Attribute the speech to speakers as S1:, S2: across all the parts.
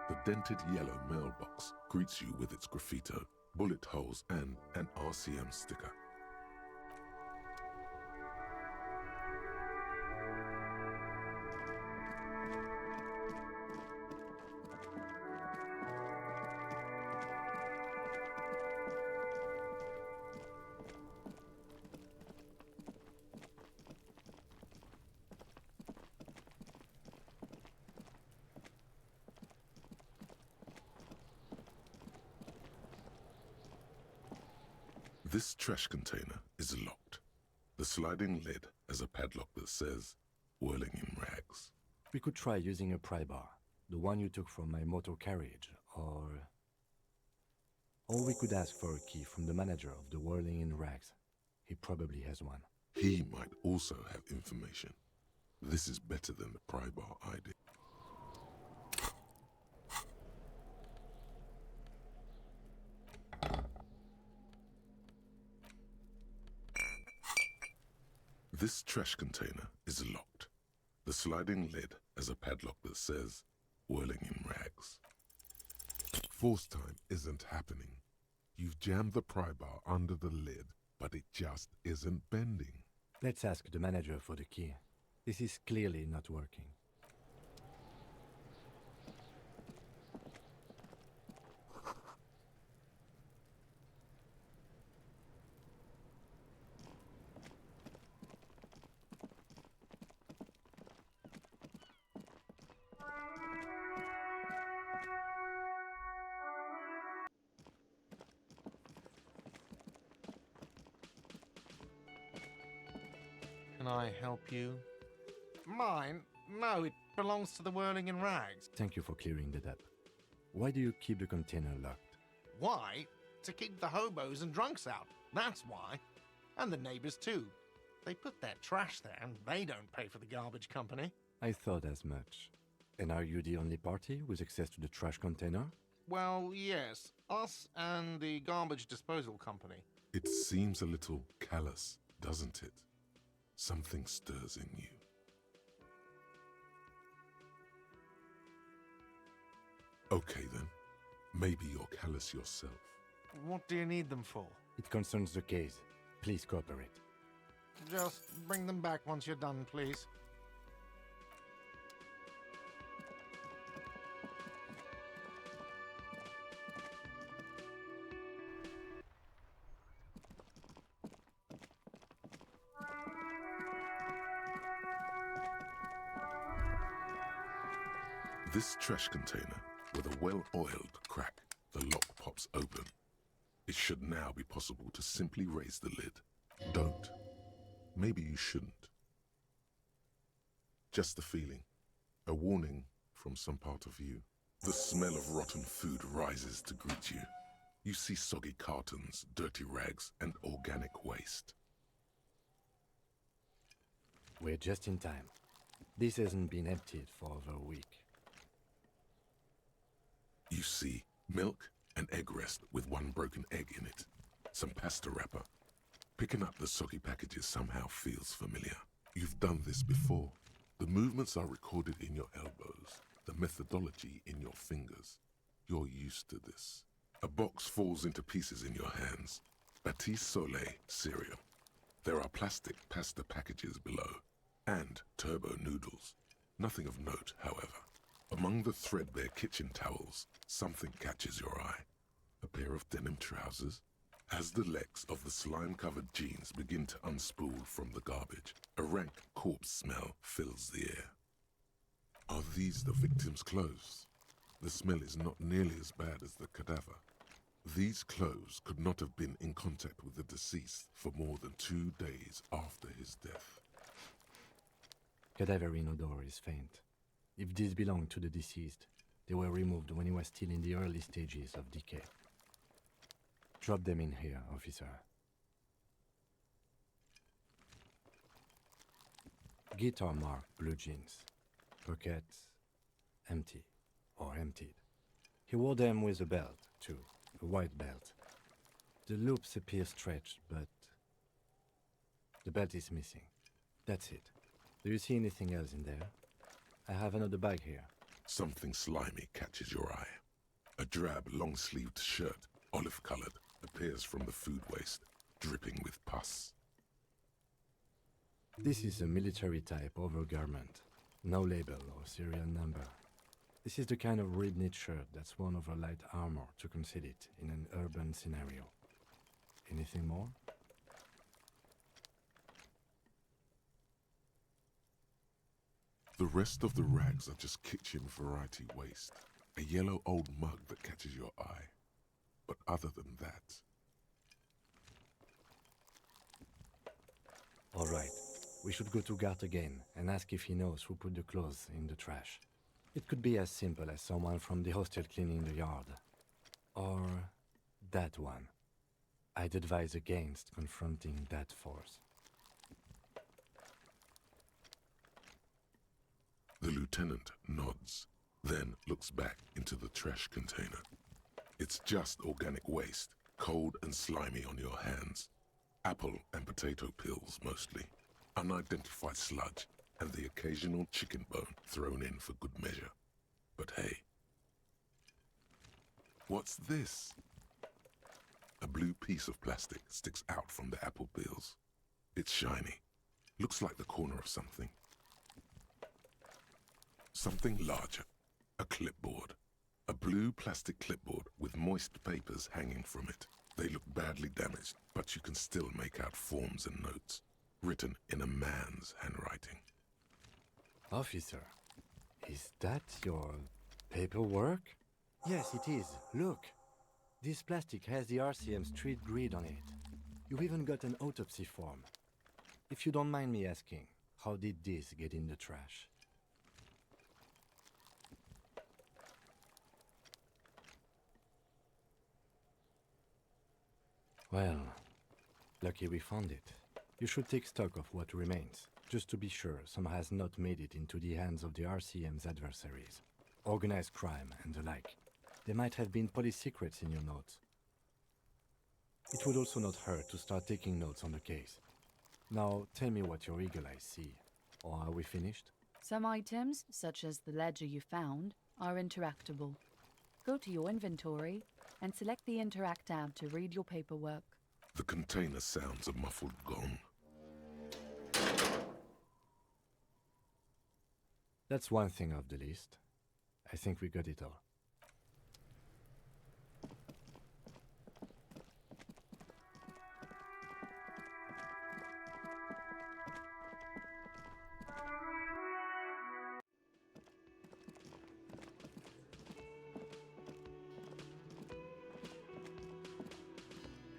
S1: The dented yellow mailbox greets you with its graffito, bullet holes, and an RCM sticker. This trash container is locked. The sliding lid has a padlock that says, "Whirling in rags."
S2: We could try using a pry bar, the one you took from my motor carriage, or we could ask for a key from the manager of the Whirling in Rags. He probably has one.
S1: He might also have information. This is better than the pry bar idea. This trash container is locked. The sliding lid has a padlock that says, "Whirling in rags." Force time isn't happening. You've jammed the pry bar under the lid, but it just isn't bending.
S2: Let's ask the manager for the key. This is clearly not working.
S3: Can I help you? Mine? No, it belongs to the Whirling in Rags.
S2: Thank you for clearing that up. Why do you keep the container locked?
S3: Why? To keep the hobos and drunks out. That's why. And the neighbors too. They put their trash there and they don't pay for the garbage company.
S2: I thought as much. And are you the only party with access to the trash container?
S3: Well, yes. Us and the garbage disposal company.
S1: It seems a little callous, doesn't it? Something stirs in you. Okay then, maybe you're callous yourself.
S3: What do you need them for?
S2: It concerns the case. Please cooperate.
S3: Just bring them back once you're done, please.
S1: This trash container, with a well-oiled crack, the lock pops open. It should now be possible to simply raise the lid. Don't. Maybe you shouldn't. Just a feeling. A warning from some part of you. The smell of rotten food rises to greet you. You see soggy cartons, dirty rags, and organic waste.
S2: We're just in time. This hasn't been emptied for over a week.
S1: You see milk and egg rest with one broken egg in it. Some pasta wrapper. Picking up the soggy packages somehow feels familiar. You've done this before. The movements are recorded in your elbows, the methodology in your fingers. You're used to this. A box falls into pieces in your hands. Batiste Soleil cereal. There are plastic pasta packages below, and turbo noodles. Nothing of note, however. Among the threadbare kitchen towels, something catches your eye. A pair of denim trousers. As the legs of the slime-covered jeans begin to unspool from the garbage, a rank corpse smell fills the air. Are these the victim's clothes? The smell is not nearly as bad as the cadaver. These clothes could not have been in contact with the deceased for more than 2 days after his death.
S2: Cadaverine odor is faint. If these belong to the deceased, they were removed when he was still in the early stages of decay. Drop them in here, officer. Guitar marked blue jeans. Pockets empty or emptied. He wore them with a belt, too. A white belt. The loops appear stretched, but the belt is missing. That's it. Do you see anything else in there? I have another bag here.
S1: Something slimy catches your eye. A drab, long-sleeved shirt, olive-colored, appears from the food waste, dripping with pus.
S2: This is a military-type overgarment. No label or serial number. This is the kind of red-knit shirt that's worn over light armor to conceal it in an urban scenario. Anything more?
S1: The rest of the rags are just kitchen variety waste. A yellow old mug that catches your eye. But other than that...
S2: All right. We should go to Gart again and ask if he knows who put the clothes in the trash. It could be as simple as someone from the hostel cleaning the yard. Or that one. I'd advise against confronting that force.
S1: The lieutenant nods, then looks back into the trash container. It's just organic waste, cold and slimy on your hands. Apple and potato peels, mostly. Unidentified sludge, and the occasional chicken bone thrown in for good measure. But hey. What's this? A blue piece of plastic sticks out from the apple peels. It's shiny. Looks like the corner of something. Something larger. A clipboard. A blue plastic clipboard with moist papers hanging from it. They look badly damaged, but you can still make out forms and notes, written in a man's handwriting.
S2: Officer, is that your paperwork? Yes, it is. Look. This plastic has the RCM street grid on it. You even got an autopsy form. If you don't mind me asking, how did this get in the trash? Well, lucky we found it. You should take stock of what remains, just to be sure some has not made it into the hands of the RCM's adversaries. Organized crime and the like. There might have been police secrets in your notes. It would also not hurt to start taking notes on the case. Now, tell me what your eagle eyes see. Or are we finished?
S4: Some items, such as the ledger you found, are interactable. Go to your inventory and select the Interact tab to read your paperwork.
S1: The container sounds a muffled gong.
S2: That's one thing off the list. I think we got it all.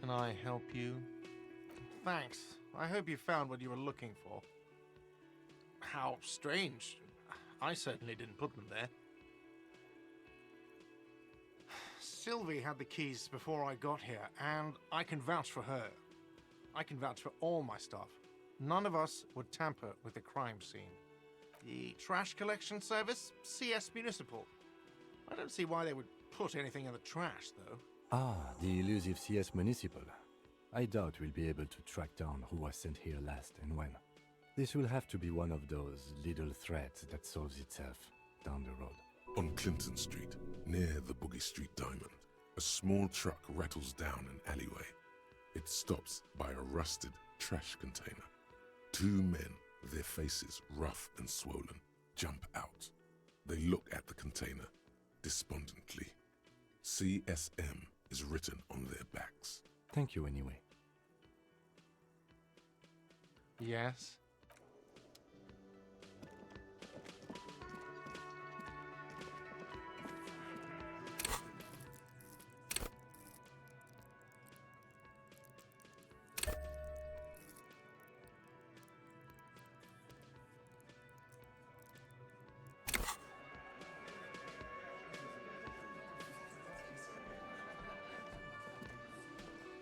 S3: Can I help you? Thanks. I hope you found what you were looking for. How strange. I certainly didn't put them there. Sylvie had the keys before I got here, and I can vouch for her. I can vouch for all my staff. None of us would tamper with the crime scene. The trash collection service? CS Municipal. I don't see why they would put anything in the trash, though.
S2: Ah, the elusive CS Municipal. I doubt we'll be able to track down who was sent here last and when. This will have to be one of those little threads that solves itself down the road.
S1: On Clinton Street, near the Boogie Street Diamond, a small truck rattles down an alleyway. It stops by a rusted trash container. Two men, their faces rough and swollen, jump out. They look at the container despondently. CSM is written on their backs.
S2: Thank you anyway.
S3: Yes?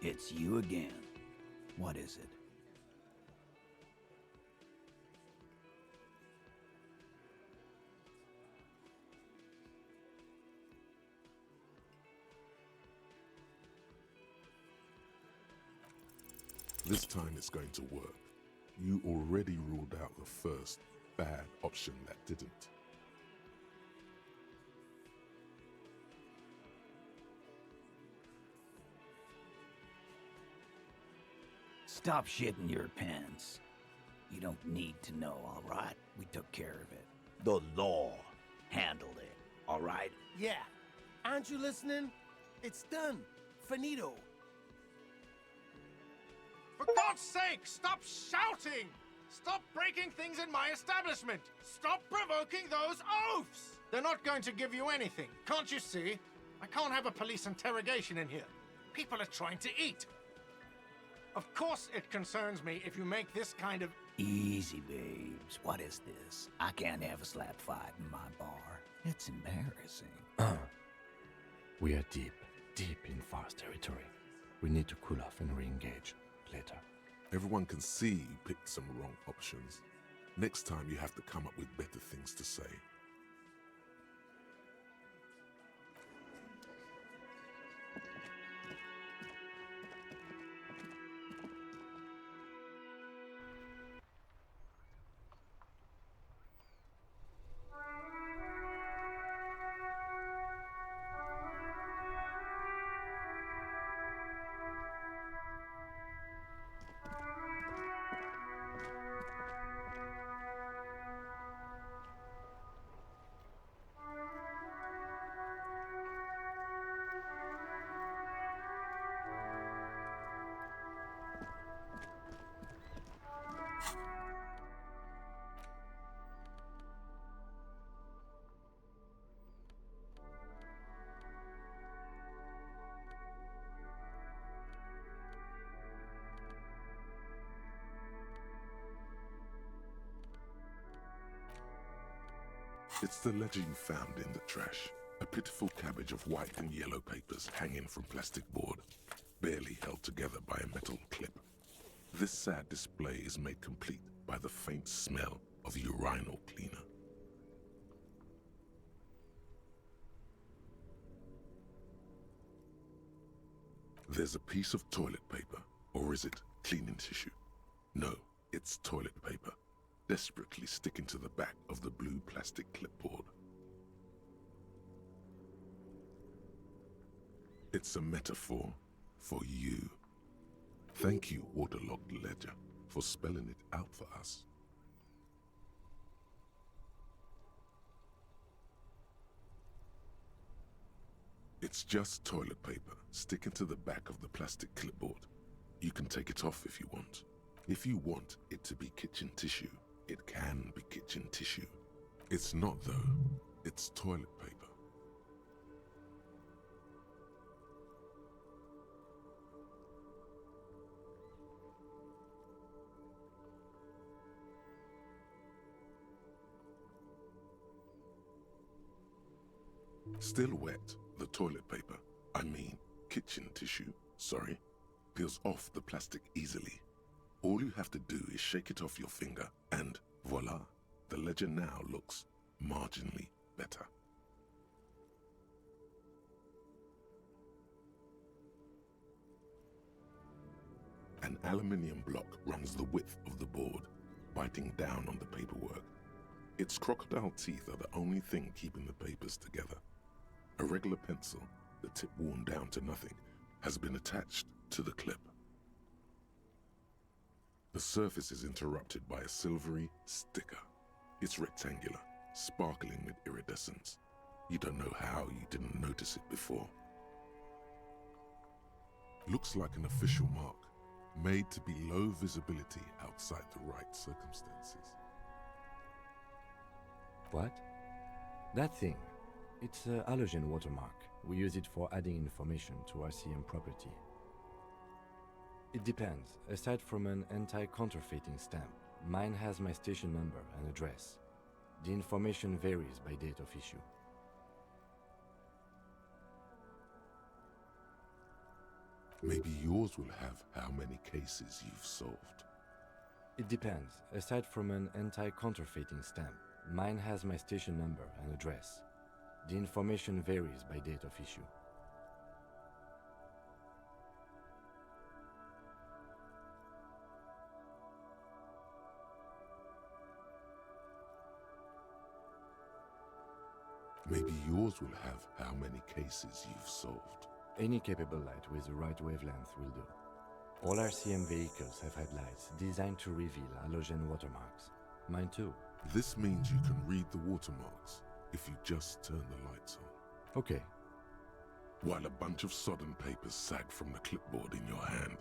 S5: It's you again. What is it?
S1: This time it's going to work. You already ruled out the first bad option that didn't.
S5: Stop shitting your pants. You don't need to know, all right? We took care of it. The law handled it, all right?
S6: Yeah. Aren't you listening? It's done. Finito.
S3: For God's sake, stop shouting! Stop breaking things in my establishment! Stop provoking those oafs! They're not going to give you anything, can't you see? I can't have a police interrogation in here. People are trying to eat. Of course it concerns me if you make this kind of...
S5: Easy, babes. What is this? I can't have a slap fight in my bar. It's embarrassing.
S2: We are deep in forest territory. We need to cool off and re-engage later.
S1: Everyone can see you picked some wrong options. Next time you have to come up with better things to say. It's the ledger you found in the trash. A pitiful cabbage of white and yellow papers hanging from plastic board, barely held together by a metal clip. This sad display is made complete by the faint smell of urinal cleaner. There's a piece of toilet paper, or is it cleaning tissue? No, it's toilet paper, desperately sticking to the back of the blue plastic clipboard. It's a metaphor for you. Thank you, waterlogged ledger, for spelling it out for us. It's just toilet paper sticking to the back of the plastic clipboard. You can take it off if you want. If you want it to be kitchen tissue, it can be kitchen tissue. It's not though. It's toilet paper. Still wet, the toilet paper, I mean kitchen tissue, sorry, peels off the plastic easily. All you have to do is shake it off your finger and voila, the ledger now looks marginally better. An aluminium block runs the width of the board, biting down on the paperwork. Its crocodile teeth are the only thing keeping the papers together. A regular pencil, the tip worn down to nothing, has been attached to the clip. The surface is interrupted by a silvery sticker. It's rectangular, sparkling with iridescence. You don't know how you didn't notice it before. Looks like an official mark, made to be low visibility outside the right circumstances.
S2: What? That thing. It's a halogen watermark. We use it for adding information to RCM property. It depends. Aside from an anti-counterfeiting stamp, mine has my station number and address. The information varies by date of issue.
S1: Maybe yours will have how many cases you've solved.
S2: It depends. Aside from an anti-counterfeiting stamp, mine has my station number and address. The information varies by date of issue.
S1: Maybe yours will have how many cases you've solved.
S2: Any capable light with the right wavelength will do. All RCM vehicles have headlights designed to reveal halogen watermarks. Mine too.
S1: This means you can read the watermarks if you just turn the lights on.
S2: Okay.
S1: While a bunch of sodden papers sag from the clipboard in your hand,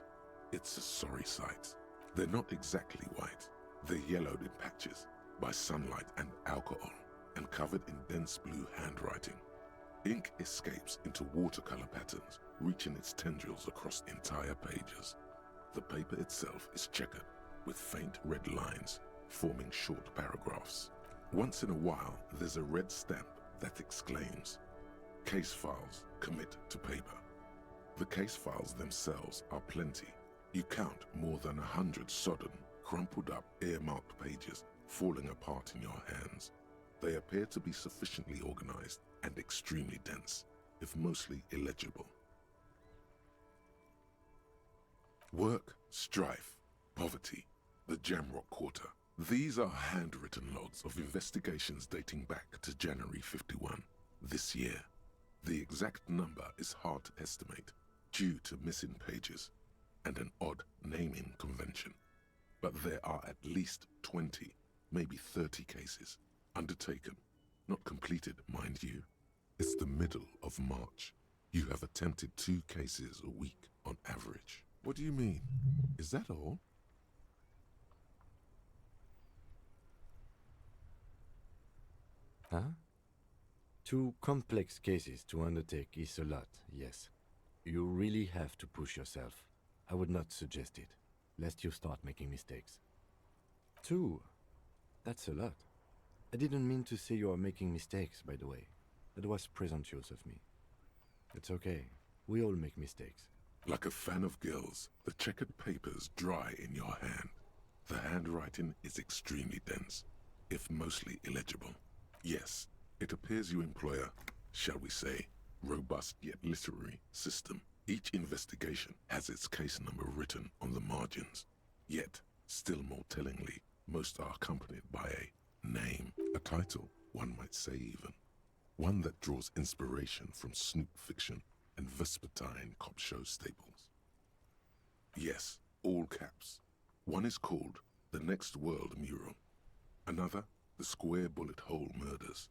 S1: it's a sorry sight. They're not exactly white. They're yellowed in patches by sunlight and alcohol and covered in dense blue handwriting. Ink escapes into watercolor patterns, reaching its tendrils across entire pages. The paper itself is checkered with faint red lines, forming short paragraphs. Once in a while, there's a red stamp that exclaims, "Case files commit to paper." The case files themselves are plenty. You count more than 100 sodden, crumpled up, earmarked pages falling apart in your hands. They appear to be sufficiently organized and extremely dense, if mostly illegible. Work, strife, poverty, the Jamrock Quarter. These are handwritten logs of investigations dating back to January 51, this year. The exact number is hard to estimate due to missing pages and an odd naming convention. But there are at least 20, maybe 30 cases undertaken, not completed, mind you. It's the middle of March. You have attempted 2 cases a week on average. What do you mean? Is that all?
S2: Huh? 2 complex cases to undertake is a lot, yes. You really have to push yourself. I would not suggest it, lest you start making mistakes. 2? That's a lot. I didn't mean to say you are making mistakes, by the way. That was presumptuous of me. It's okay. We all make mistakes.
S1: Like a fan of gills, the checkered papers dry in your hand. The handwriting is extremely dense, if mostly illegible. Yes, it appears you employ a, shall we say, robust yet literary system. Each investigation has its case number written on the margins. Yet, still more tellingly, most are accompanied by a name, a title, one might say even. One that draws inspiration from snoop fiction and vespertine cop show staples. Yes, all caps. One is called The Next World Mural. Another, The Square Bullet Hole Murders.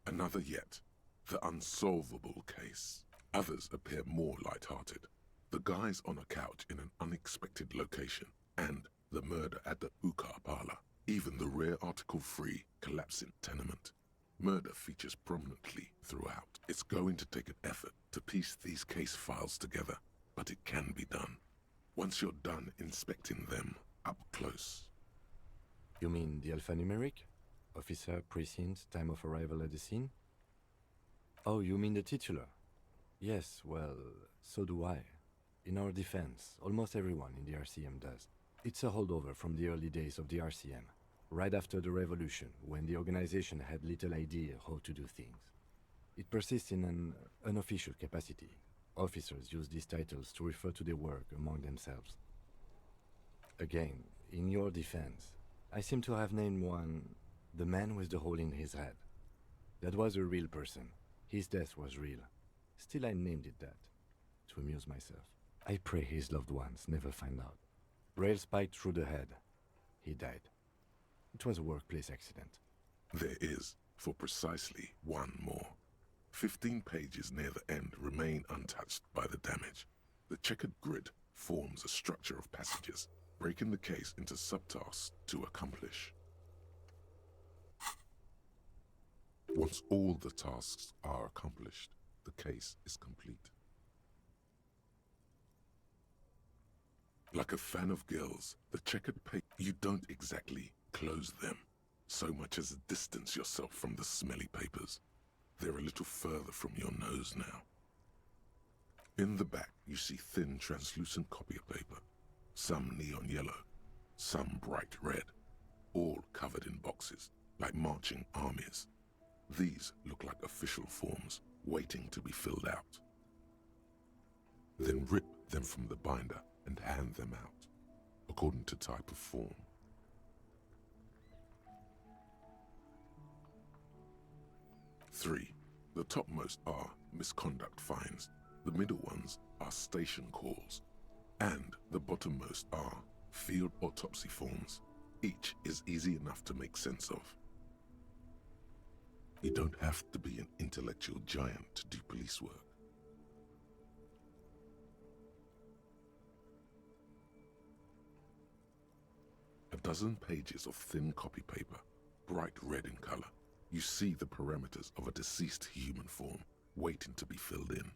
S1: Another yet, The Unsolvable Case. Others appear more light-hearted. The guys on a couch in an unexpected location, and the murder at the Ukar Parlor. Even the rare article-free collapsing tenement. Murder features prominently throughout. It's going to take an effort to piece these case files together, but it can be done. Once you're done inspecting them up close.
S2: You mean the alphanumeric? Officer, precinct, time of arrival at the scene? Oh, you mean the titular? Yes, well, so do I. In our defense, almost everyone in the RCM does. It's a holdover from the early days of the RCM, right after the revolution, when the organization had little idea how to do things. It persists in an unofficial capacity. Officers use these titles to refer to their work among themselves. Again, in your defense, I seem to have named one the man with the hole in his head. That was a real person. His death was real. Still, I named it that, to amuse myself. I pray his loved ones never find out. Rail spiked through the head. He died. It was a workplace accident.
S1: There is, for precisely one more. 15 pages near the end remain untouched by the damage. The checkered grid forms a structure of passages, breaking the case into subtasks to accomplish. Once all the tasks are accomplished, the case is complete. Like a fan of gills, the checkered paper, you don't exactly close them, so much as distance yourself from the smelly papers. They're a little further from your nose now. In the back, you see thin, translucent copy of paper, some neon yellow, some bright red, all covered in boxes, like marching armies. These look like official forms, waiting to be filled out. Then rip them from the binder and hand them out, according to type of form. Three, the topmost are misconduct fines. The middle ones are station calls. And the bottommost are field autopsy forms. Each is easy enough to make sense of. You don't have to be an intellectual giant to do police work. A dozen pages of thin copy paper, bright red in color. You see the parameters of a deceased human form waiting to be filled in.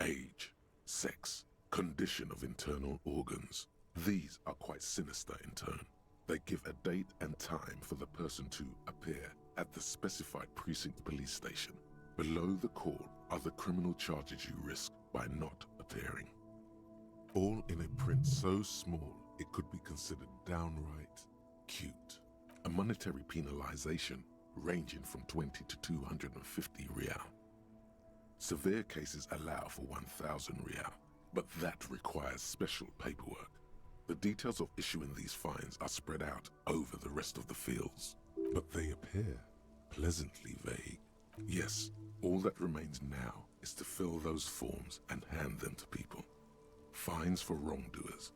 S1: Age, sex, condition of internal organs. These are quite sinister in tone. They give a date and time for the person to appear at the specified precinct police station. Below the call are the criminal charges you risk by not appearing. All in a print so small it could be considered downright cute. A monetary penalization ranging from 20 to 250 real. Severe cases allow for 1,000 real, but that requires special paperwork. The details of issuing these fines are spread out over the rest of the fields, but they appear pleasantly vague. Yes, all that remains now is to fill those forms and hand them to people. Fines for wrongdoers,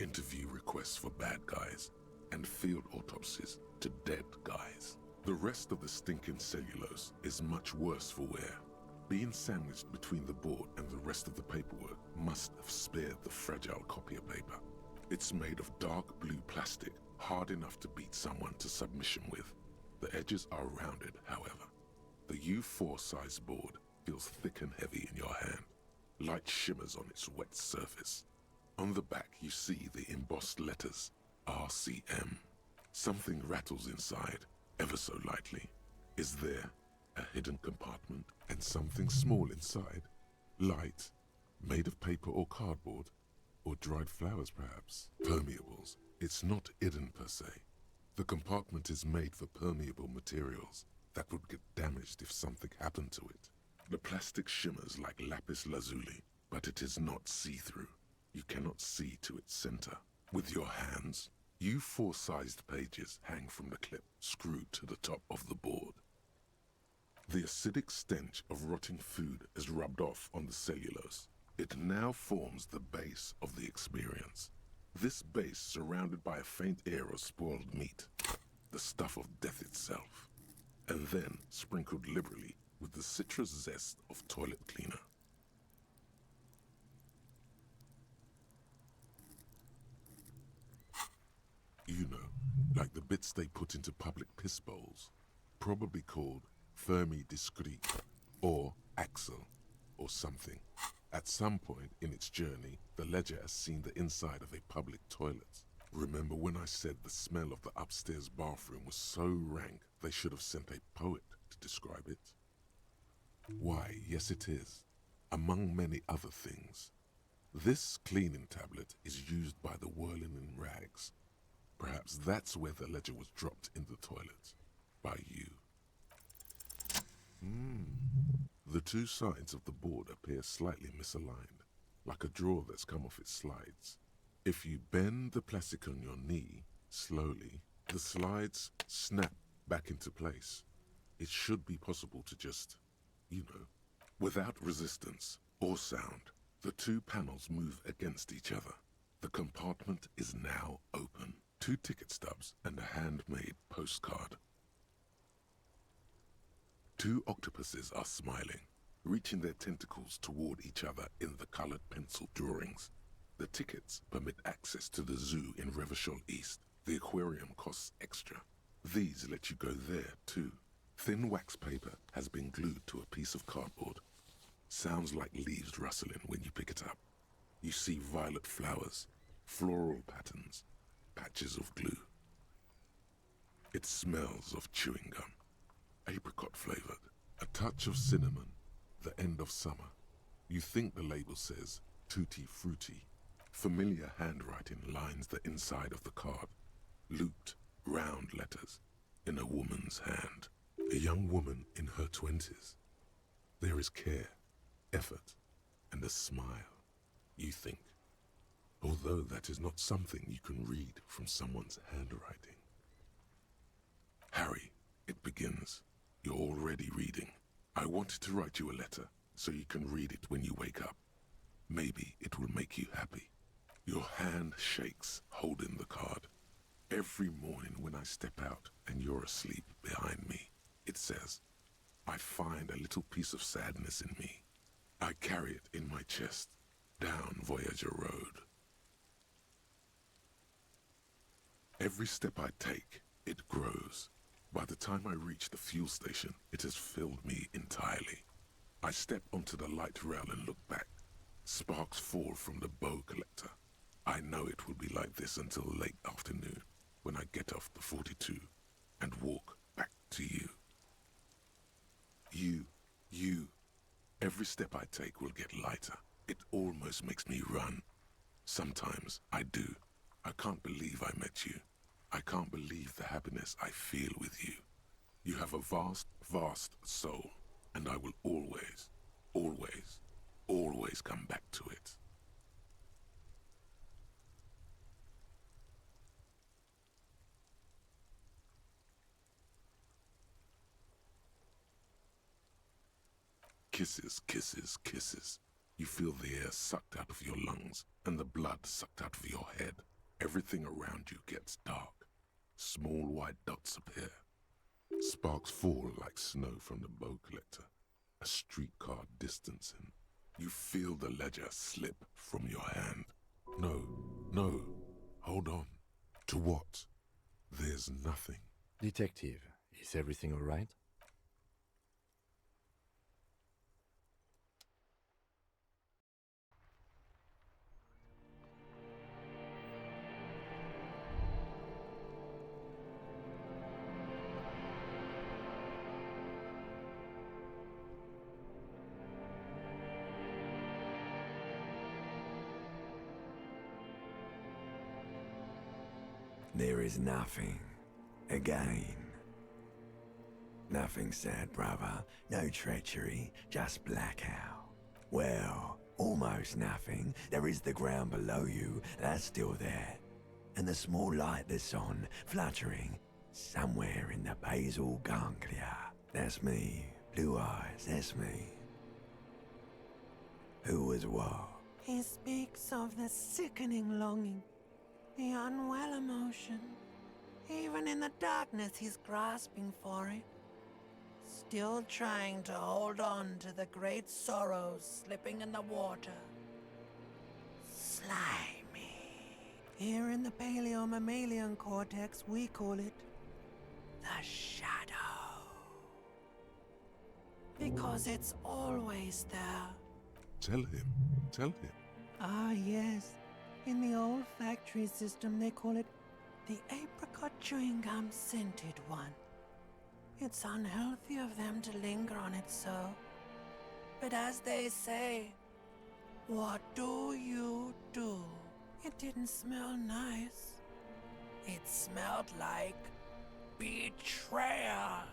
S1: interview requests for bad guys, and field autopsies to dead guys. The rest of the stinking cellulose is much worse for wear. Being sandwiched between the board and the rest of the paperwork must have spared the fragile copier paper. It's made of dark blue plastic, hard enough to beat someone to submission with. The edges are rounded, however. The U4 size board feels thick and heavy in your hand. Light shimmers on its wet surface. On the back you see the embossed letters, RCM. Something rattles inside, ever so lightly. Is there a hidden compartment and something small inside? Light, made of paper or cardboard, or dried flowers perhaps? Permeables. It's not hidden per se. The compartment is made for permeable materials that would get damaged if something happened to it. The plastic shimmers like lapis lazuli, but it is not see-through. You cannot see to its center. With your hands, U4-sized pages hang from the clip screwed to the top of the board. The acidic stench of rotting food is rubbed off on the cellulose. It now forms the base of the experience. This base surrounded by a faint air of spoiled meat, the stuff of death itself, and then sprinkled liberally with the citrus zest of toilet cleaner. You know, like the bits they put into public piss bowls, probably called Fermi Discrete, or Axel, or something. At some point in its journey, the ledger has seen the inside of a public toilet. Remember when I said the smell of the upstairs bathroom was so rank they should have sent a poet to describe it? Why, yes it is, among many other things. This cleaning tablet is used by the whirling in rags. Perhaps that's where the ledger was dropped in the toilet. By you. The two sides of the board appear slightly misaligned, like a drawer that's come off its slides. If you bend the plastic on your knee, slowly, the slides snap back into place. It should be possible to just, without resistance or sound, the two panels move against each other. The compartment is now open. 2 ticket stubs and a handmade postcard. 2 octopuses are smiling, reaching their tentacles toward each other in the colored pencil drawings. The tickets permit access to the zoo in Revachol East. The aquarium costs extra. These let you go there, too. Thin wax paper has been glued to a piece of cardboard. Sounds like leaves rustling when you pick it up. You see violet flowers, floral patterns, patches of glue. It smells of chewing gum, apricot flavored, a touch of cinnamon, the end of summer. You think the label says tutti frutti. Familiar handwriting lines the inside of the card, looped, round letters in a woman's hand. A young woman in her 20s. There is care, effort, and a smile, you think. Although that is not something you can read from someone's handwriting. Harry, it begins. You're already reading. I wanted to write you a letter so you can read it when you wake up. Maybe it will make you happy. Your hand shakes holding the card. Every morning when I step out and you're asleep behind me, it says, I find a little piece of sadness in me. I carry it in my chest, down Voyager Road. Every step I take, it grows. By the time I reach the fuel station, it has filled me entirely. I step onto the light rail and look back. Sparks fall from the bow collector. I know it will be like this until late afternoon, when I get off the 42 and walk back to you. You. Every step I take will get lighter. It almost makes me run. Sometimes I do. I can't believe I met you. I can't believe the happiness I feel with you. You have a vast, vast soul, and I will always, always, always come back to it. Kisses, kisses, kisses. You feel the air sucked out of your lungs and the blood sucked out of your head. Everything around you gets dark. Small white dots appear. Sparks fall like snow from the bow collector. A streetcar distancing. You feel the ledger slip from your hand. No. Hold on. To what? There's nothing.
S2: Detective, is everything all right?
S7: There is nothing. Again. Nothing sad, brother. No treachery, just blackout. Well, almost nothing. There is the ground below you, that's still there. And the small light that's on, fluttering, somewhere in the basal ganglia. That's me. Blue eyes, that's me. Who was what?
S8: He speaks of the sickening longing, the unwell emotion. Even in the darkness, he's grasping for it. Still trying to hold on to the great sorrows slipping in the water. Slimy. Here in the paleo-mammalian cortex, we call it the shadow. Because it's always there.
S1: Tell him.
S8: Ah, yes. In the old factory system, they call it the apricot chewing gum scented one. It's unhealthy of them to linger on it so. But as they say, what do you do? It didn't smell nice. It smelled like betrayal.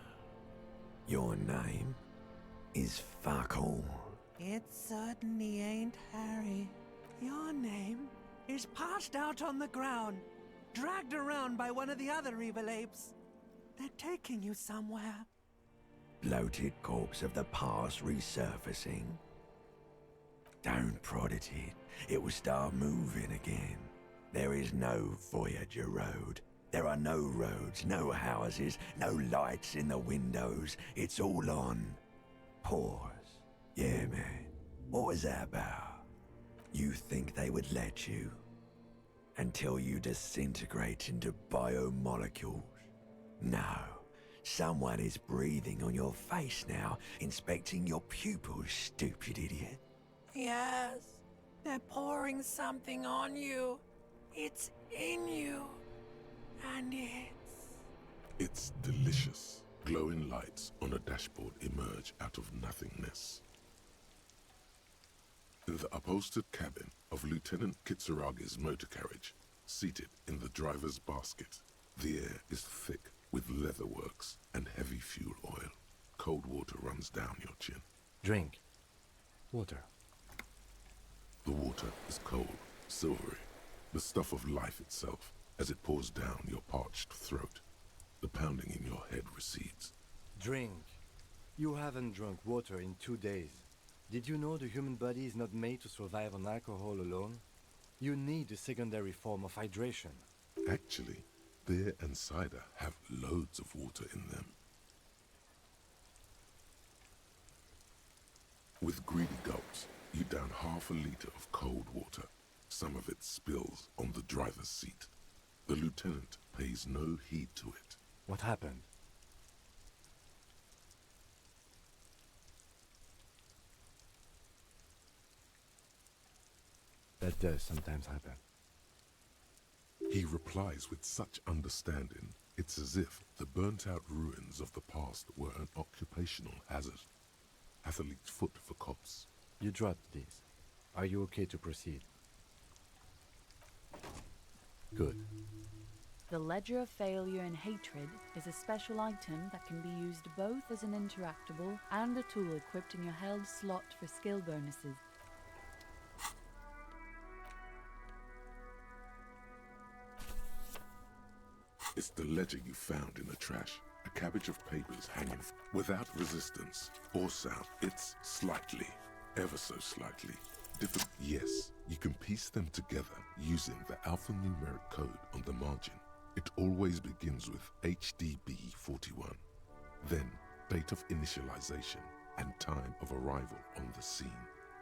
S7: Your name is fuck all.
S8: It certainly ain't Harry. Your name is passed out on the ground, dragged around by one of the other evil apes. They're taking you somewhere.
S7: Bloated corpse of the past resurfacing. Don't prod at it. It will start moving again. There is no Voyager Road. There are no roads, no houses, no lights in the windows. It's all on. Pause. Yeah, man. What was that about? You think they would let you? Until you disintegrate into biomolecules? No. Someone is breathing on your face now, inspecting your pupils, stupid idiot.
S8: Yes, they're pouring something on you. It's in you. And
S1: It's delicious. Glowing lights on a dashboard emerge out of nothingness. In the upholstered cabin of Lieutenant Kitsuragi's motor carriage, seated in the driver's basket, the air is thick with leatherworks and heavy fuel oil. Cold water runs down your chin.
S2: Drink. Water.
S1: The water is cold, silvery, the stuff of life itself as it pours down your parched throat. The pounding in your head recedes.
S2: Drink. You haven't drunk water in 2 days. Did you know the human body is not made to survive on alcohol alone? You need a secondary form of hydration.
S1: Actually, beer and cider have loads of water in them. With greedy gulps, you down half a liter of cold water. Some of it spills on the driver's seat. The lieutenant pays no heed to it.
S2: What happened? That does sometimes happen.
S1: He replies with such understanding, it's as if the burnt-out ruins of the past were an occupational hazard. Athlete's foot for cops.
S2: You dropped these. Are you okay to proceed? Good.
S4: The Ledger of Failure and Hatred is a special item that can be used both as an interactable and a tool equipped in your held slot for skill bonuses.
S1: It's the ledger you found in the trash. A cabbage of papers hanging without resistance or sound. It's slightly, ever so slightly, different. Yes, you can piece them together using the alphanumeric code on the margin. It always begins with HDB41. Then, date of initialization and time of arrival on the scene,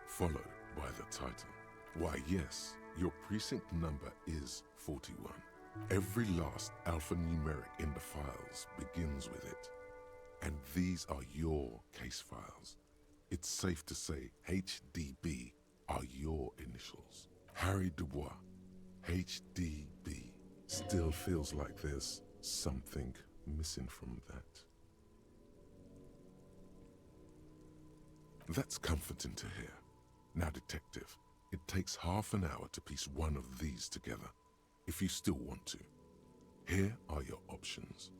S1: followed by the title. Why, yes, your precinct number is 41. Every last alphanumeric in the files begins with it. And these are your case files. It's safe to say HDB are your initials. Harry Dubois, HDB. Still feels like there's something missing from that. That's comforting to hear. Now, detective, it takes half an hour to piece one of these together. If you still want to, here are your options.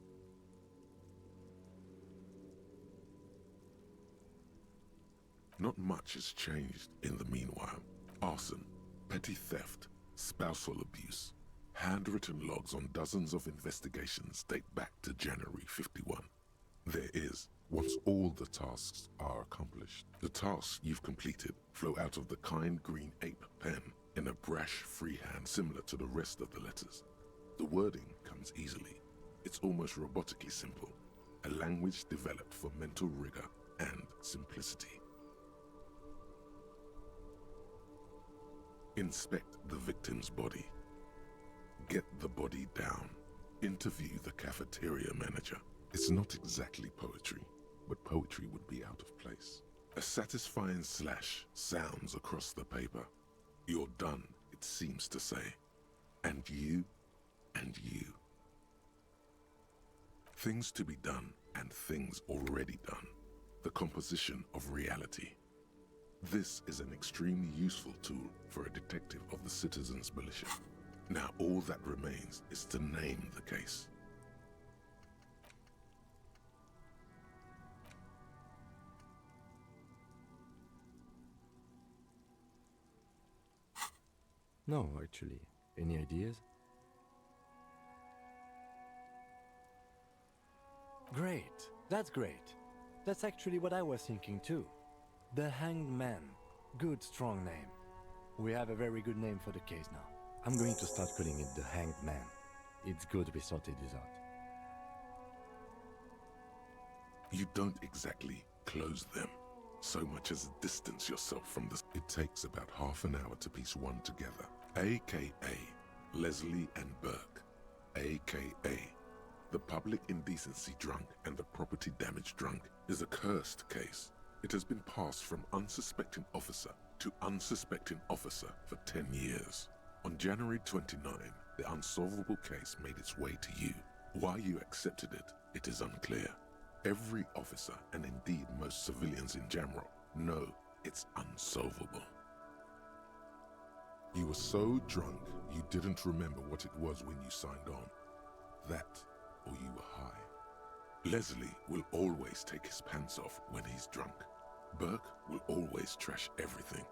S1: Not much has changed in the meanwhile. Arson, petty theft, spousal abuse. Handwritten logs on dozens of investigations date back to January 51. There is, once all the tasks are accomplished, the tasks you've completed flow out of the kind green ape pen in a brash freehand similar to the rest of the letters. The wording comes easily. It's almost robotically simple, a language developed for mental rigor and simplicity. Inspect the victim's body. Get the body down. Interview the cafeteria manager. It's not exactly poetry, but poetry would be out of place. A satisfying slash sounds across the paper. You're done, it seems to say. And you, and you. Things to be done and things already done. The composition of reality. This is an extremely useful tool for a detective of the Citizens Militia. Now all that remains is to name the case.
S2: No, actually. Any ideas? Great. That's great. That's actually what I was thinking too. The Hanged Man. Good, strong name. We have a very good name for the case now. I'm going to start calling it the Hanged Man. It's good we sorted this out.
S1: You don't exactly close them, so much as distance yourself from this. It takes about half an hour to piece one together. AKA Leslie and Burke. AKA the public indecency drunk and the property damage drunk is a cursed case. It has been passed from unsuspecting officer to unsuspecting officer for 10 years. On January 29, the unsolvable case made its way to you. Why you accepted it, it is unclear. Every officer, and indeed most civilians in Jamrock, know it's unsolvable. You were so drunk, you didn't remember what it was when you signed on. That, or you were high. Leslie will always take his pants off when he's drunk. Burke will always trash everything.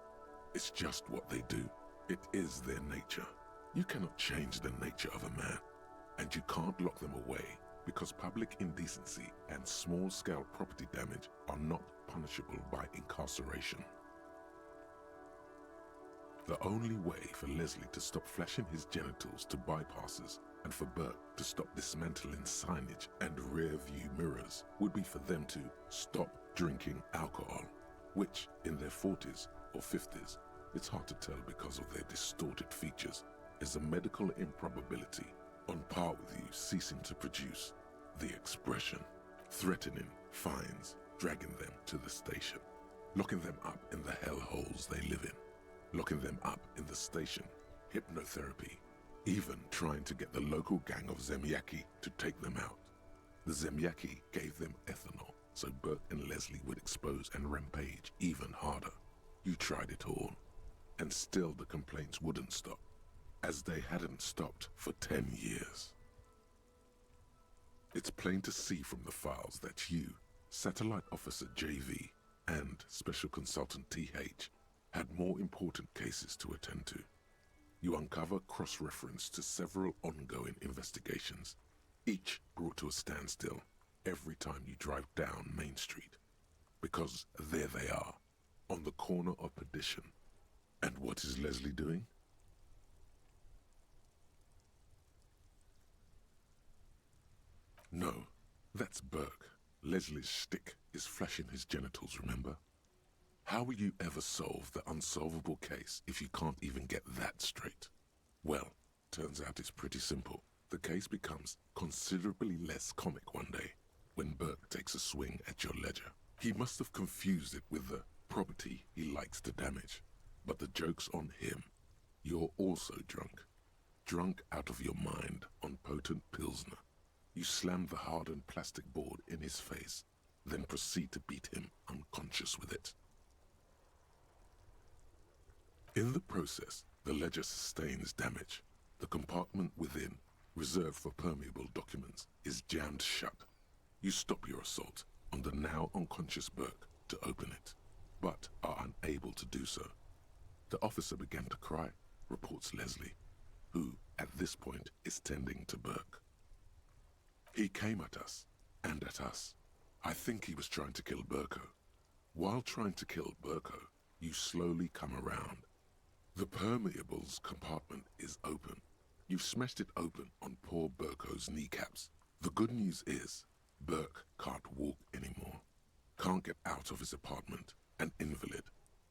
S1: It's just what they do. It is their nature. You cannot change the nature of a man, and you can't lock them away because public indecency and small-scale property damage are not punishable by incarceration. The only way for Leslie to stop flashing his genitals to bypassers and for Burke to stop dismantling signage and rear-view mirrors would be for them to stop drinking alcohol, which in their 40s or 50s, it's hard to tell because of their distorted features, is a medical improbability on par with you ceasing to produce the expression, threatening fines, dragging them to the station, locking them up in the hellholes they live in, locking them up in the station, hypnotherapy, even trying to get the local gang of Zemyaki to take them out. The Zemyaki gave them ethanol, so Burke and Leslie would expose and rampage even harder. You tried it all, and still the complaints wouldn't stop, as they hadn't stopped for 10 years. It's plain to see from the files that you, Satellite Officer JV, and Special Consultant TH had more important cases to attend to. You uncover cross-reference to several ongoing investigations, each brought to a standstill every time you drive down Main Street. Because there they are, on the corner of perdition. And what is Leslie doing? No, that's Burke. Leslie's shtick is flashing his genitals, remember? How will you ever solve the unsolvable case if you can't even get that straight? Well, turns out it's pretty simple. The case becomes considerably less comic one day when Burke takes a swing at your ledger. He must have confused it with the property he likes to damage. But the joke's on him. You're also drunk. Drunk out of your mind on potent Pilsner. You slam the hardened plastic board in his face, then proceed to beat him unconscious with it. In the process, the ledger sustains damage. The compartment within, reserved for permeable documents, is jammed shut. You stop your assault on the now unconscious Burke to open it, but are unable to do so. The officer began to cry, reports Leslie, who, at this point, is tending to Burke. He came at us, and at us. I think he was trying to kill Burko. While trying to kill Burko, you slowly come around. The permeables compartment is open. You've smashed it open on poor Burko's kneecaps. The good news is, Burke can't walk anymore. Can't get out of his apartment, an invalid.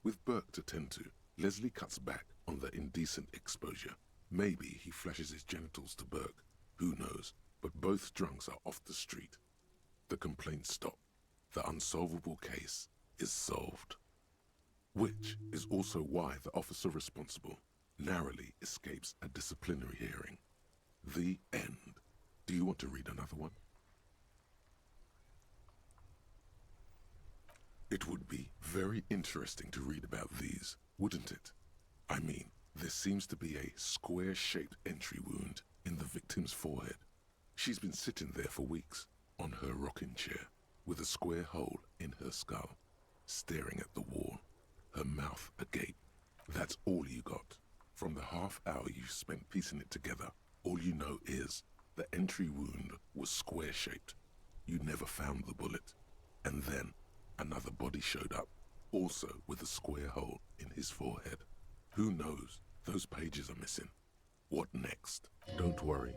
S1: With Burke to tend to, Leslie cuts back on the indecent exposure. Maybe he flashes his genitals to Burke. Who knows? But both drunks are off the street. The complaints stop. The unsolvable case is solved. Which is also why the officer responsible narrowly escapes a disciplinary hearing. The end. Do you want to read another one? It would be very interesting to read about these, wouldn't it? I mean, there seems to be a square-shaped entry wound in the victim's forehead. She's been sitting there for weeks, on her rocking chair, with a square hole in her skull, staring at the wall, her mouth agape. That's all you got. From the half hour you spent piecing it together, all you know is the entry wound was square-shaped. You never found the bullet. And then another body showed up, also with a square hole in his forehead. Who knows? Those pages are missing. What next? Don't worry.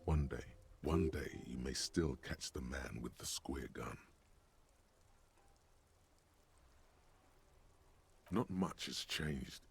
S1: One day you may still catch the man with the square gun. Not much has changed.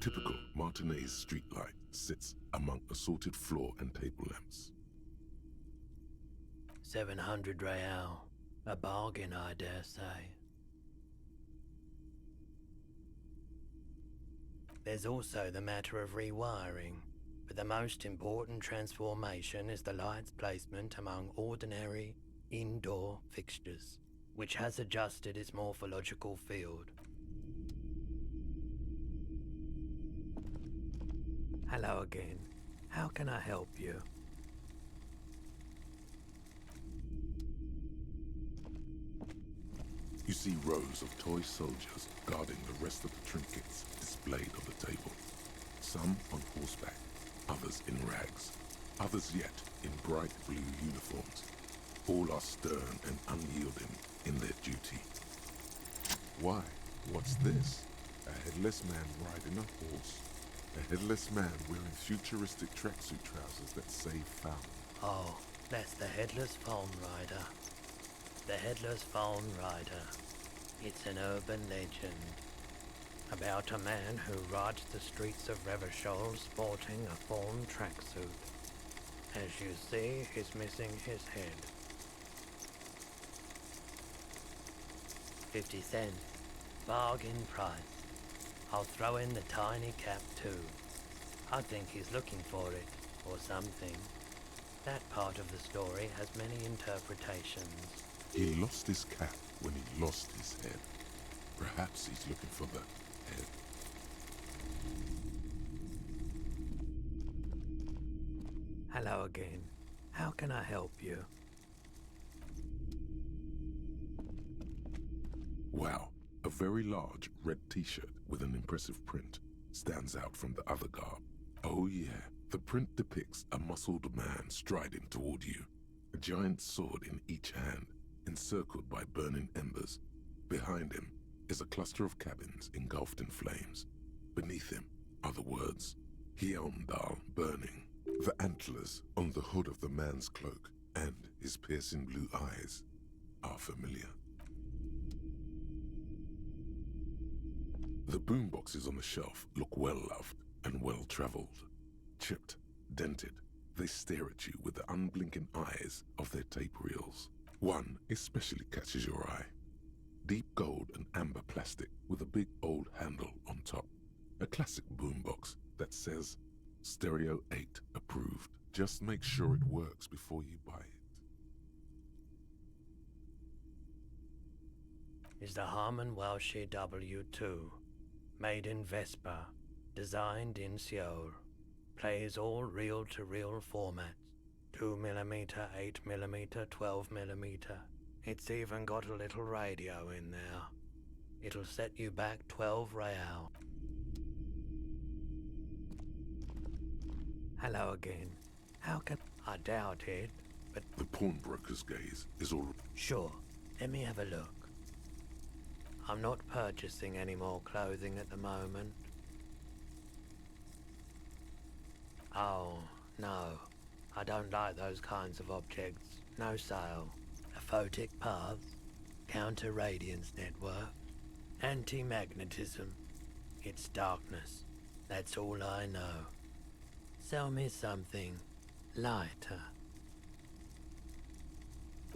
S1: typical Martinez streetlight sits among assorted floor and table lamps.
S9: 700 real. A bargain, I dare say. There's also the matter of rewiring, but the most important transformation is the light's placement among ordinary indoor fixtures, which has adjusted its morphological field. Hello again. How can I help you?
S1: You see rows of toy soldiers guarding the rest of the trinkets displayed on the table. Some on horseback, others in rags, others yet in bright blue uniforms. All are stern and unyielding in their duty. Why, what's this? A headless man riding a horse? A headless man wearing futuristic tracksuit trousers that say Femme.
S9: Oh, that's the Headless Phone Rider. The Headless Phone Rider. It's an urban legend about a man who rides the streets of Revachol sporting a fawn tracksuit. As you see, he's missing his head. 50 cents. Bargain price. I'll throw in the tiny cap too. I think he's looking for it, or something. That part of the story has many interpretations.
S1: He lost his cap when he lost his head. Perhaps he's looking for the head.
S9: Hello again. How can I help you?
S1: Wow, a very large red t-shirt with an impressive print stands out from the other garb. Oh yeah, the print depicts a muscled man striding toward you, a giant sword in each hand, encircled by burning embers. Behind him is a cluster of cabins engulfed in flames. Beneath him are the words, Hyundal burning. The antlers on the hood of the man's cloak and his piercing blue eyes are familiar. The boomboxes on the shelf look well-loved and well-traveled. Chipped, dented, they stare at you with the unblinking eyes of their tape reels. One especially catches your eye. Deep gold and amber plastic with a big old handle on top. A classic boombox that says, Stereo 8 approved. Just make sure it works before you buy it.
S9: Is the Harman Welsh W2. Made in Vespa. Designed in Seoul. Plays all reel-to-reel formats. 2mm, 8mm, 12mm. It's even got a little radio in there. It'll set you back 12 real. Hello again. How can... I doubt it, but...
S1: The pawnbroker's gaze is all...
S9: Sure, let me have a look. I'm not purchasing any more clothing at the moment. Oh, no. I don't like those kinds of objects. No sale. A photic path. Counter-radiance network. Anti-magnetism. It's darkness. That's all I know. Sell me something lighter.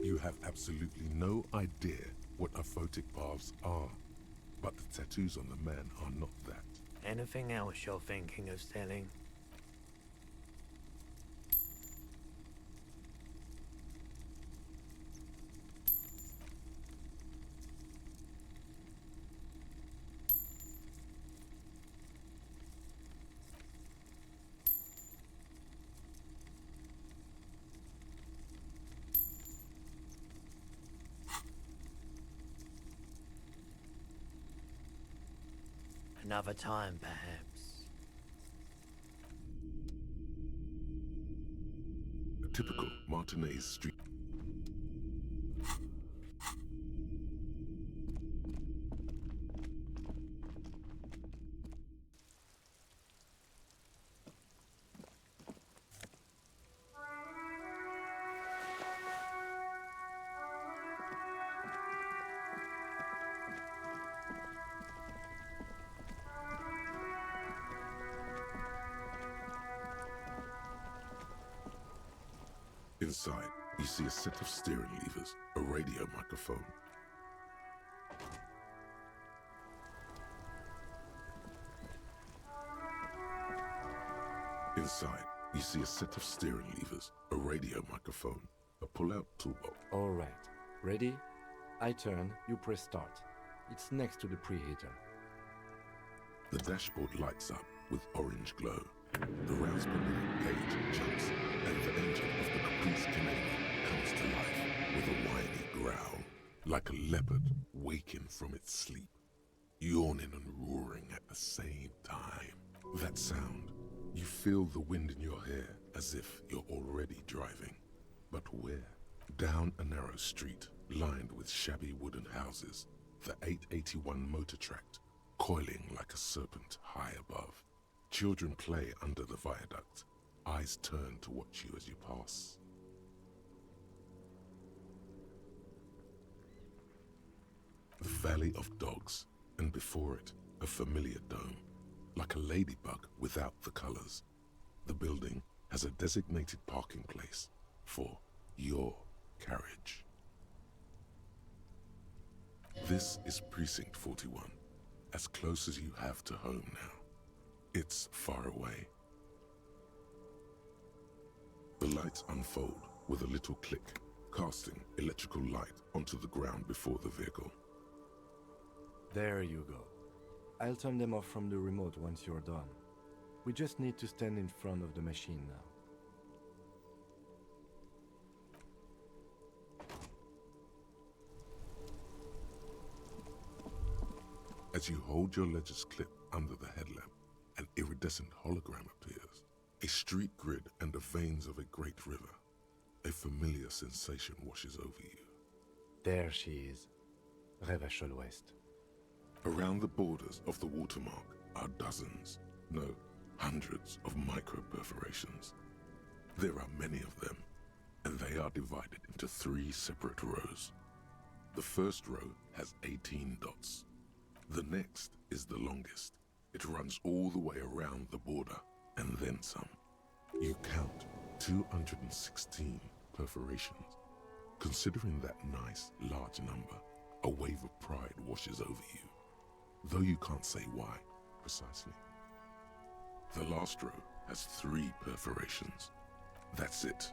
S1: You have absolutely no idea what aphotic paths are, but the tattoos on the man are not that.
S9: Anything else you're thinking of selling? Another time, perhaps.
S1: A typical Martinez street. Inside, you see a set of steering levers, a radio microphone. Inside, you see a set of steering levers, a radio microphone, a pull-out toolbox.
S2: All right. Ready? I turn, you press start. It's next to the preheater.
S1: The dashboard lights up with orange glow. The rounds per minute gauge jumps, and the engine of the Caprice Canadian comes to life with a whiny growl, like a leopard waking from its sleep, yawning and roaring at the same time. That sound, you feel the wind in your hair as if you're already driving. But where? Down a narrow street, lined with shabby wooden houses, the 881 motor tract, coiling like a serpent high above. Children play under the viaduct, eyes turn to watch you as you pass. The Valley of Dogs, and before it, a familiar dome, like a ladybug without the colors. The building has a designated parking place for your carriage. This is Precinct 41, as close as you have to home now. It's far away. The lights unfold with a little click, casting electrical light onto the ground before the vehicle.
S2: There you go. I'll turn them off from the remote once you're done. We just need to stand in front of the machine now.
S1: As you hold your ledger's clip under the headlamp, an iridescent hologram appears. A street grid and the veins of a great river. A familiar sensation washes over you.
S2: There she is. Revachol West.
S1: Around the borders of the watermark are dozens, no, hundreds of micro-perforations. There are many of them, and they are divided into 3 separate rows. The first row has 18 dots. The next is the longest. It runs all the way around the border, and then some. You count 216 perforations. Considering that nice, large number, a wave of pride washes over you, though you can't say why precisely. The last row has 3 perforations. That's it.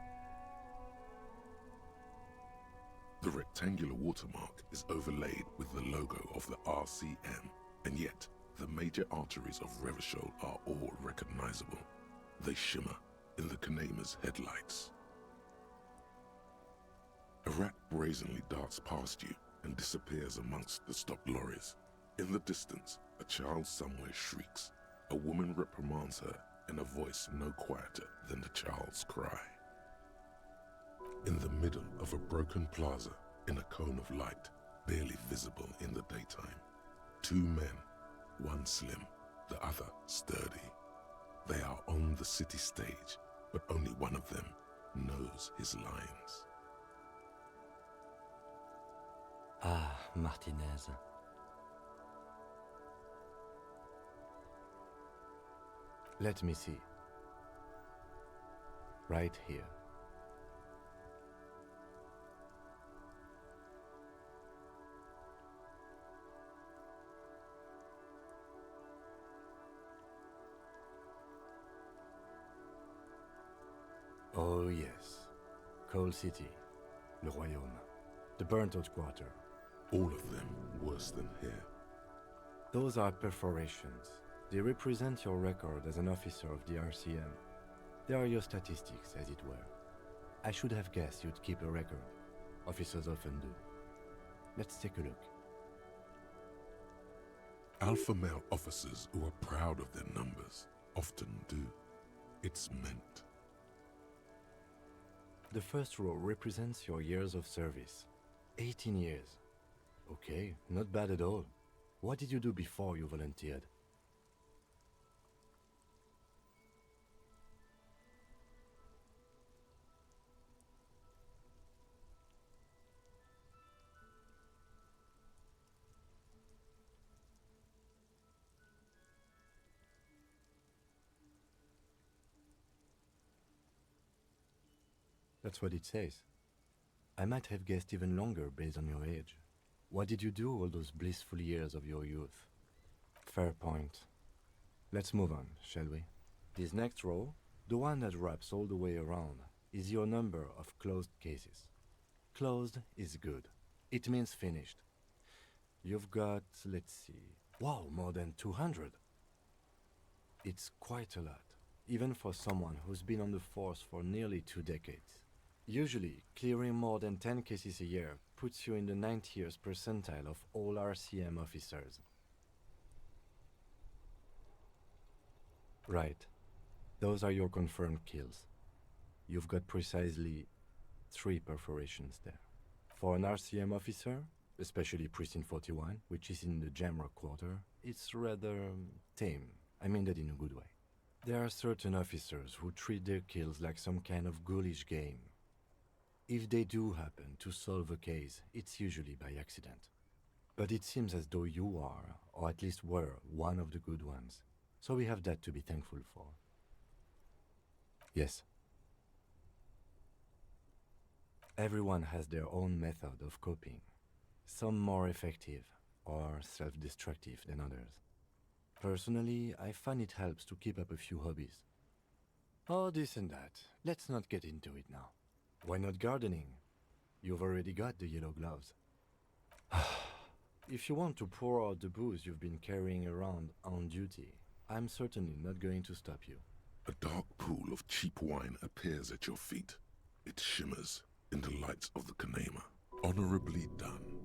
S1: The rectangular watermark is overlaid with the logo of the RCM, and yet the major arteries of Revachol are all recognizable. They shimmer in the Kanema's headlights. A rat brazenly darts past you and disappears amongst the stopped lorries. In the distance, a child somewhere shrieks. A woman reprimands her in a voice no quieter than the child's cry. In the middle of a broken plaza, in a cone of light, barely visible in the daytime, 2 men, one slim, the other sturdy. They are on the city stage, but only one of them knows his lines.
S2: Ah, Martinez. Let me see. Right here. Oh yes. Coal City. Le Royaume. The burnt out quarter.
S1: All of them worse than here.
S2: Those are perforations. They represent your record as an officer of the RCM. They are your statistics, as it were. I should have guessed you'd keep a record. Officers often do. Let's take a look.
S1: Alpha male officers who are proud of their numbers often do. It's meant.
S2: The first row represents your years of service. 18 years. Okay, not bad at all. What did you do before you volunteered? That's what it says. I might have guessed even longer based on your age. What did you do all those blissful years of your youth? Fair point. Let's move on, shall we? This next row, the one that wraps all the way around, is your number of closed cases. Closed is good. It means finished. You've got, let's see, wow, more than 200. It's quite a lot, even for someone who's been on the force for nearly 2 decades. Usually, clearing more than 10 cases a year puts you in the 90th percentile of all RCM officers. Right. Those are your confirmed kills. You've got precisely 3 perforations there. For an RCM officer, especially Precinct 41, which is in the Jamrock Quarter, it's rather tame. I mean that in a good way. There are certain officers who treat their kills like some kind of ghoulish game. If they do happen to solve a case, it's usually by accident. But it seems as though you are, or at least were, one of the good ones. So we have that to be thankful for. Yes. Everyone has their own method of coping. Some more effective or self-destructive than others. Personally, I find it helps to keep up a few hobbies. Oh, this and that. Let's not get into it now. Why not gardening? You've already got the yellow gloves. If you want to pour out the booze you've been carrying around on duty, I'm certainly not going to stop you.
S1: A dark pool of cheap wine appears at your feet. It shimmers in the lights of the Kanema. Honorably done.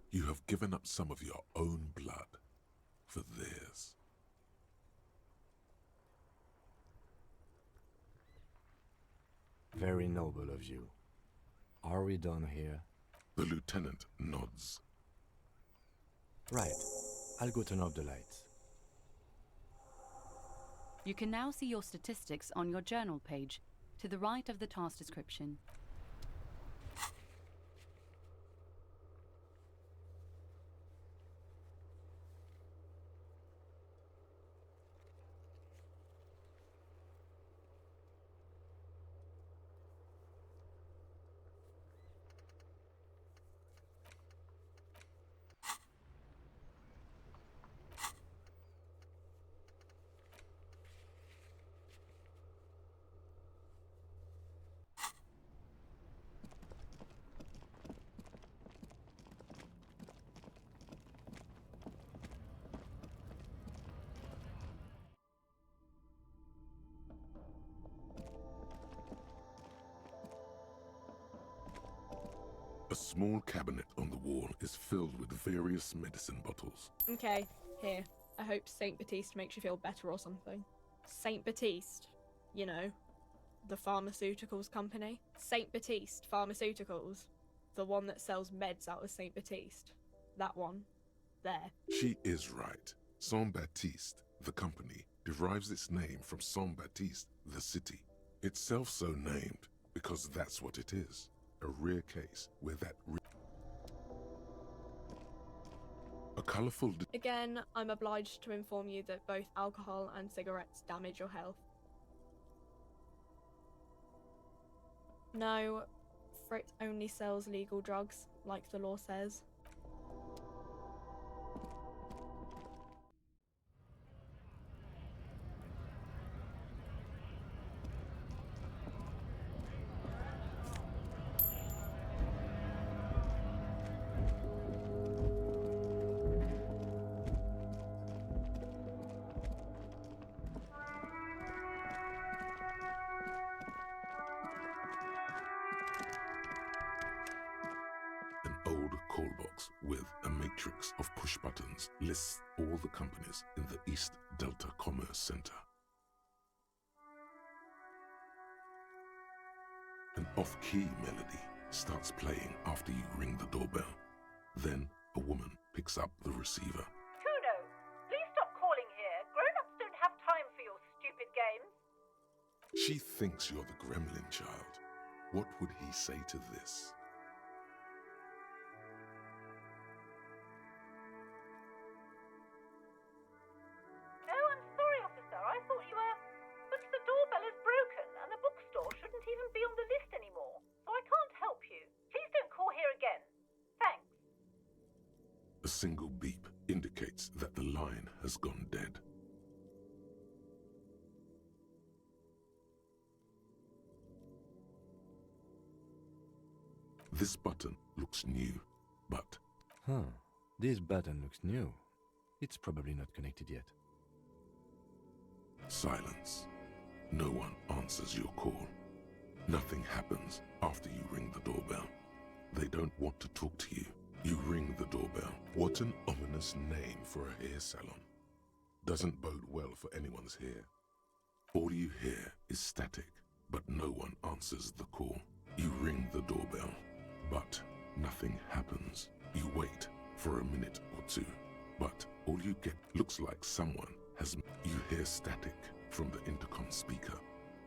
S1: You have given up some of your own blood for theirs.
S2: Very noble of you. Are we done here?
S1: The lieutenant nods.
S2: Right. I'll go turn off the lights.
S10: You can now see your statistics on your journal page, to the right of the task description.
S1: A small cabinet on the wall is filled with various medicine bottles.
S11: Okay, here. I hope Saint Baptiste makes you feel better or something. Saint Baptiste, you know, the pharmaceuticals company. Saint Baptiste Pharmaceuticals, the one that sells meds out of Saint Baptiste. That one. There.
S1: She is right. Saint Baptiste, the company, derives its name from Saint Baptiste, the city. Itself so named because that's what it is. A rare case where that a colorful
S11: Again, I'm obliged to inform you that both alcohol and cigarettes damage your health. No, Frit only sells legal drugs, like the law says.
S1: An old call box with a matrix of push buttons lists all the companies in the East Delta Commerce Center. An off-key melody starts playing after you ring the doorbell. Then a woman picks up the receiver.
S12: Kuno, please stop calling here. Grown-ups don't have time for your stupid games.
S1: She thinks you're the gremlin child. What would he say to this?
S12: Oh, I'm sorry, officer. I thought you were... But the doorbell is broken, and the bookstore shouldn't even be on the list anymore.
S1: single beep indicates that the line has gone dead. This button looks new, but...
S2: This button looks new. It's probably not connected yet.
S1: Silence. No one answers your call. Nothing happens after you ring the doorbell. They don't want to talk to you. You ring the doorbell. What an ominous name for a hair salon. Doesn't bode well for anyone's hair. All you hear is static, but no one answers the call. You ring the doorbell, but nothing happens. You wait for a minute or two, but all you get looks like someone has... You hear static from the intercom speaker.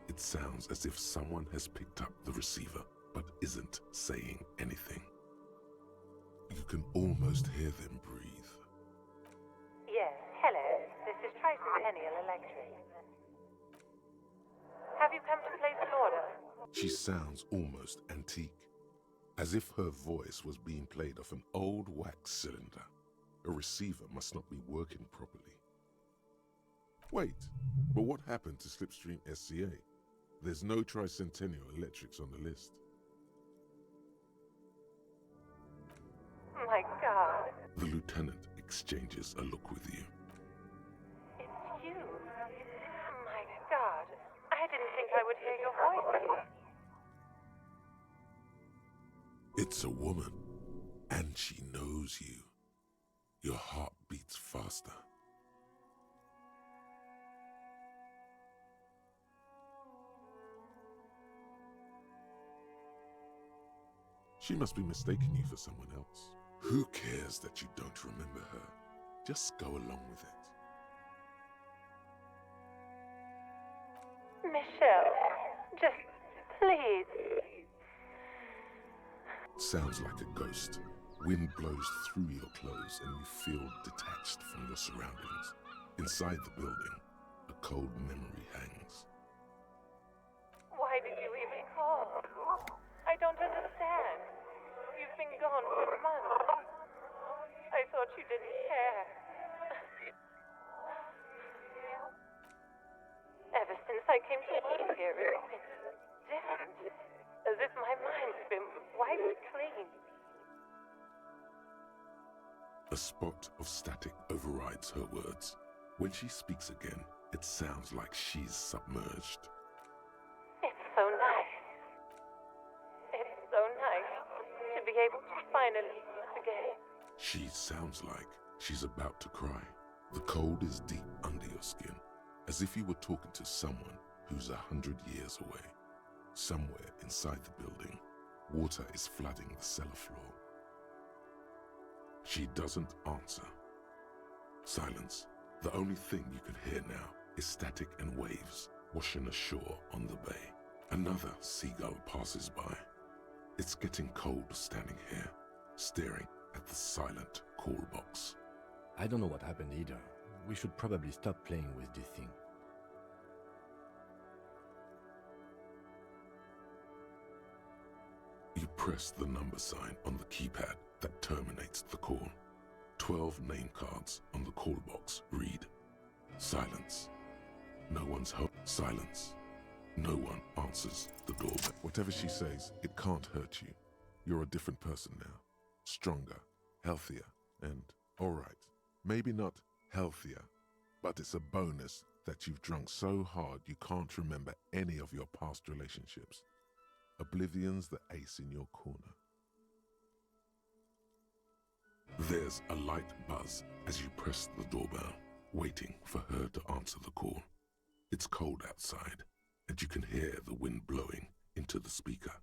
S1: It sounds as if someone has picked up the receiver, but isn't saying anything. You can almost hear them breathe.
S12: Yes, hello. This is Tricentennial Electric. Have you come to place an order?
S1: She sounds almost antique, as if her voice was being played off an old wax cylinder. A receiver must not be working properly. Wait, but what happened to Slipstream SCA? There's no Tricentennial Electrics on the list.
S12: My God.
S1: The lieutenant exchanges a look with you.
S12: It's you. My God. I didn't think I would hear your voice.
S1: It's a woman, and she knows you. Your heart beats faster. She must be mistaking you for someone else. Who cares that you don't remember her? Just go along with it.
S12: Michelle, just please.
S1: Sounds like a ghost. Wind blows through your clothes and you feel detached from your surroundings. Inside the building, a cold memory hangs.
S12: Why did you even call? I don't understand. You've been gone for months. I thought you didn't care. Ever since I came to live here, it's been different. As if my mind's been wiped clean.
S1: A spot of static overrides her words. When she speaks again, it sounds like she's submerged.
S12: It's so nice. It's so nice to be able to finally again.
S1: She sounds like she's about to cry. The cold is deep under your skin, as if you were talking to someone who's 100 years away. Somewhere inside the building, water is flooding the cellar floor. She doesn't answer. Silence. The only thing you can hear now is static and waves washing ashore on the bay. Another seagull passes by. It's getting cold standing here, staring at the silent call box.
S2: I don't know what happened either. We should probably stop playing with this thing.
S1: You press the number sign on the keypad that terminates the call. 12 name cards on the call box read, silence. No one's home. Silence. No one answers the doorbell. Whatever she says, it can't hurt you. You're a different person now. Stronger, healthier, and alright. Maybe not healthier, but it's a bonus that you've drunk so hard you can't remember any of your past relationships. Oblivion's the ace in your corner. There's a light buzz as you press the doorbell, waiting for her to answer the call. It's cold outside, and you can hear the wind blowing into the speaker.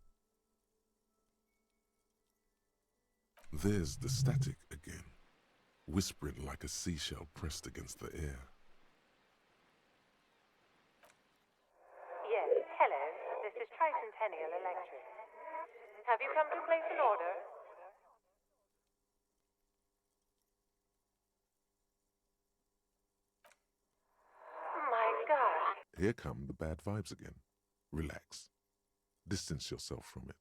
S1: There's the static again, whispering like a seashell pressed against the air.
S12: Yes, hello. This is Tricentennial Electric. Have you come to place an order? My God.
S1: Here come the bad vibes again. Relax. Distance yourself from it.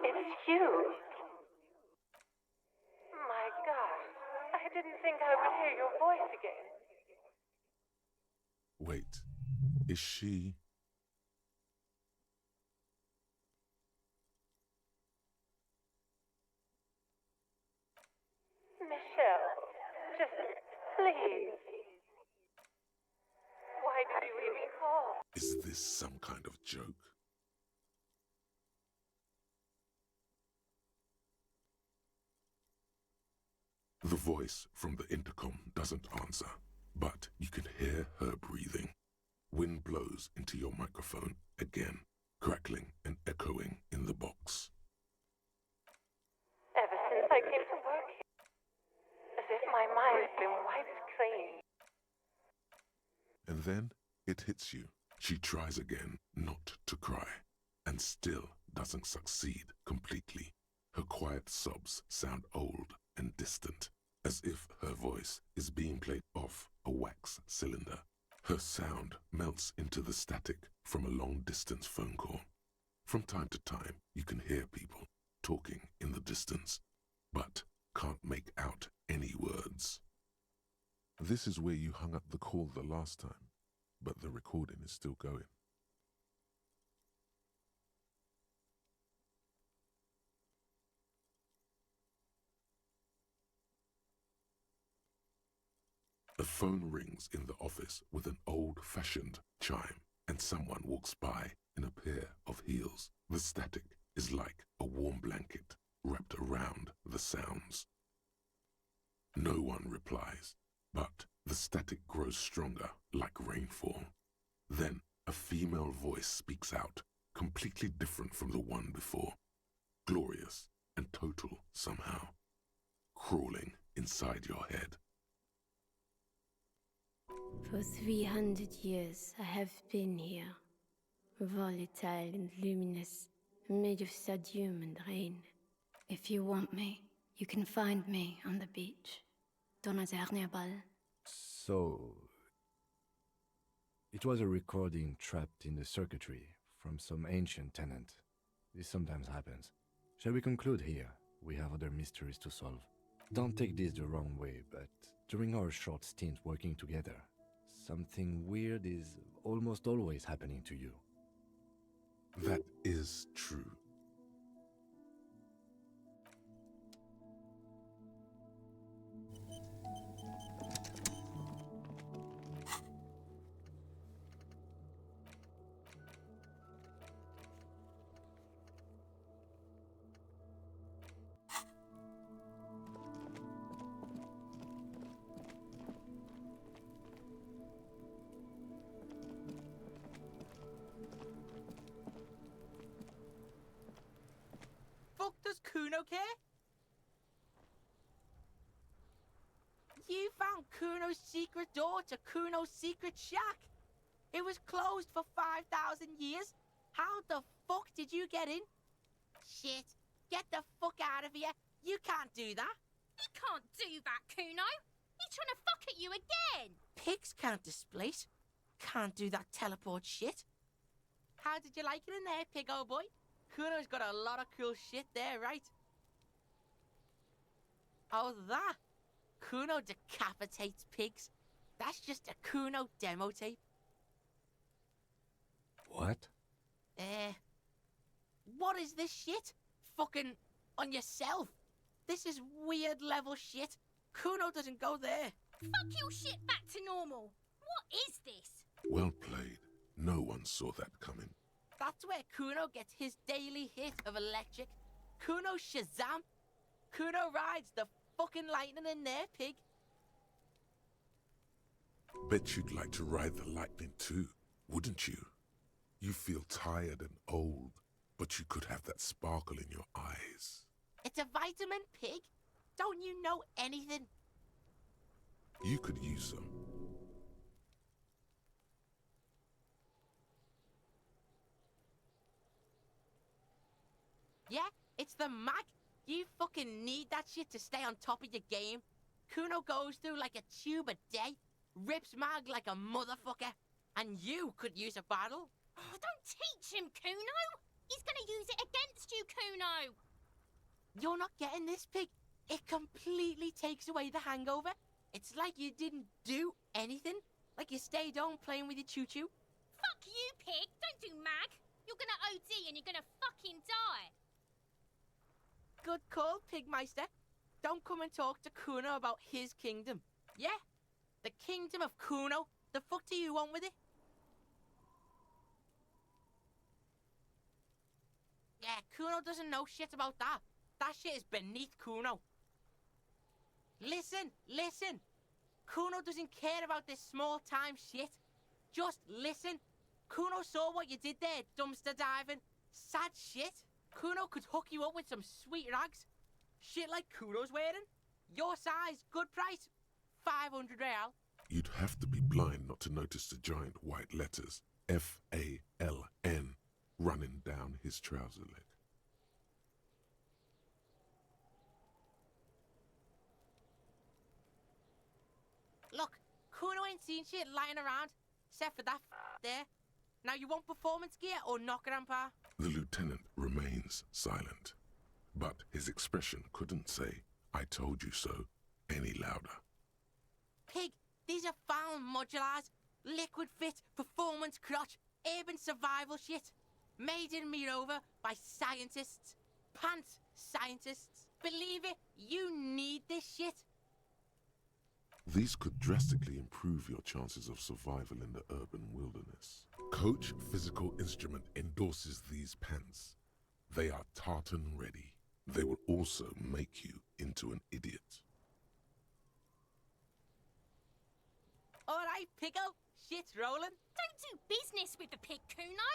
S12: It's you. voice again.
S1: Wait, is she...
S12: Michelle, just please. Why did you even call?
S1: Is this some kind of joke? The voice from the intercom doesn't answer, but you can hear her breathing. Wind blows into your microphone again, crackling and echoing in the box.
S12: Ever since I came to work here, as if my mind's been wiped clean.
S1: And then it hits you. She tries again not to cry, and still doesn't succeed completely. Her quiet sobs sound old and distant, as if her voice is being played off a wax cylinder. Her sound melts into the static from a long-distance phone call. From time to time, you can hear people talking in the distance, but can't make out any words. This is where you hung up the call the last time, but the recording is still going. A phone rings in the office with an old-fashioned chime, and someone walks by in a pair of heels. The static is like a warm blanket wrapped around the sounds. No one replies, but the static grows stronger like rainfall. Then a female voice speaks out, completely different from the one before. Glorious and total somehow, crawling inside your head.
S13: For 300 years I have been here, volatile and luminous, made of sodium and rain. If you want me, you can find me on the beach. Donazernebal.
S2: So, it was a recording trapped in the circuitry from some ancient tenant. This sometimes happens. Shall we conclude here? We have other mysteries to solve. Don't take this the wrong way, but during our short stint working together, something weird is almost always happening to you.
S1: That is true.
S14: Does Kuno care? You found Kuno's secret door to Kuno's secret shack. It was closed for 5,000 years. How the fuck did you get in? Shit. Get the fuck out of here. You can't do that.
S15: He can't do that, Kuno. He's trying to fuck at you again.
S14: Pigs can't displace. Can't do that teleport shit. How did you like it in there, pig old boy? Kuno's got a lot of cool shit there, right? Oh, that? Kuno decapitates pigs. That's just a Kuno demo tape.
S2: What?
S14: What is this shit? Fucking on yourself. This is weird level shit. Kuno doesn't go there.
S15: Fuck your shit back to normal. What is this?
S1: Well played. No one saw that coming.
S14: That's where Kuno gets his daily hit of electric. Kuno Shazam. Kuno rides the fucking lightning in there, pig.
S1: Bet you'd like to ride the lightning too, wouldn't you? You feel tired and old, but you could have that sparkle in your eyes.
S14: It's a vitamin, pig. Don't you know anything?
S1: You could use some.
S14: Yeah, it's the mag. You fucking need that shit to stay on top of your game. Kuno goes through like a tube a day, rips mag like a motherfucker, and you could use a battle.
S15: Oh, don't teach him, Kuno. He's gonna use it against you, Kuno.
S14: You're not getting this, pig. It completely takes away the hangover. It's like you didn't do anything. Like you stayed home playing with your choo-choo.
S15: Fuck you, pig! Don't do mag! You're gonna OD and you're gonna fucking die!
S14: Good call, Pigmeister. Don't come and talk to Kuno about his kingdom. Yeah? The kingdom of Kuno? The fuck do you want with it? Yeah, Kuno doesn't know shit about that. That shit is beneath Kuno. Listen, listen. Kuno doesn't care about this small-time shit. Just listen. Kuno saw what you did there, dumpster diving. Sad shit. Kuno could hook you up with some sweet rags. Shit like Kuno's wearing. Your size, good price. 500 real.
S1: You'd have to be blind not to notice the giant white letters F-A-L-N running down his trouser leg.
S14: Look, Kuno ain't seen shit lying around, except for that there. Now you want performance gear or not, Grandpa?
S1: The lieutenant remains silent, but his expression couldn't say, "I told you so," any louder.
S14: Pig, these are found modulars. Liquid fit, performance crotch, urban survival shit. Made in Mirova by scientists. Pants scientists. Believe it, you need this shit.
S1: These could drastically improve your chances of survival in the urban wilderness. Coach Physical Instrument endorses these pants. They are tartan ready. They will also make you into an idiot.
S14: Alright, Pico. Shit's rolling.
S15: Don't do business with the pig, Kuno!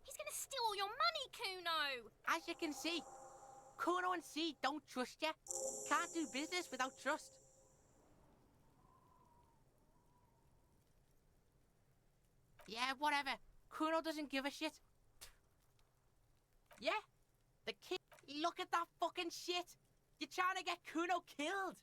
S15: He's gonna steal all your money, Kuno!
S14: As you can see, Kuno and C don't trust you. Can't do business without trust. Yeah, whatever. Kuno doesn't give a shit. Yeah? The kid. Look at that fucking shit. You're trying to get Kuno killed.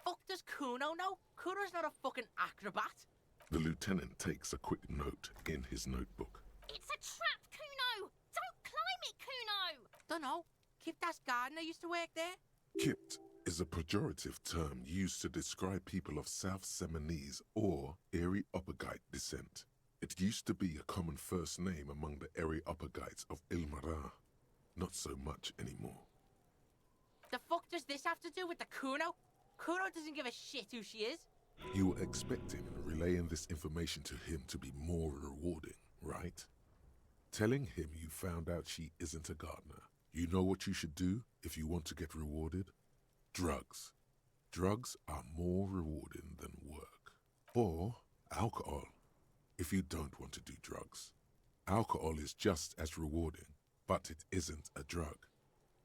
S14: Fuck does Kuno know? Kuno's not a fucking acrobat.
S1: The lieutenant takes a quick note in his notebook.
S15: It's a trap, Kuno! Don't climb it, Kuno!
S14: Dunno. Kiptas gardener used to work there.
S1: Kipt is a pejorative term used to describe people of South Seminese or Areopagite descent. It used to be a common first name among the Areopagites of Ilmara. Not so much anymore.
S14: The fuck does this have to do with the Kuno? Kuno doesn't give a shit who she is.
S1: You were expecting relaying this information to him to be more rewarding, right? Telling him you found out she isn't a gardener. You know what you should do if you want to get rewarded? Drugs. Drugs are more rewarding than work. Or alcohol, if you don't want to do drugs. Alcohol is just as rewarding, but it isn't a drug.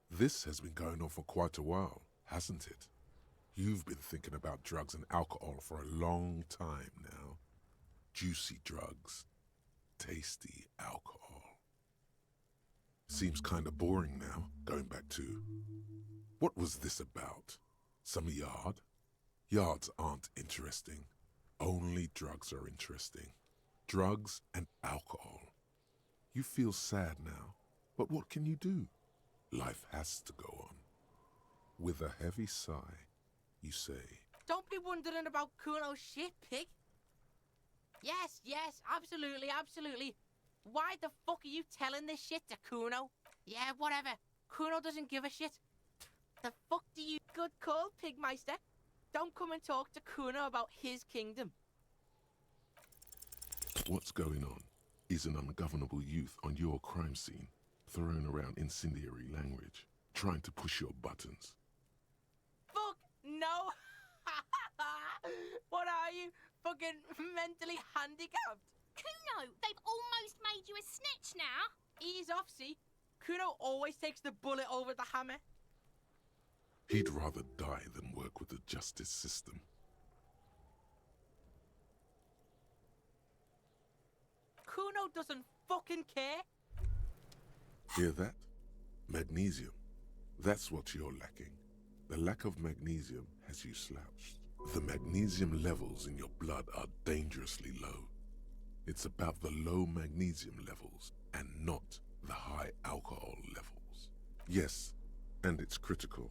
S1: This has been going on for quite a while, hasn't it? You've been thinking about drugs and alcohol for a long time now. Juicy drugs. Tasty alcohol. Seems kinda boring now, going back to... What was this about? Some yard? Yards aren't interesting. Only drugs are interesting. Drugs and alcohol. You feel sad now, but what can you do? Life has to go on. With a heavy sigh, you say,
S14: Don't be wondering about Kuno's shit, pig. Yes, absolutely, absolutely. Why the fuck are you telling this shit to Kuno? Yeah, whatever. Kuno doesn't give a shit. The fuck do you... Good call, Pigmeister. Don't come and talk to Kuno about his kingdom.
S1: What's going on? Is an ungovernable youth on your crime scene, throwing around incendiary language, trying to push your buttons.
S14: Fuck no! What are you? Fucking mentally handicapped?
S15: Kuno, they've almost made you a snitch now.
S14: Ease off, see? Kuno always takes the bullet over the hammer.
S1: He'd rather die than work with the justice system.
S14: Kuno doesn't fucking care.
S1: Hear that? Magnesium. That's what you're lacking. The lack of magnesium has you slouched. The magnesium levels in your blood are dangerously low. It's about the low magnesium levels and not the high alcohol levels. Yes, and it's critical.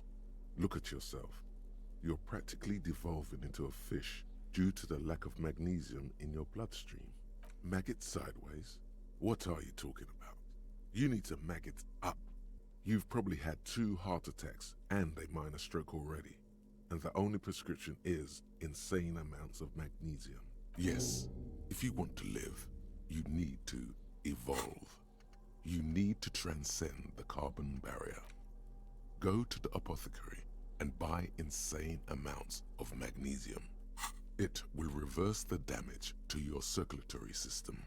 S1: Look at yourself. You're practically devolving into a fish due to the lack of magnesium in your bloodstream. Maggot sideways? What are you talking about? You need to maggot up. You've probably had 2 heart attacks and a minor stroke already, and the only prescription is insane amounts of magnesium. Yes, if you want to live, you need to evolve. You need to transcend the carbon barrier. Go to the apothecary and buy insane amounts of magnesium. It will reverse the damage to your circulatory system.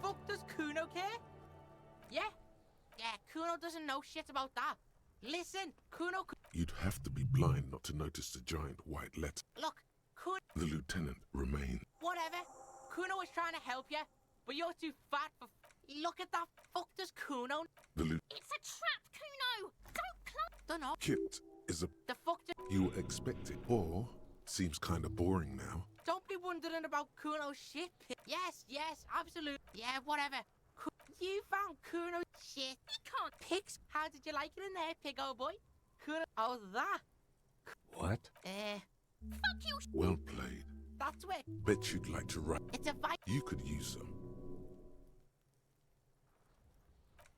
S14: Fuck does Kuno care? Yeah? Yeah, Kuno doesn't know shit about that. Listen, Kuno...
S1: You'd have to be blind not to notice the giant white letter.
S14: Look, Kuno...
S1: The lieutenant remained.
S14: Whatever. Kuno was trying to help you, but you're too fat for... Look at that. Fuck does Kuno...
S15: It's a trap, Kuno! Don't close...
S14: Dunno.
S1: Kit is a...
S14: The fuck do...
S1: You were expecting. Or seems kind of boring now.
S14: Don't be wondering about Kuno's shit. Yes, yes, absolutely. Yeah, whatever. You found Kuno's shit.
S15: He can't...
S14: Pigs? How did you like it in there, pig old boy? Kuno... Oh, that.
S2: What?
S15: Fuck you...
S1: Well played.
S14: That's where...
S1: Bet you'd like to write.
S14: It's a fight.
S1: You could use some.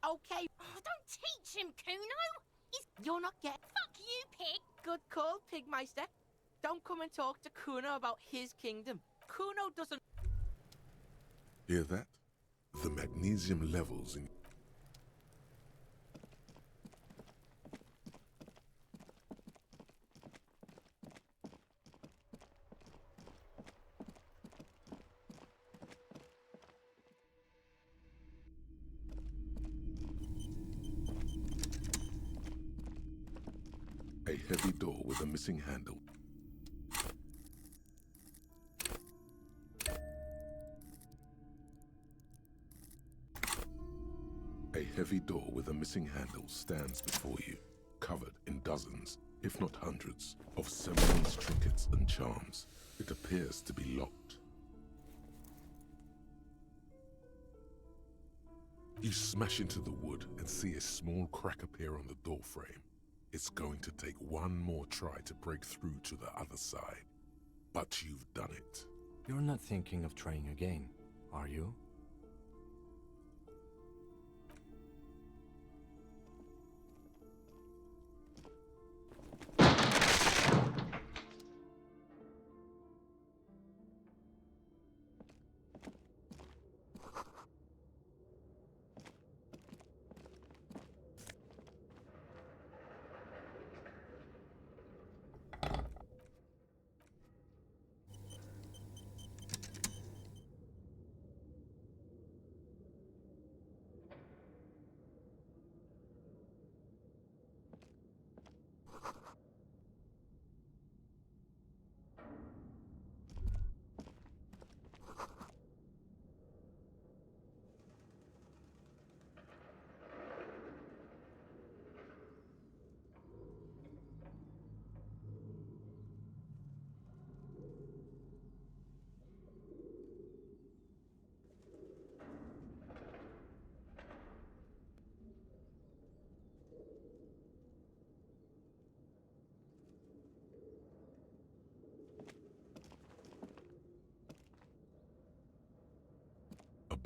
S14: Okay.
S15: Oh, don't teach him, Kuno!
S14: You're not getting...
S15: Fuck you, pig!
S14: Good call, Pigmeister. Don't come and talk to Kuno about his kingdom. Kuno doesn't...
S1: Hear that? The magnesium levels in... A heavy door with a missing handle. A heavy door with a missing handle stands before you, covered in dozens, if not hundreds, of semblance trinkets and charms. It appears to be locked. You smash into the wood and see a small crack appear on the doorframe. It's going to take one more try to break through to the other side. But you've done it.
S2: You're not thinking of trying again, are you?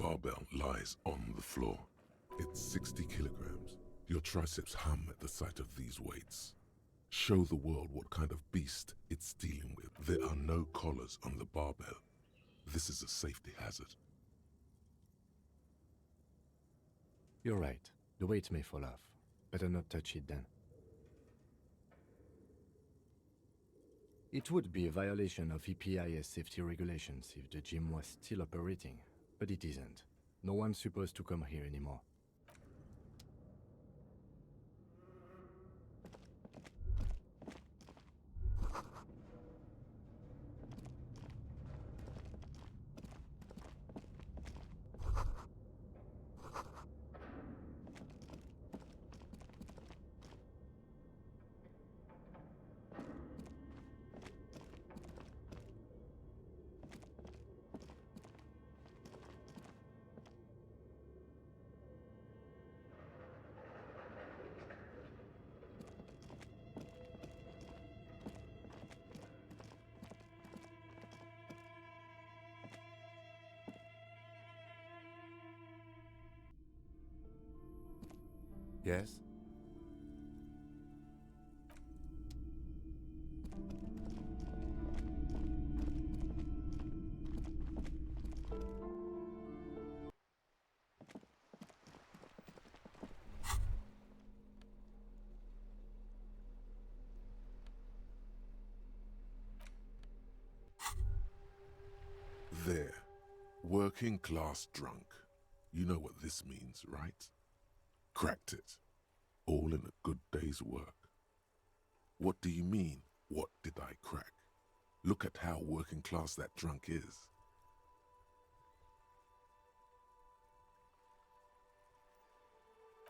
S1: barbell lies on the floor. It's 60 kilograms. Your triceps hum at the sight of these weights. Show the world what kind of beast it's dealing with. There are no collars on the barbell. This is a safety hazard.
S2: You're right. The weight may fall off. Better not touch it then. It would be a violation of EPIS safety regulations if the gym was still operating, but it isn't. No one's supposed to come here anymore. Yes?
S1: There. Working class drunk. You know what this means, right? Cracked it. All in a good day's work. What do you mean, what did I crack? Look at how working class that drunk is.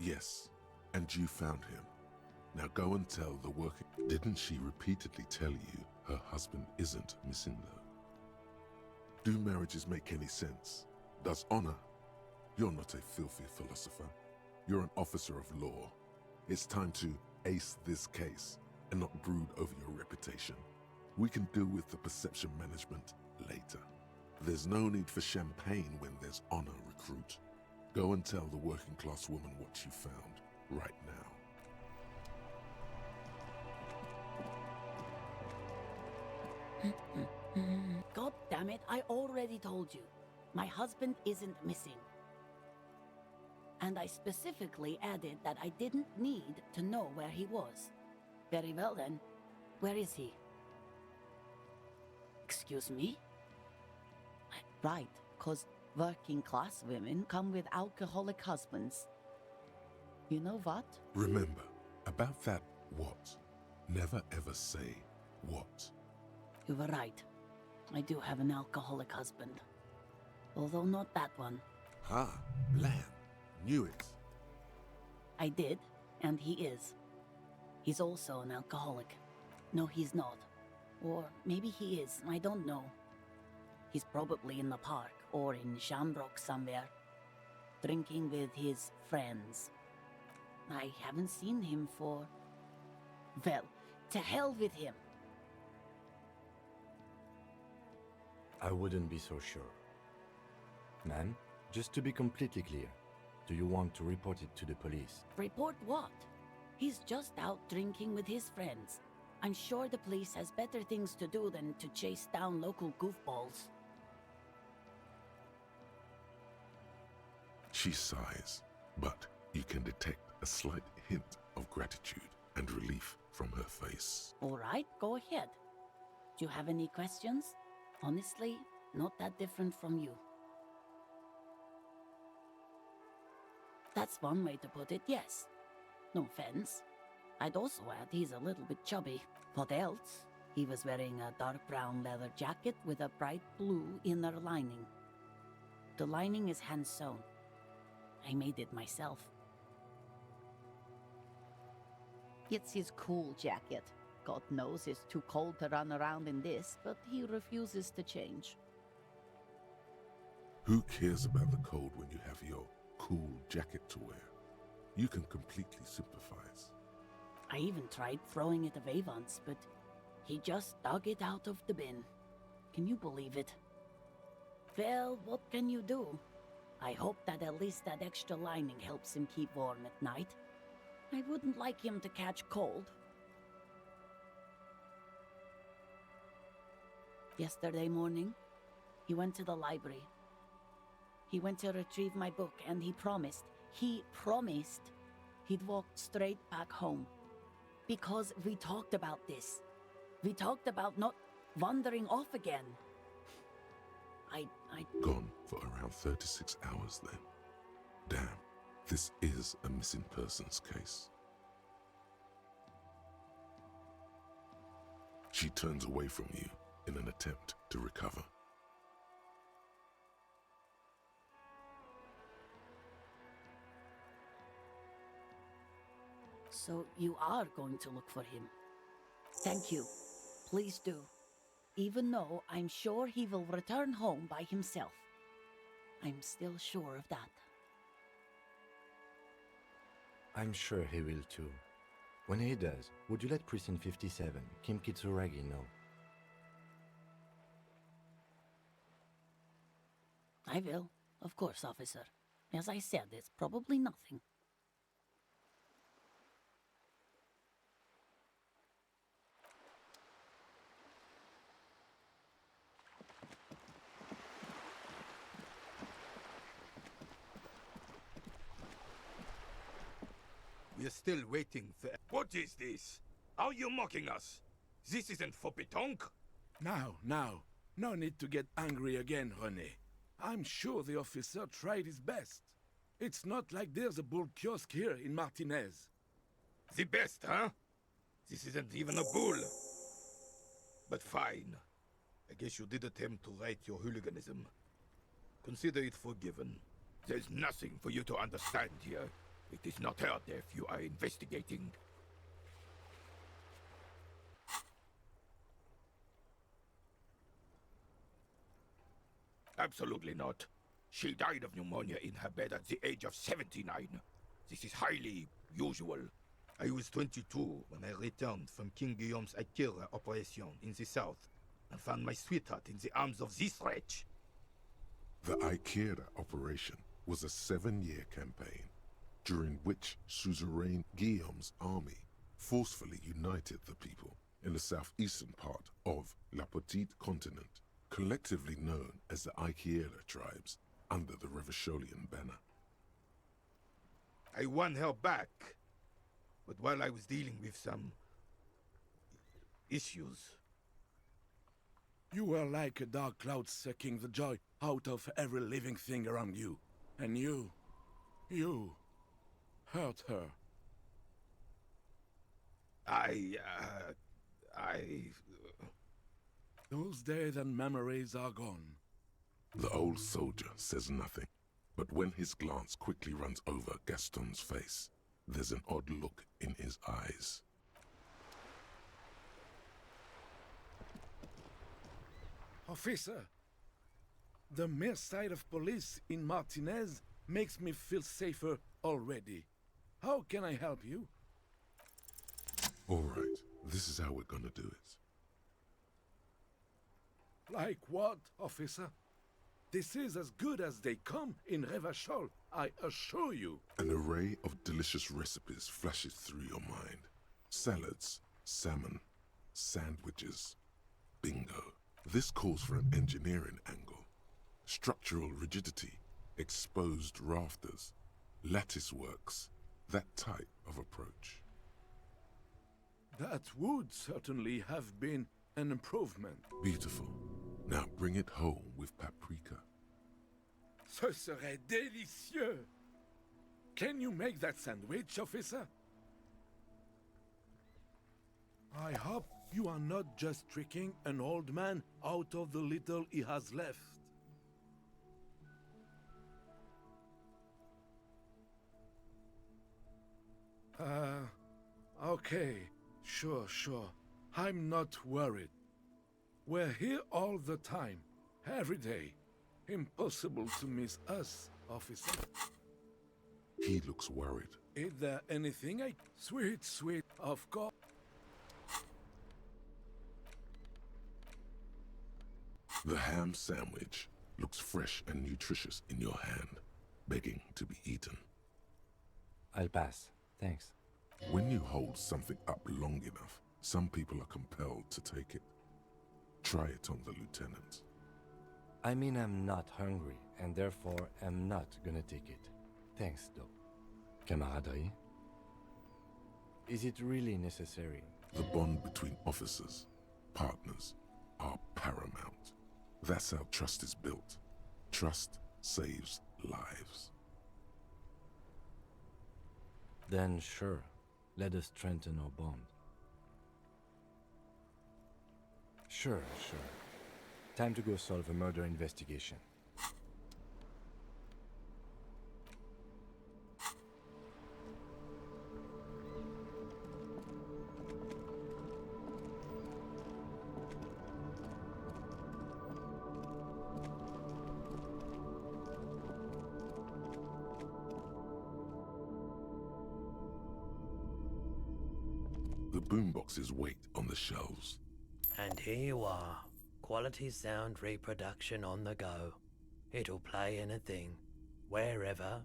S1: Yes, and you found him. Now go and tell the working... Didn't she repeatedly tell you her husband isn't missing though? Do marriages make any sense? Does honor? You're not a filthy philosopher. You're an officer of law. It's time to ace this case and not brood over your reputation. We can deal with the perception management later. There's no need for champagne when there's honor, recruit. Go and tell the working class woman what you found right now.
S16: God damn it, I already told you. My husband isn't missing. And I specifically added that I didn't need to know where he was. Very well then, where is he? Excuse me? Right, 'cause working class women come with alcoholic husbands. You know what?
S1: Remember, about that what. Never ever say what.
S16: You were right. I do have an alcoholic husband. Although not that one.
S1: Ha, bland. Knew it.
S16: I did, and he is. He's also an alcoholic. No, he's not. Or maybe he is, I don't know. He's probably in the park or in Shamrock somewhere, drinking with his friends. I haven't seen him for... Well, to hell with him.
S2: I wouldn't be so sure. Ma'am, just to be completely clear, do you want to report it to the police?
S16: Report what? He's just out drinking with his friends. I'm sure the police has better things to do than to chase down local goofballs.
S1: She sighs, but you can detect a slight hint of gratitude and relief from her face.
S16: All right, go ahead. Do you have any questions? Honestly, not that different from you. That's one way to put it, yes. No offense. I'd also add he's a little bit chubby. What else? He was wearing a dark brown leather jacket with a bright blue inner lining. The lining is hand-sewn. I made it myself. It's his cool jacket. God knows it's too cold to run around in this, but he refuses to change.
S1: Who cares about the cold when you have your cool jacket to wear? You can completely sympathize.
S16: I even tried throwing it away once, but he just dug it out of the bin. Can you believe it? Well, what can you do? I hope that at least that extra lining helps him keep warm at night. I wouldn't like him to catch cold. Yesterday morning, he went to the library. He went to retrieve my book, and he promised he'd walk straight back home. Because we talked about this. We talked about not wandering off again. I...
S1: Gone for around 36 hours then. Damn, this is a missing persons case. She turns away from you in an attempt to recover.
S16: So you are going to look for him. Thank you. Please do. Even though I'm sure he will return home by himself. I'm still sure of that.
S2: I'm sure he will too. When he does, would you let Precinct 57, Kim Kitsuragi, know?
S16: I will. Of course, officer. As I said, it's probably nothing.
S17: We're still waiting for... What is this? Are you mocking us? This isn't for pétanque.
S18: Now. No need to get angry again, René. I'm sure the officer tried his best. It's not like there's a bull kiosk here in Martinez.
S17: The best, huh? This isn't even a bull. But fine. I guess you did attempt to right your hooliganism. Consider it forgiven. There's nothing for you to understand here. It is not her death you are investigating. Absolutely not. She died of pneumonia in her bed at the age of 79. This is highly usual. I was 22 when I returned from King Guillaume's Akira operation in the south and found my sweetheart in the arms of this wretch.
S1: The Akira operation was a 7-year campaign, during which Suzerain Guillaume's army forcefully united the people in the southeastern part of La Petite Continent, collectively known as the Akira tribes under the Revacholian banner.
S17: I won her back, but while I was dealing with some issues.
S18: You were like a dark cloud sucking the joy out of every living thing around you. And you hurt her. Those days and memories are gone.
S1: The old soldier says nothing, but when his glance quickly runs over Gaston's face, there's an odd look in his eyes.
S18: Officer, the mere sight of police in Martinez makes me feel safer already. How can I help you?
S1: All right, this is how we're gonna do it.
S18: Like what, officer? This is as good as they come in Revachol, I assure you.
S1: An array of delicious recipes flashes through your mind. Salads, salmon, sandwiches. Bingo. This calls for an engineering angle. Structural rigidity, exposed rafters, lattice works, that type of approach.
S18: That would certainly have been an improvement.
S1: Beautiful. Now bring it home with paprika.
S18: Ce serait délicieux! Can you make that sandwich, officer? I hope you are not just tricking an old man out of the little he has left. Okay. Sure. I'm not worried. We're here all the time, every day. Impossible to miss us, officer.
S1: He looks worried.
S18: Is there anything I... Sweet, of course.
S1: The ham sandwich looks fresh and nutritious in your hand. begging to be eaten.
S2: I'll pass. Thanks.
S1: When you hold something up long enough, some people are compelled to take it. Try it on the lieutenant.
S2: I mean, I'm not hungry, and therefore am not gonna take it. Thanks, though. Camaraderie? Is it really necessary?
S1: The bond between officers, partners, are paramount. That's how trust is built. Trust saves lives.
S2: Then sure, let us strengthen our bond. Sure. Time to go solve a murder investigation.
S1: The boomboxes wait on the shelves.
S9: And here you are. Quality sound reproduction on the go. It'll play anything, wherever.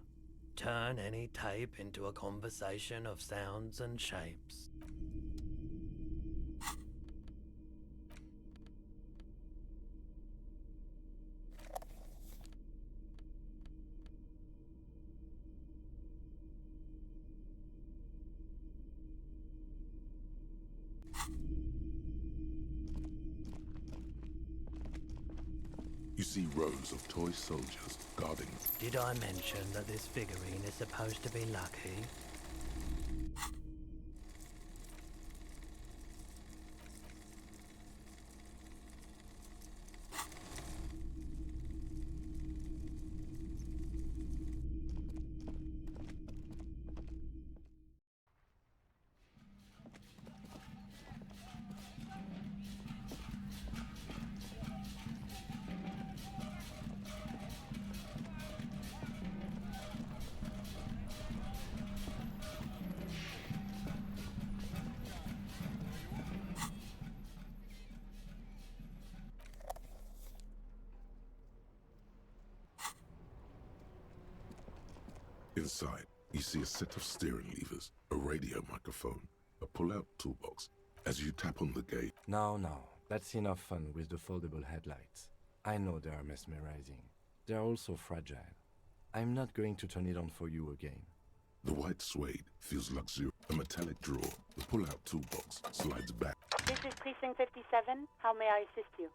S9: Turn any tape into a conversation of sounds and shapes.
S1: You see rows of toy soldiers guarding.
S9: Did I mention that this figurine is supposed to be lucky?
S1: Inside, you see a set of steering levers, a radio microphone, a pull-out toolbox. As you tap on the gate...
S2: Now, that's enough fun with the foldable headlights. I know they are mesmerizing. They are also fragile. I'm not going to turn it on for you again.
S1: The white suede feels luxurious. A metallic drawer, the pull-out toolbox, slides back.
S19: This is Precinct 57. How may I assist you?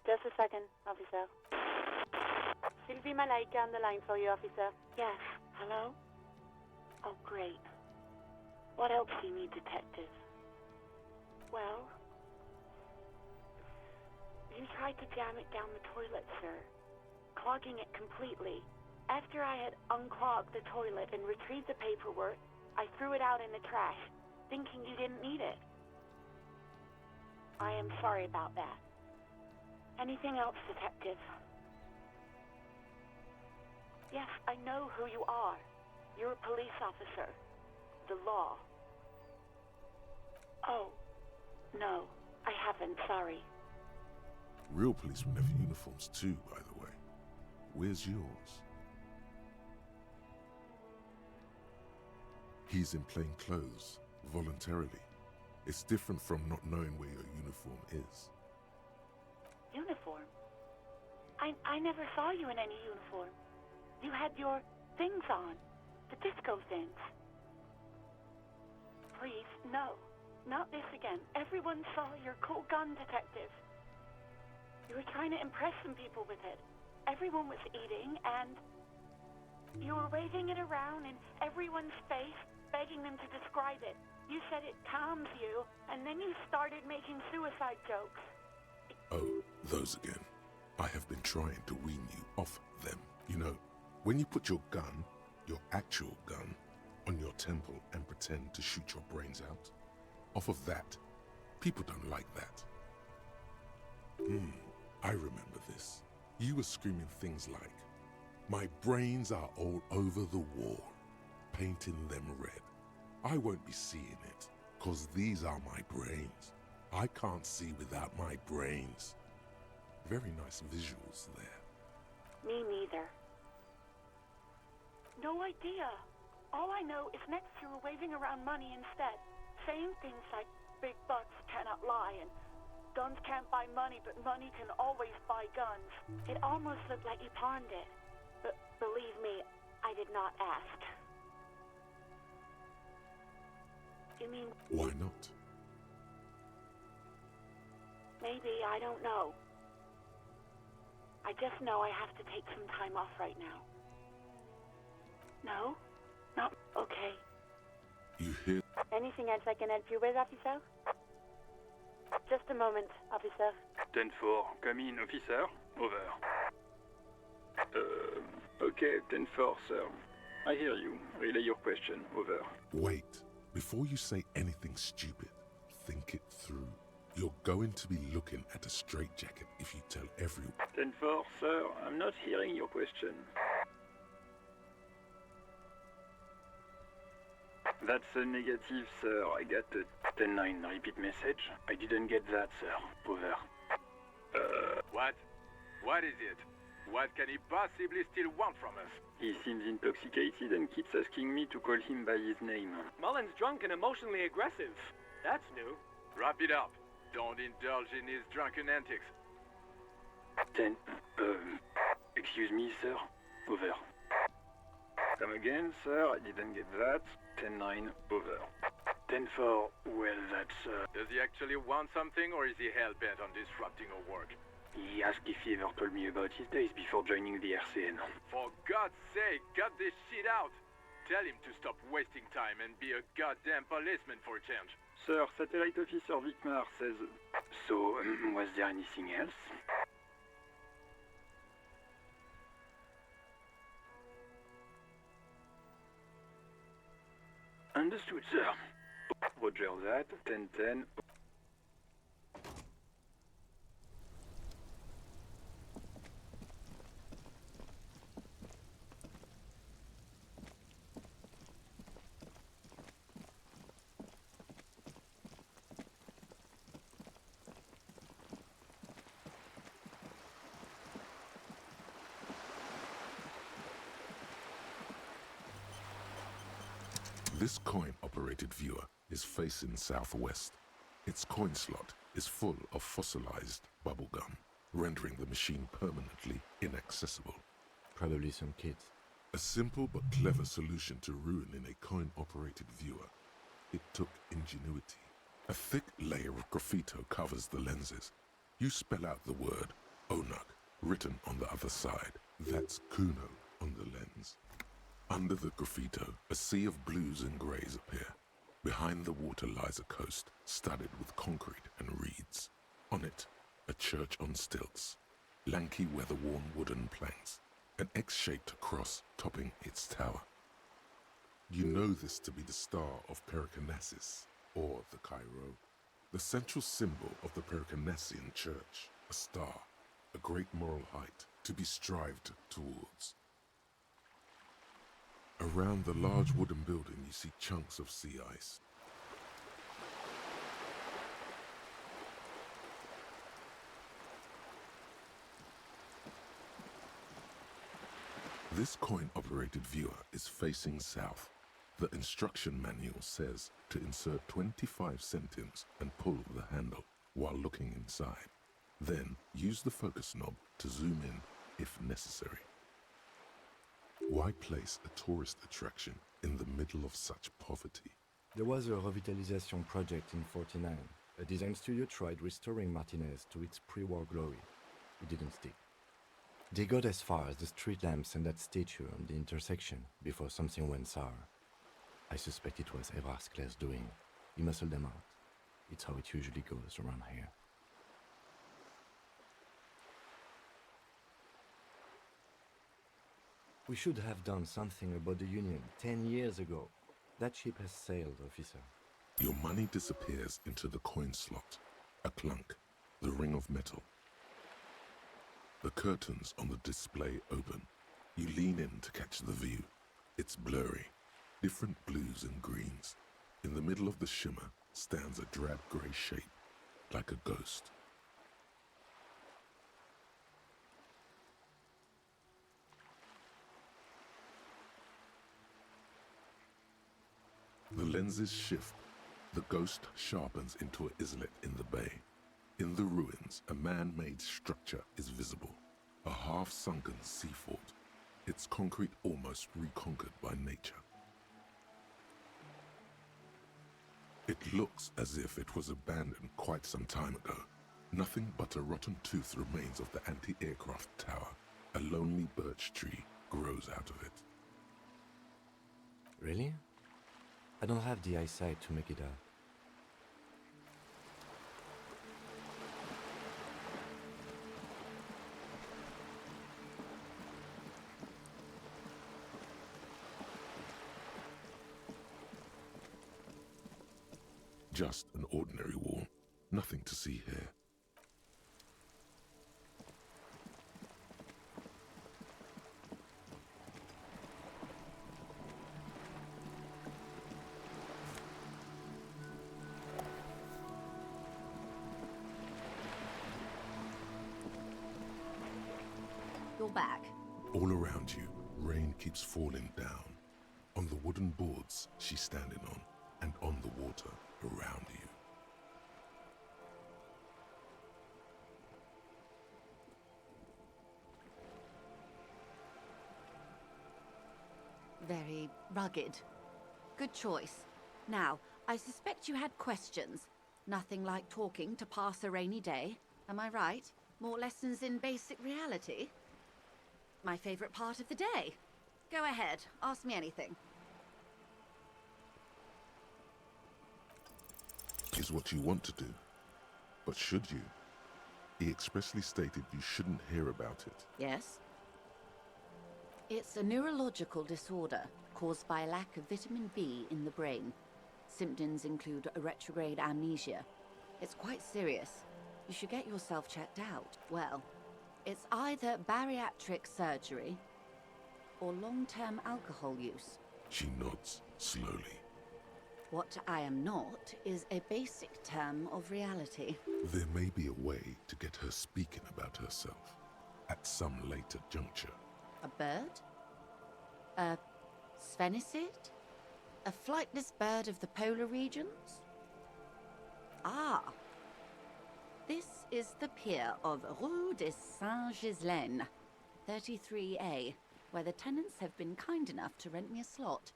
S19: Just a second, officer. Sylvie Malaika on the line for you, officer. Yes. Hello? Oh, great. What else do you need, detective? Well, you tried to jam it down the toilet, sir, clogging it completely. After I had unclogged the toilet and retrieved the paperwork, I threw it out in the trash, thinking you didn't need it. I am sorry about that. Anything else, detective? Yes, I know who you are. You're a police officer. The law. Oh, no, I haven't, sorry.
S1: Real policemen have uniforms too, by the way. Where's yours? He's in plain clothes, voluntarily. It's different from not knowing where your uniform is.
S19: Uniform? I never saw you in any uniform. You had your things on, the disco things. Please, no, not this again. Everyone saw your cool gun, detective. You were trying to impress some people with it. Everyone was eating, and you were waving it around in everyone's face, begging them to describe it. You said it calms you, and then you started making suicide jokes.
S1: Oh, those again. I have been trying to wean you off them. You know, when you put your gun, your actual gun, on your temple and pretend to shoot your brains out, off of that, people don't like that. I remember this. You were screaming things like, "My brains are all over the wall, painting them red. I won't be seeing it, 'cause these are my brains. I can't see without my brains." Very nice visuals there.
S19: Me neither. no idea. All I know is next you were waving around money instead, saying things like big bucks cannot lie and guns can't buy money, but money can always buy guns. It almost looked like you pawned it. But believe me, I did not ask. You mean...
S1: Why not?
S19: Maybe, I don't know. I just know I have to take some time off right now. No? Not... Okay.
S1: You hear?
S19: Anything else I can help you with, officer? Just a moment, officer.
S20: 10-4, come in, officer. Over. Okay, 10-4, sir. I hear you. Relay your question. Over.
S1: Wait. Before you say anything stupid, think it through. You're going to be looking at a straitjacket if you tell everyone.
S20: 10-4, sir. I'm not hearing your question. That's a negative, sir. I got a 10-9 repeat message. I didn't get that, sir. Over.
S21: What? What is it? What can he possibly still want from us?
S20: He seems intoxicated and keeps asking me to call him by his name.
S22: Mullen's drunk and emotionally aggressive. That's new.
S21: Wrap it up. Don't indulge in his drunken antics.
S20: 10... excuse me, sir. Over. Come again, sir. I didn't get that. 10-9. Over. 10-4. Well, that's...
S21: Does he actually want something, or is he hell-bent on disrupting our work?
S20: He asked if he ever told me about his days before joining the RCN.
S21: For God's sake, cut this shit out! Tell him to stop wasting time and be a goddamn policeman for a change.
S20: Sir, Satellite Officer Vicmar says... So, was there anything else? Understood, sir. Roger that. 10-10.
S1: This coin-operated viewer is facing southwest. Its coin slot is full of fossilized bubblegum, rendering the machine permanently inaccessible.
S2: Probably some kids.
S1: A simple but clever solution to ruining a coin-operated viewer. It took ingenuity. A thick layer of graffito covers the lenses. You spell out the word Onuk written on the other side. That's Kuno on the lens. Under the graffito, a sea of blues and greys appear. Behind the water lies a coast studded with concrete and reeds. On it, a church on stilts, lanky weather-worn wooden planks, an X-shaped cross topping its tower. You know this to be the star of Pericanasis, or the Cairo, the central symbol of the Pericanassian church, a star, a great moral height to be strived towards. Around the large wooden building you see chunks of sea ice. This coin-operated viewer is facing south. The instruction manual says to insert 25 centimes and pull the handle while looking inside. Then use the focus knob to zoom in if necessary. Why place a tourist attraction in the middle of such poverty?
S2: There was a revitalization project in 49. A design studio tried restoring Martinez to its pre-war glory. It didn't stick. They got as far as the street lamps and that statue on the intersection before something went sour. I suspect it was Evrard Skler's doing. He muscled them out. It's how it usually goes around here. We should have done something about the Union 10 years ago. That ship has sailed, officer.
S1: Your money disappears into the coin slot. A clunk, the ring of metal. The curtains on the display open. You lean in to catch the view. It's blurry, different blues and greens. In the middle of the shimmer stands a drab grey shape, like a ghost. lenses shift. The ghost sharpens into an islet in the bay. In the ruins, a man-made structure is visible. A half-sunken sea fort. Its concrete almost reconquered by nature. It looks as if it was abandoned quite some time ago. Nothing but a rotten tooth remains of the anti-aircraft tower. A lonely birch tree grows out of it.
S2: Really? I don't have the eyesight to make it out.
S1: Just an ordinary wall. Nothing to see here.
S10: You're back.
S1: All around you, rain keeps falling down. On the wooden boards she's standing on, and on the water around you.
S10: Very rugged. Good choice. Now, I suspect you had questions. Nothing like talking to pass a rainy day. Am I right? More lessons in basic reality? My favorite part of the day. Go ahead, ask me anything.
S1: Is what you want to do. But should you? He expressly stated you shouldn't hear about it.
S10: Yes? It's a neurological disorder caused by a lack of vitamin B in the brain. Symptoms include a retrograde amnesia. It's quite serious. You should get yourself checked out. Well, it's either bariatric surgery or long-term alcohol use.
S1: She nods slowly.
S10: What I am not is a basic term of reality.
S1: There may be a way to get her speaking about herself at some later juncture.
S10: A bird? A sphenicid? A flightless bird of the polar regions? Ah! This is the pier of Rue de Saint-Ghislain, 33A, where the tenants have been kind enough to rent me a slot.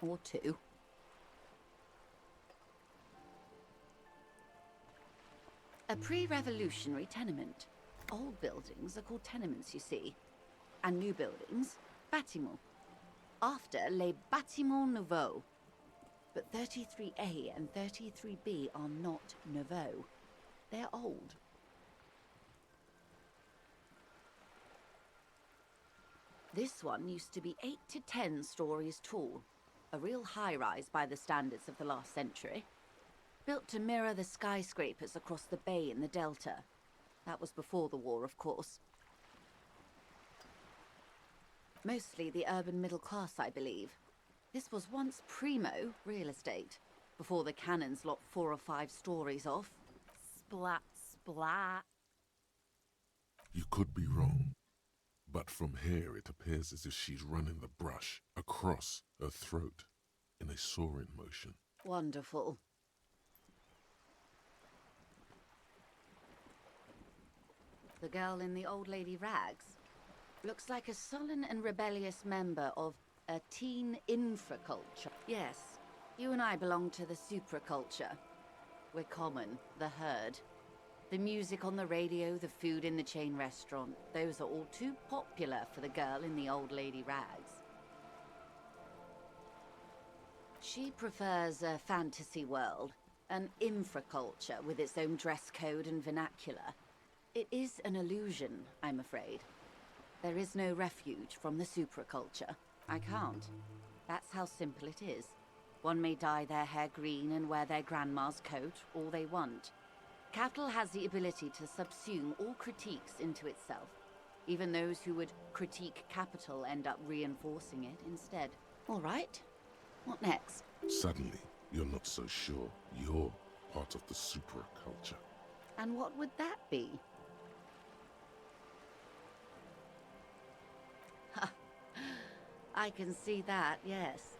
S10: Or two. A pre-revolutionary tenement. Old buildings are called tenements, you see. And new buildings, bâtiments. After les bâtiments nouveaux. But 33A and 33B are not nouveaux. They're old. This one used to be 8 to 10 stories tall. A real high-rise by the standards of the last century. Built to mirror the skyscrapers across the bay in the Delta. That was before the war, of course. Mostly the urban middle class, I believe. This was once primo real estate, before the cannons lopped 4 or 5 stories off. Splat, splat.
S1: You could be wrong, but from here it appears as if she's running the brush across her throat in a soaring motion.
S10: Wonderful. The girl in the old lady rags looks like a sullen and rebellious member of a teen infraculture. Yes, you and I belong to the supraculture. We're common, the herd. The music on the radio, the food in the chain restaurant, those are all too popular for the girl in the old lady rags. She prefers a fantasy world, an infraculture with its own dress code and vernacular. It is an illusion, I'm afraid. There is no refuge from the supraculture. I can't. That's how simple it is. One may dye their hair green and wear their grandma's coat all they want. Capital has the ability to subsume all critiques into itself. Even those who would critique capital end up reinforcing it instead. All right. What next?
S1: Suddenly, you're not so sure you're part of the supraculture.
S10: And what would that be? I can see that, yes.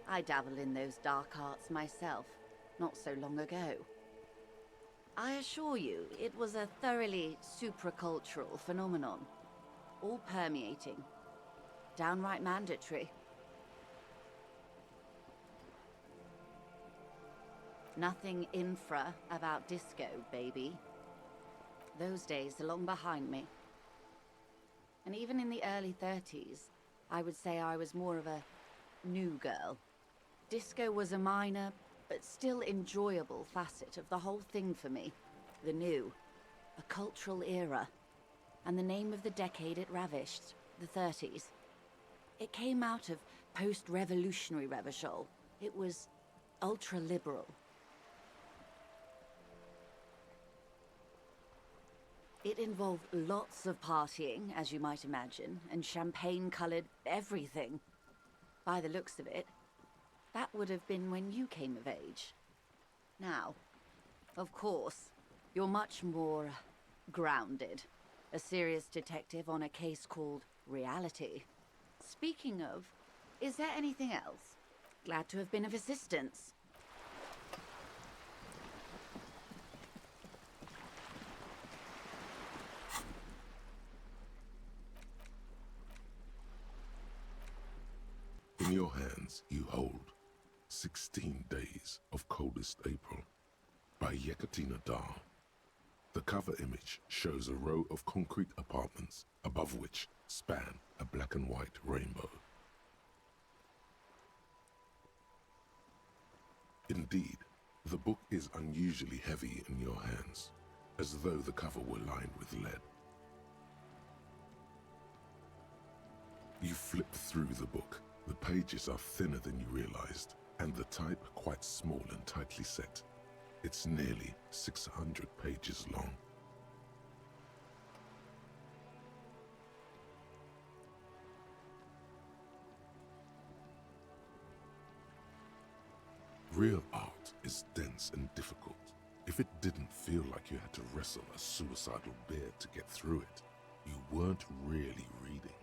S10: I dabbled in those dark arts myself, not so long ago. I assure you, it was a thoroughly supracultural phenomenon. All permeating. Downright mandatory. Nothing infra about disco, baby. Those days are long behind me. And even in the early 30s, I would say I was more of a new girl. Disco was a minor, but still enjoyable facet of the whole thing for me. The new. A cultural era. And the name of the decade it ravished, the 30s. It came out of post-revolutionary Revachol. It was ultra-liberal. It involved lots of partying, as you might imagine, and champagne-colored everything. By the looks of it, that would have been when you came of age. Now, of course, you're much more grounded. A serious detective on a case called Reality. Speaking of, is there anything else? Glad to have been of assistance.
S1: In your hands, you hold 16 Days of Coldest April by Yekaterina Dahl. The cover image shows a row of concrete apartments above which span a black and white rainbow. Indeed, the book is unusually heavy in your hands, as though the cover were lined with lead. You flip through the book. The pages are thinner than you realized, and the type quite small and tightly set. It's nearly 600 pages long. Real art is dense and difficult. If it didn't feel like you had to wrestle a suicidal bear to get through it, you weren't really reading.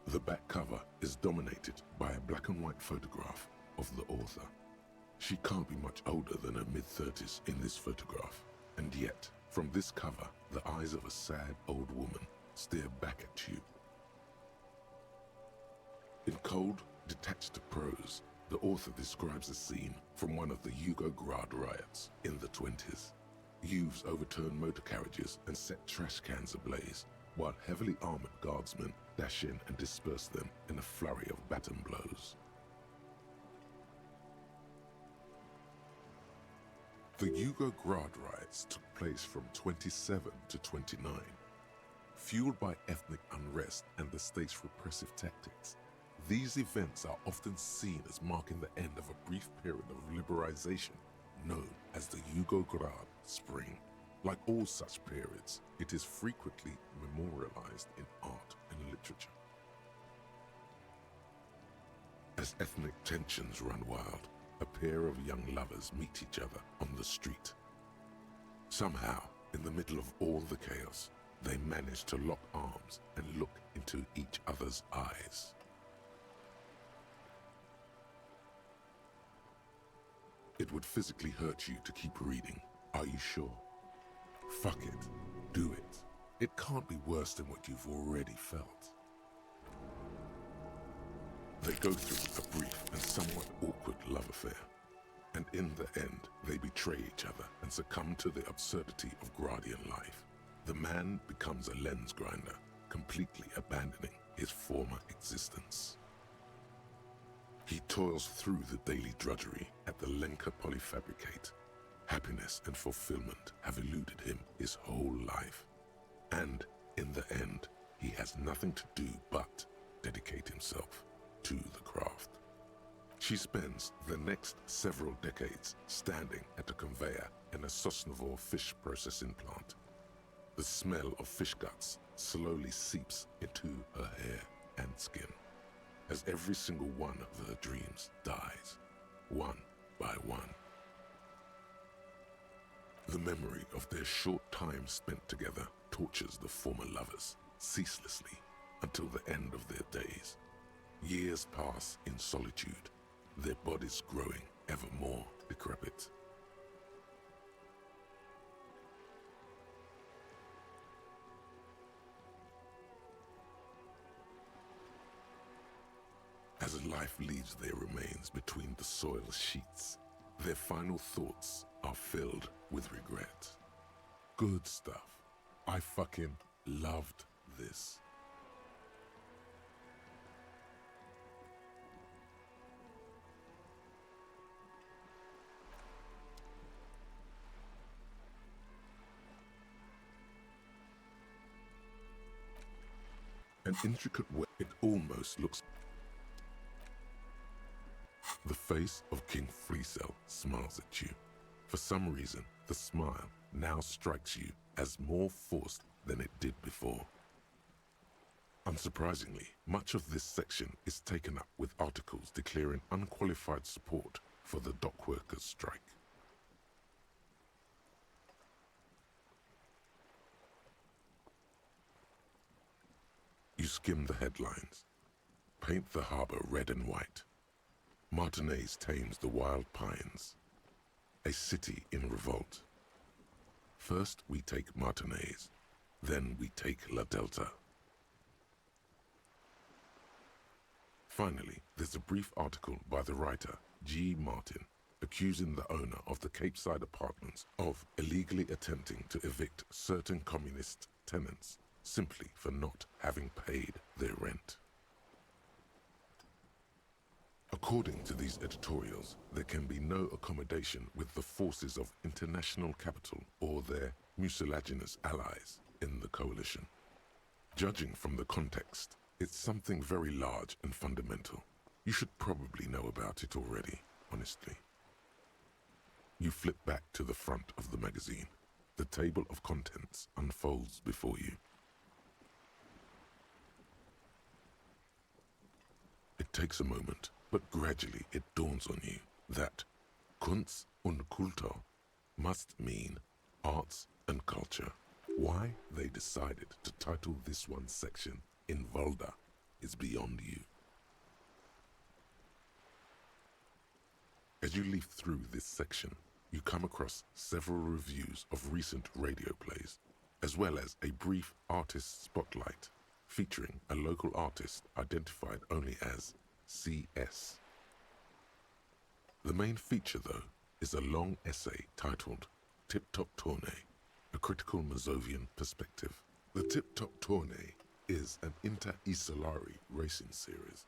S1: The back cover is dominated by a black and white photograph of the author. She can't be much older than her mid-30s in this photograph, and yet, from this cover, the eyes of a sad old woman stare back at you. In cold, detached prose, the author describes a scene from one of the Yugoslavia riots in the 20s. Youths overturned motor carriages and set trash cans ablaze, while heavily armored guardsmen dash in and disperse them in a flurry of baton blows. The Yugoslavia riots took place from 27 to 29. Fueled by ethnic unrest and the state's repressive tactics, these events are often seen as marking the end of a brief period of liberalization known as the Yugoslavia Spring. Like all such periods, it is frequently memorialized in art and literature. As ethnic tensions run wild, a pair of young lovers meet each other on the street. Somehow, in the middle of all the chaos, they manage to lock arms and look into each other's eyes. It would physically hurt you to keep reading. Are you sure? Fuck it. Do it. It can't be worse than what you've already felt. They go through a brief and somewhat awkward love affair, and in the end, they betray each other and succumb to the absurdity of Gradian life. The man becomes a lens grinder, completely abandoning his former existence. He toils through the daily drudgery at the Lenka Polyfabricate. Happiness and fulfillment have eluded him his whole life. And in the end, he has nothing to do but dedicate himself to the craft. She spends the next several decades standing at a conveyor in a Sosnovyj fish processing plant. The smell of fish guts slowly seeps into her hair and skin, as every single one of her dreams dies, one by one. The memory of their short time spent together tortures the former lovers ceaselessly until the end of their days. Years pass in solitude, their bodies growing ever more decrepit. As life leaves their remains between the soil sheets, their final thoughts are filled with regret. Good stuff. I fucking loved this. An intricate way it almost looks. The face of King Freecell smiles at you. For some reason, the smile now strikes you as more forced than it did before. Unsurprisingly, much of this section is taken up with articles declaring unqualified support for the dock workers' strike. You skim the headlines. Paint the harbor red and white. Martinez tames the wild pines. A city in revolt. First we take Martinez, then we take La Delta. Finally, there's a brief article by the writer G. Martin accusing the owner of the Capeside Apartments of illegally attempting to evict certain communist tenants simply for not having paid their rent. According to these editorials, there can be no accommodation with the forces of international capital or their mucilaginous allies in the coalition. Judging from the context, it's something very large and fundamental. You should probably know about it already, honestly. You flip back to the front of the magazine. The table of contents unfolds before you. It takes a moment, but gradually it dawns on you that Kunst und Kultur must mean arts and culture. Why they decided to title this one section in Volda is beyond you. As you leaf through this section, you come across several reviews of recent radio plays, as well as a brief artist spotlight featuring a local artist identified only as CS. The main feature, though, is a long essay titled Tip Top Tournée, a critical Mazovian perspective. The Tip Top Tournée is an inter-Isolari racing series,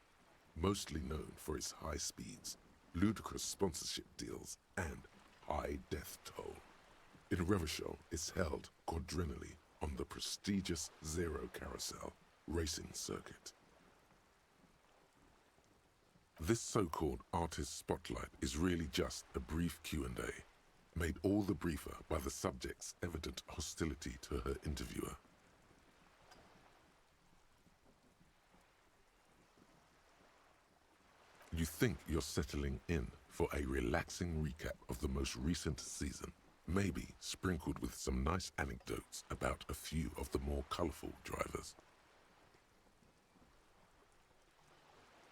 S1: mostly known for its high speeds, ludicrous sponsorship deals, and high death toll. In Revachol, it's held quadrennially on the prestigious Zero Carousel racing circuit. This so-called artist spotlight is really just a brief Q&A, made all the briefer by the subject's evident hostility to her interviewer. You think you're settling in for a relaxing recap of the most recent season, maybe sprinkled with some nice anecdotes about a few of the more colorful drivers.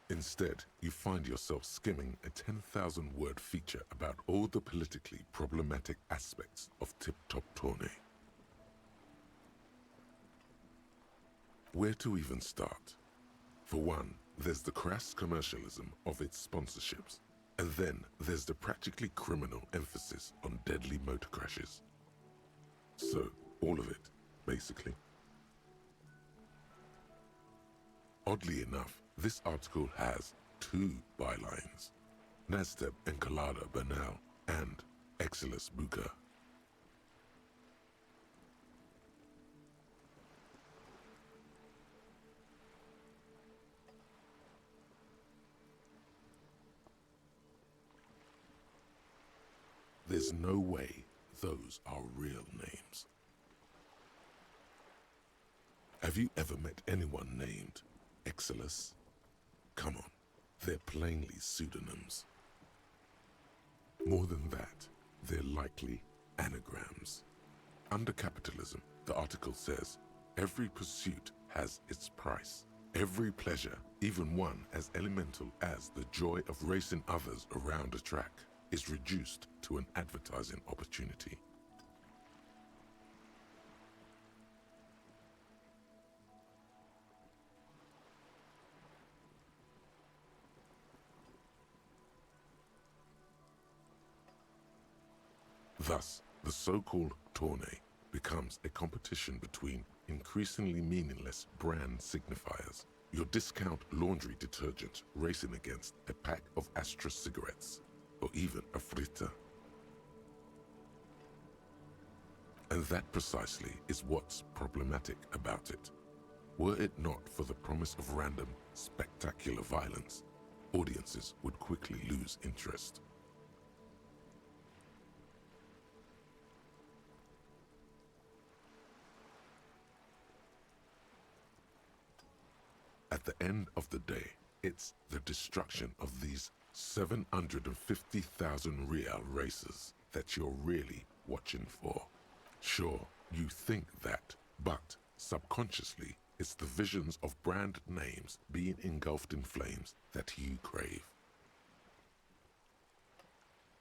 S1: Instead, you find yourself skimming a 10,000-word feature about all the politically problematic aspects of Tip Top Tournée. Where to even start? For one, there's the crass commercialism of its sponsorships, and then there's the practically criminal emphasis on deadly motor crashes. So, all of it, basically. Oddly enough, this article has two bylines, Nasteb Encolada Bernal and Exilus Buka. There's no way those are real names. Have you ever met anyone named Exilus? Come on, they're plainly pseudonyms. More than that, they're likely anagrams. Under capitalism, the article says, every pursuit has its price. Every pleasure, even one as elemental as the joy of racing others around a track, is reduced to an advertising opportunity. Thus, the so-called tourney becomes a competition between increasingly meaningless brand signifiers. Your discount laundry detergent racing against a pack of Astra cigarettes, or even a frita. And that precisely is what's problematic about it. Were it not for the promise of random, spectacular violence, audiences would quickly lose interest. At the end of the day, it's the destruction of these 750,000 real racers that you're really watching for. Sure, you think that, but subconsciously, it's the visions of brand names being engulfed in flames that you crave.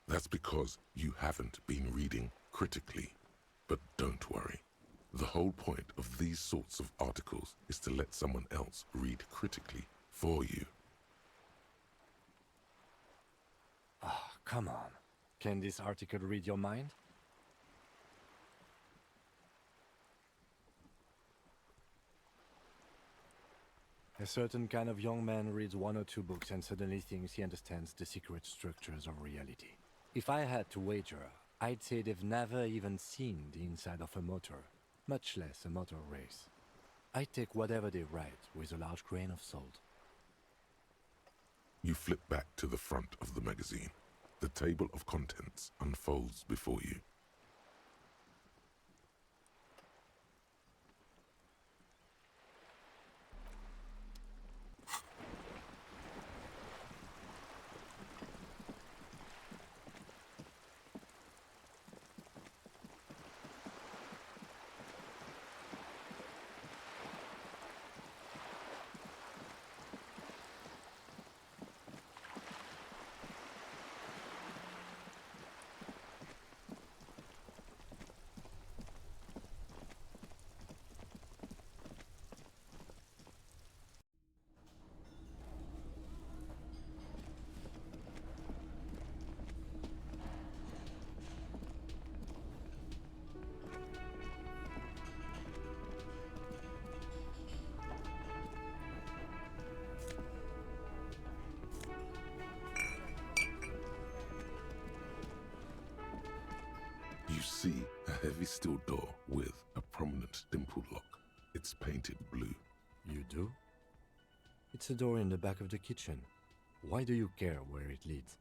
S1: That's because you haven't been reading critically. But don't worry. The whole point of these sorts of articles is to let someone else read critically for you.
S2: Ah, come on. Can this article read your mind? A certain kind of young man reads 1 or 2 books and suddenly thinks he understands the secret structures of reality. If I had to wager, I'd say they've never even seen the inside of a motor, much less a motor race. I take whatever they write with a large grain of salt.
S1: You flip back to the front of the magazine. The table of contents unfolds before you. You see a heavy steel door with a prominent dimple lock. It's painted blue.
S2: You do? It's a door in the back of the kitchen. Why do you care where it leads?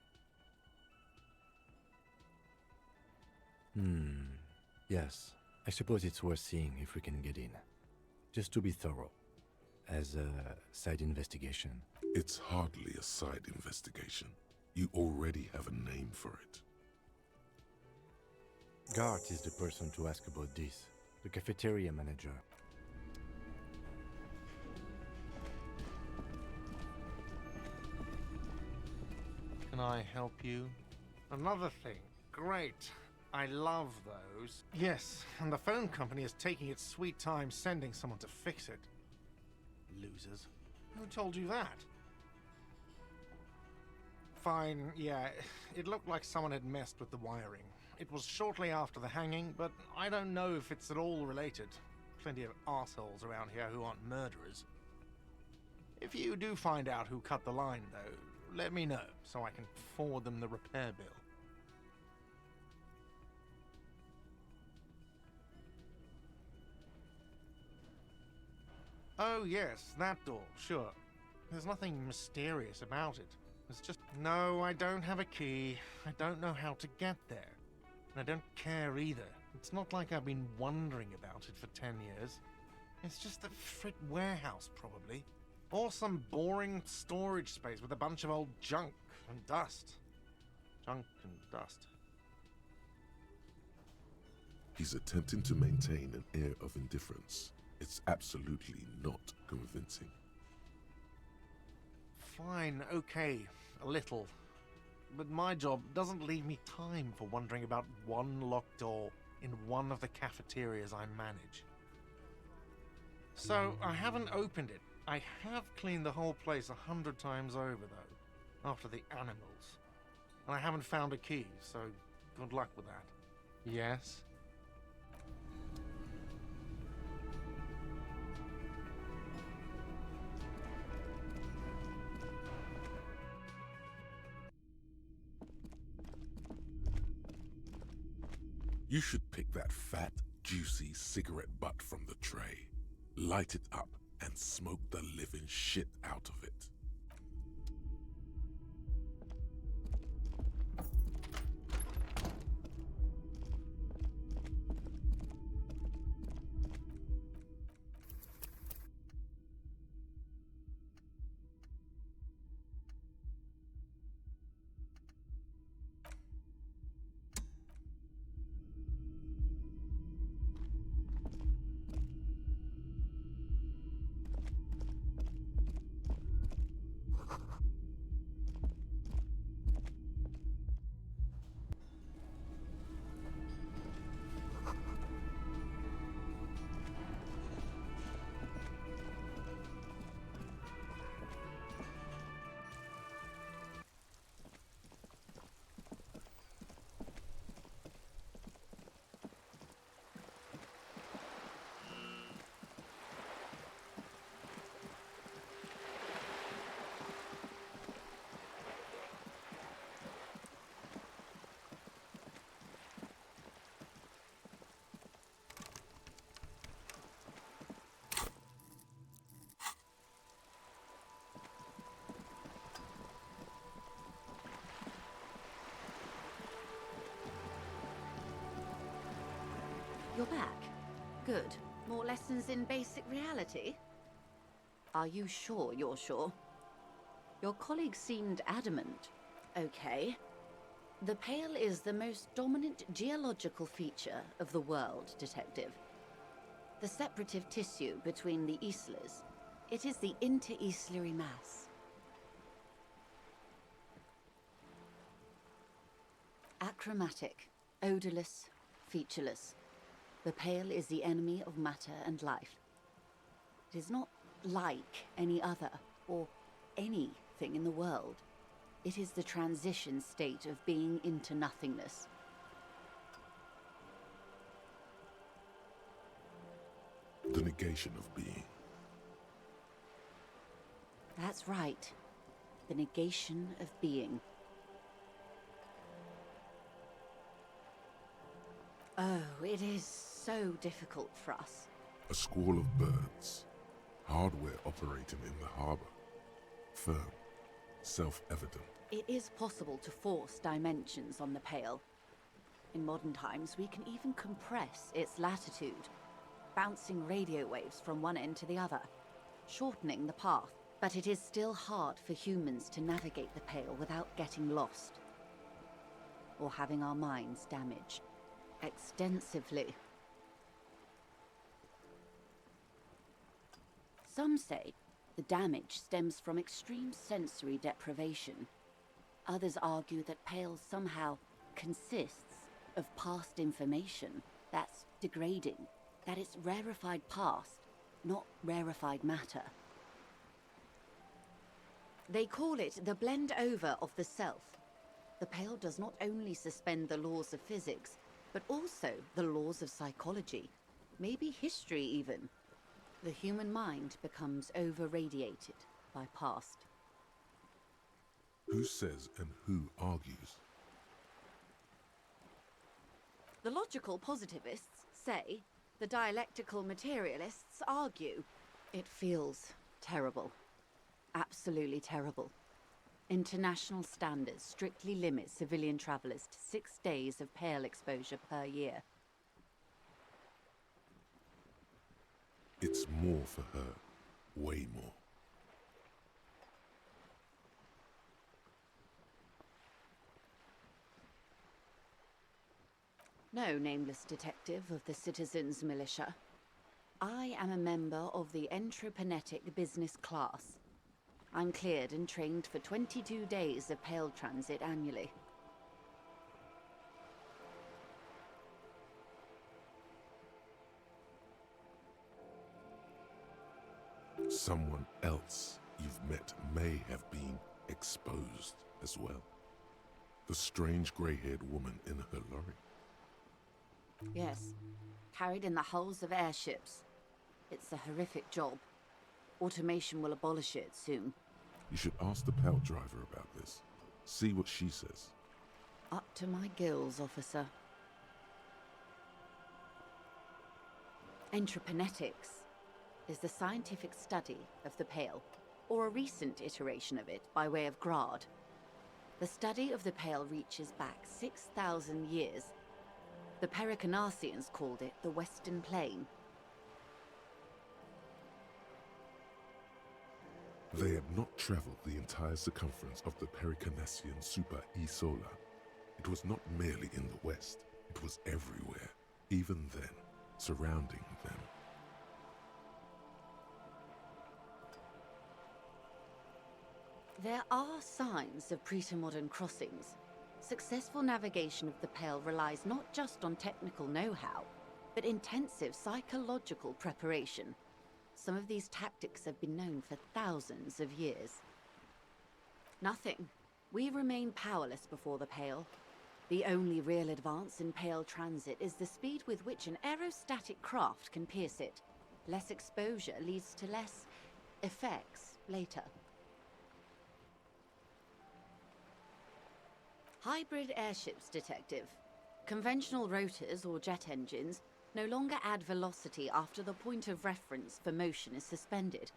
S2: Yes, I suppose it's worth seeing if we can get in. Just to be thorough. As a side investigation.
S1: It's hardly a side investigation. You already have a name for it.
S2: Gart is the person to ask about this. The cafeteria manager.
S3: Can I help you? Another thing. Great. I love those. Yes, and the phone company is taking its sweet time sending someone to fix it. Losers. Who told you that? Fine, yeah. It looked like someone had messed with the wiring. It was shortly after the hanging, but I don't know if it's at all related. Plenty of assholes around here who aren't murderers. If you do find out who cut the line, though, let me know so I can forward them the repair bill. Oh yes, that door, sure. There's nothing mysterious about it. It's just... No, I don't have a key. I don't know how to get there. And I don't care either. It's not like I've been wondering about it for 10 years. It's just a frit warehouse, probably. Or some boring storage space with a bunch of old junk and dust. Junk and dust.
S1: He's attempting to maintain an air of indifference. It's absolutely not convincing.
S3: Fine, okay, a little. But my job doesn't leave me time for wondering about one locked door in one of the cafeterias I manage. So, I haven't opened it. I have cleaned the whole place 100 times over, though, after the animals. And I haven't found a key, so good luck with that. Yes?
S1: You should pick that fat, juicy cigarette butt from the tray, light it up, and smoke the living shit out of it.
S10: You're back. Good. More lessons in basic reality? Are you sure you're sure? Your colleague seemed adamant. Okay. The Pale is the most dominant geological feature of the world, Detective. The separative tissue between the islas. It is the inter-islary mass. Achromatic, odorless, featureless. The Pale is the enemy of matter and life. It is not like any other, or anything in the world. It is the transition state of being into nothingness.
S1: The negation of being.
S10: That's right. The negation of being. Oh, it is so difficult for us.
S1: A squall of birds. Hardware operating in the harbor. Firm. Self-evident.
S10: It is possible to force dimensions on the Pale. In modern times, we can even compress its latitude, bouncing radio waves from one end to the other, shortening the path. But it is still hard for humans to navigate the Pale without getting lost, or having our minds damaged. Extensively. Some say the damage stems from extreme sensory deprivation. Others argue that Pale somehow consists of past information that's degrading, that it's rarefied past, not rarefied matter. They call it the blend over of the self. The Pale does not only suspend the laws of physics, but also the laws of psychology, maybe history even. The human mind becomes over-radiated by past.
S1: Who says and who argues?
S10: The logical positivists say, the dialectical materialists argue. It feels terrible. Absolutely terrible. International standards strictly limit civilian travelers to 6 days of Pale exposure per year.
S1: It's more for her. Way more.
S10: No, nameless detective of the Citizens Militia. I am a member of the Entreprenetic Business Class. I'm cleared and trained for 22 days of Pale Transit annually.
S1: Someone else you've met may have been exposed as well. The strange grey-haired woman in her lorry.
S10: Yes, carried in the hulls of airships. It's a horrific job. Automation will abolish it soon.
S1: You should ask the Pale driver about this. See what she says.
S10: Up to my gills, officer. Entreprenetics is the scientific study of the Pale, or a recent iteration of it by way of Grad. The study of the Pale reaches back 6,000 years. The Pericarnassians called it the Western Plain.
S1: They had not traveled the entire circumference of the Pericarnassian Super E-Solar. It was not merely in the west, it was everywhere, even then, surrounding them.
S10: There are signs of pre-modern crossings. Successful navigation of the Pale relies not just on technical know-how, but intensive psychological preparation. Some of these tactics have been known for thousands of years. Nothing. We remain powerless before the Pale. The only real advance in Pale transit is the speed with which an aerostatic craft can pierce it. Less exposure leads to less effects later. Hybrid airships, Detective. Conventional rotors or jet engines no longer add velocity after the point of reference for motion is suspended,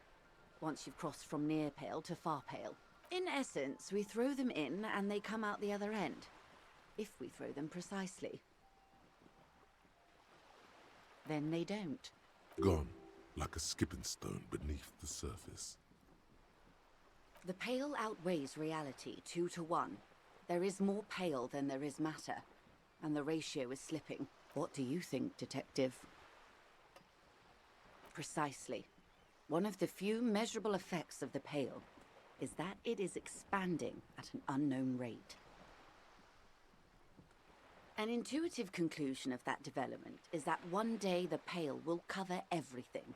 S10: once you've crossed from near Pale to far Pale. In essence, we throw them in and they come out the other end, if we throw them precisely. Then they don't.
S1: Gone, like a skipping stone beneath the surface.
S10: The Pale outweighs reality 2 to 1. There is more Pale than there is matter, and the ratio is slipping. What do you think, Detective? Precisely. One of the few measurable effects of the Pale is that it is expanding at an unknown rate. An intuitive conclusion of that development is that one day the Pale will cover everything.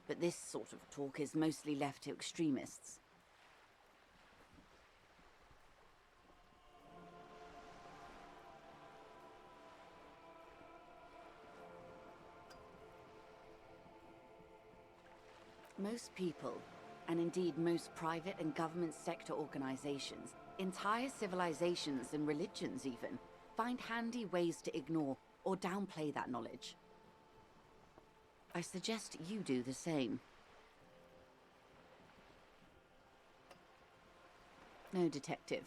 S10: But this sort of talk is mostly left to extremists. Most people, and indeed most private and government sector organizations, entire civilizations and religions even, find handy ways to ignore or downplay that knowledge. I suggest you do the same. No, Detective.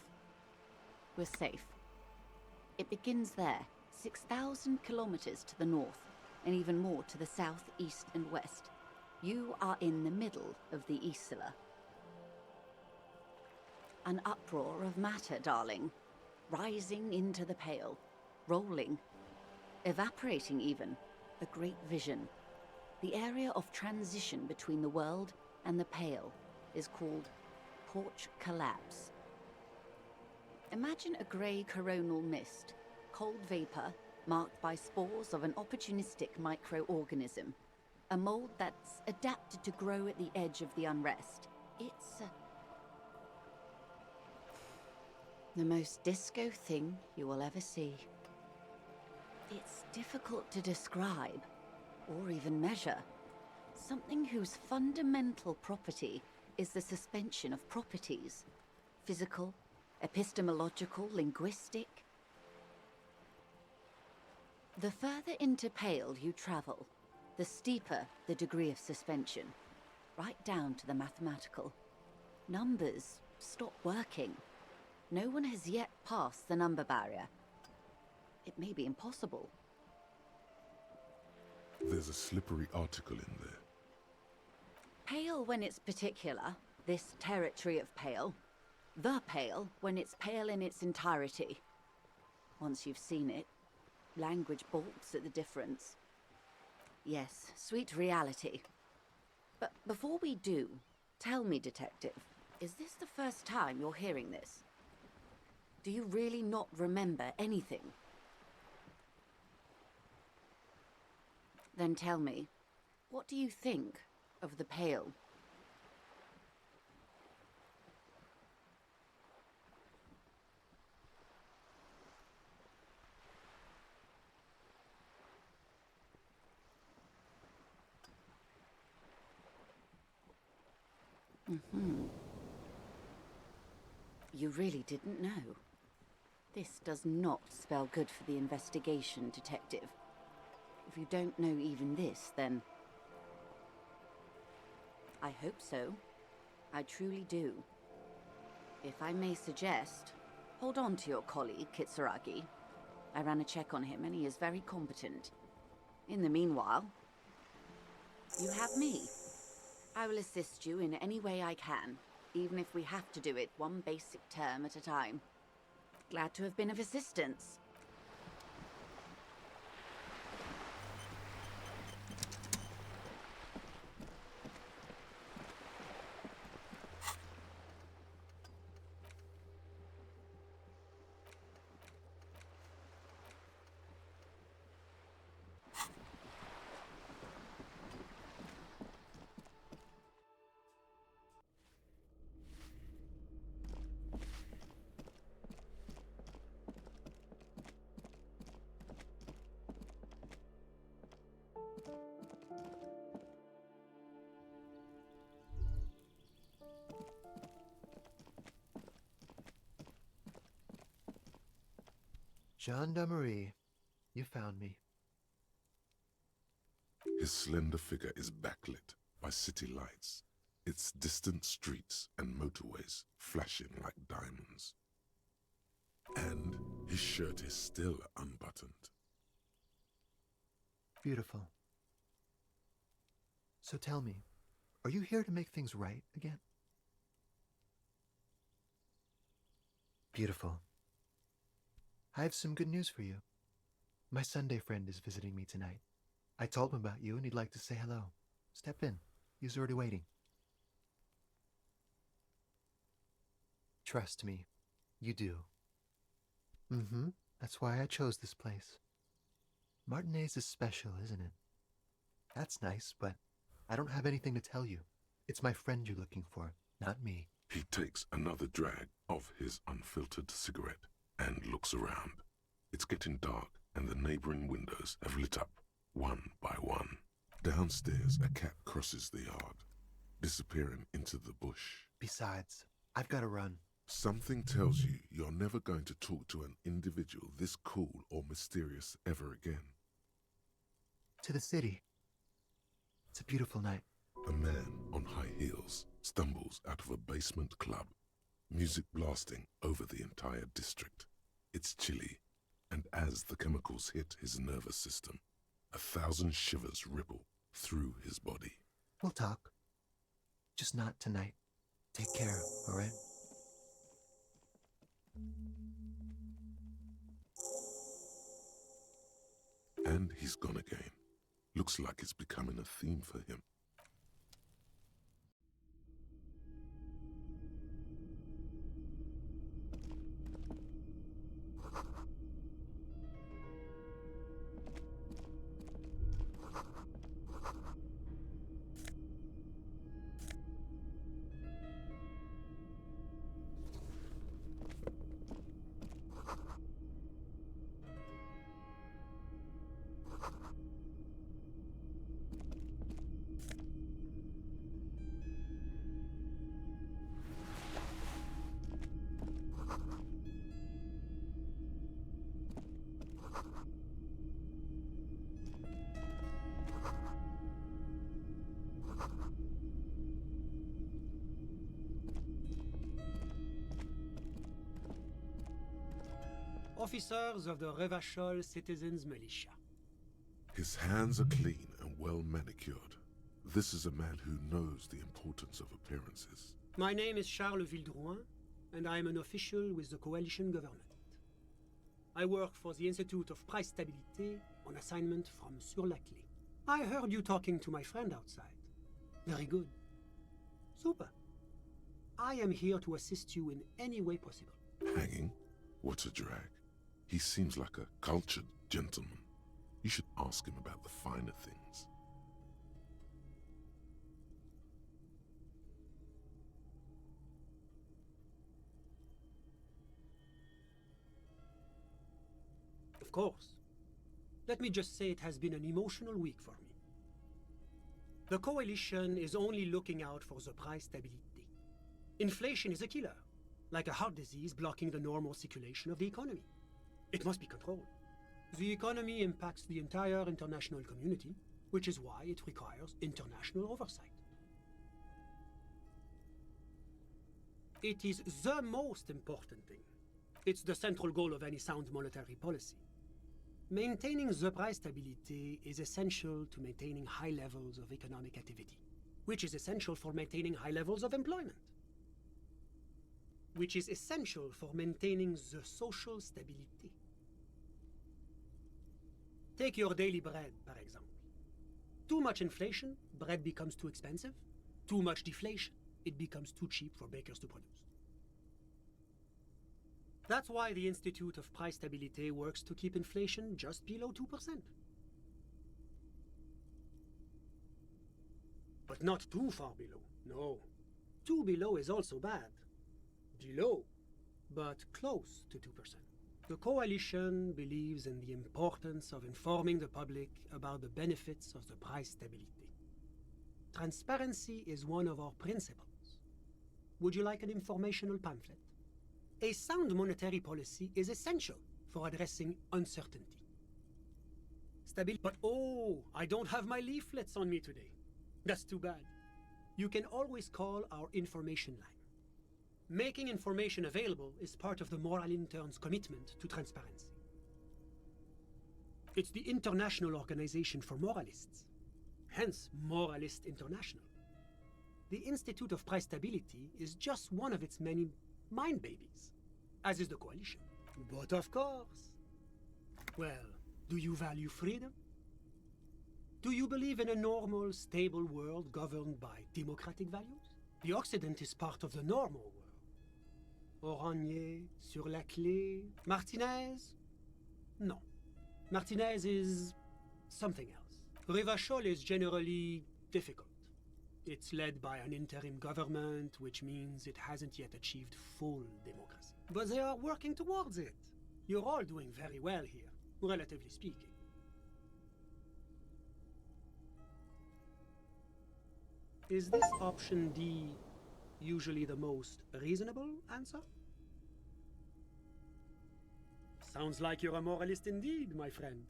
S10: We're safe. It begins there, 6,000 kilometers to the north, and even more to the south, east, and west. You are in the middle of the Isla. An uproar of matter, darling. Rising into the Pale. Rolling. Evaporating even. A great vision. The area of transition between the world and the Pale is called Porch Collapse. Imagine a grey coronal mist. Cold vapor marked by spores of an opportunistic microorganism. A mold that's adapted to grow at the edge of the unrest. It's the most disco thing you will ever see. It's difficult to describe, or even measure. Something whose fundamental property is the suspension of properties. Physical, epistemological, linguistic. The further into Pale you travel, the steeper the degree of suspension, right down to the mathematical. Numbers stop working. No one has yet passed the number barrier. It may be impossible.
S1: There's a slippery article in there.
S10: Pale when it's particular, this territory of Pale. The Pale when it's Pale in its entirety. Once you've seen it, language balks at the difference. Yes, sweet reality. But before we do, tell me, Detective, is this the first time you're hearing this? Do you really not remember anything? Then tell me, what do you think of the Pale? You really didn't know. This does not spell good for the investigation, Detective. If you don't know even this, then... I hope so. I truly do. If I may suggest, hold on to your colleague, Kitsuragi. I ran a check on him and he is very competent. In the meanwhile, you have me. I will assist you in any way I can, even if we have to do it one basic term at a time. Glad to have been of assistance.
S5: Gendarmerie, you found me.
S1: His slender figure is backlit by city lights, its distant streets and motorways flashing like diamonds. And his shirt is still unbuttoned.
S5: Beautiful. So tell me, are you here to make things right again? Beautiful. I have some good news for you. My Sunday friend is visiting me tonight. I told him about you and he'd like to say hello. Step in. He's already waiting. Trust me, you do. That's why I chose this place. Martinez is special, isn't it? That's nice, but I don't have anything to tell you. It's my friend you're looking for, not me.
S1: He takes another drag of his unfiltered cigarette and looks around. It's getting dark and the neighboring windows have lit up, one by one. Downstairs, a cat crosses the yard, disappearing into the bush.
S5: Besides, I've got to run.
S1: Something tells you you're never going to talk to an individual this cool or mysterious ever again.
S5: To the city. It's a beautiful night.
S1: A man on high heels stumbles out of a basement club, music blasting over the entire district. It's chilly, and as the chemicals hit his nervous system, 1,000 shivers ripple through his body.
S5: We'll talk. Just not tonight. Take care, all right?
S1: And he's gone again. Looks like it's becoming a theme for him.
S6: Officers of the Revachol Citizens Militia.
S1: His hands are clean and well manicured. This is a man who knows the importance of appearances.
S6: My name is Charles Vildrouin, and I am an official with the coalition government. I work for the Institute of Price Stabilité on assignment from Sur la Clé. I heard you talking to my friend outside. Very good. Super. I am here to assist you in any way possible.
S1: Hanging? What a drag. He seems like a cultured gentleman. You should ask him about the finer things.
S6: Of course. Let me just say it has been an emotional week for me. The Coalition is only looking out for the price stability. Inflation is a killer, like a heart disease blocking the normal circulation of the economy. It must be controlled. The economy impacts the entire international community, which is why it requires international oversight. It is the most important thing. It's the central goal of any sound monetary policy. Maintaining the price stability is essential to maintaining high levels of economic activity, which is essential for maintaining high levels of employment, which is essential for maintaining the social stability. Take your daily bread, for example. Too much inflation, bread becomes too expensive. Too much deflation, it becomes too cheap for bakers to produce. That's why the Institute of Price Stabilité works to keep inflation just below 2%. But not too far below, no. Too below is also bad. Below, but close to 2%. The Coalition believes in the importance of informing the public about the benefits of the price stability. Transparency is one of our principles. Would you like an informational pamphlet? A sound monetary policy is essential for addressing uncertainty. But oh, I don't have my leaflets on me today. That's too bad. You can always call our information line. Making information available is part of the Moral Intern's commitment to transparency. It's the international organization for moralists, hence Moralist International. The Institute of Price Stability is just one of its many mind babies, as is the Coalition. But of course. Well, do you value freedom? Do you believe in a normal, stable world governed by democratic values? The Occident is part of the normal world. Oranje, Sur la Clé, Martinez? No. Martinez is something else. Rivachol is generally difficult. It's led by an interim government, which means it hasn't yet achieved full democracy. But they are working towards it. You're all doing very well here, relatively speaking. Is this option D usually the most reasonable answer? Sounds like you're a moralist indeed, my friend.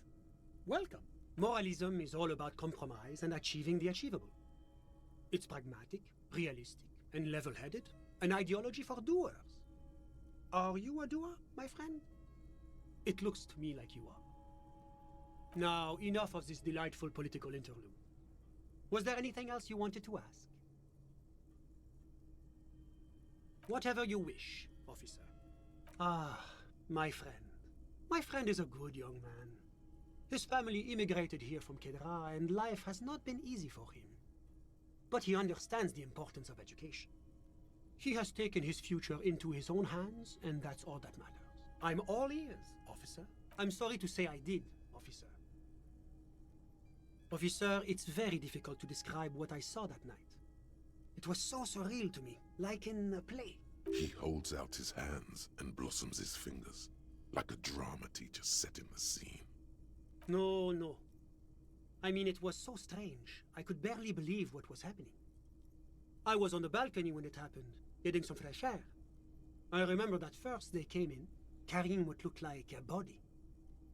S6: Welcome. Moralism is all about compromise and achieving the achievable. It's pragmatic, realistic, and level-headed, an ideology for doers. Are you a doer, my friend? It looks to me like you are. Now, enough of this delightful political interlude. Was there anything else you wanted to ask? Whatever you wish, officer. Ah, my friend. My friend is a good young man. His family immigrated here from Kedra, and life has not been easy for him. But he understands the importance of education. He has taken his future into his own hands, and that's all that matters. I'm all ears, officer. I'm sorry to say I did, officer. Officer, it's very difficult to describe what I saw that night. It was so surreal to me, like in a play.
S1: He holds out his hands and blossoms his fingers, like a drama teacher setting the scene.
S6: No. I mean, it was so strange. I could barely believe what was happening. I was on the balcony when it happened, getting some fresh air. I remember that first they came in, carrying what looked like a body.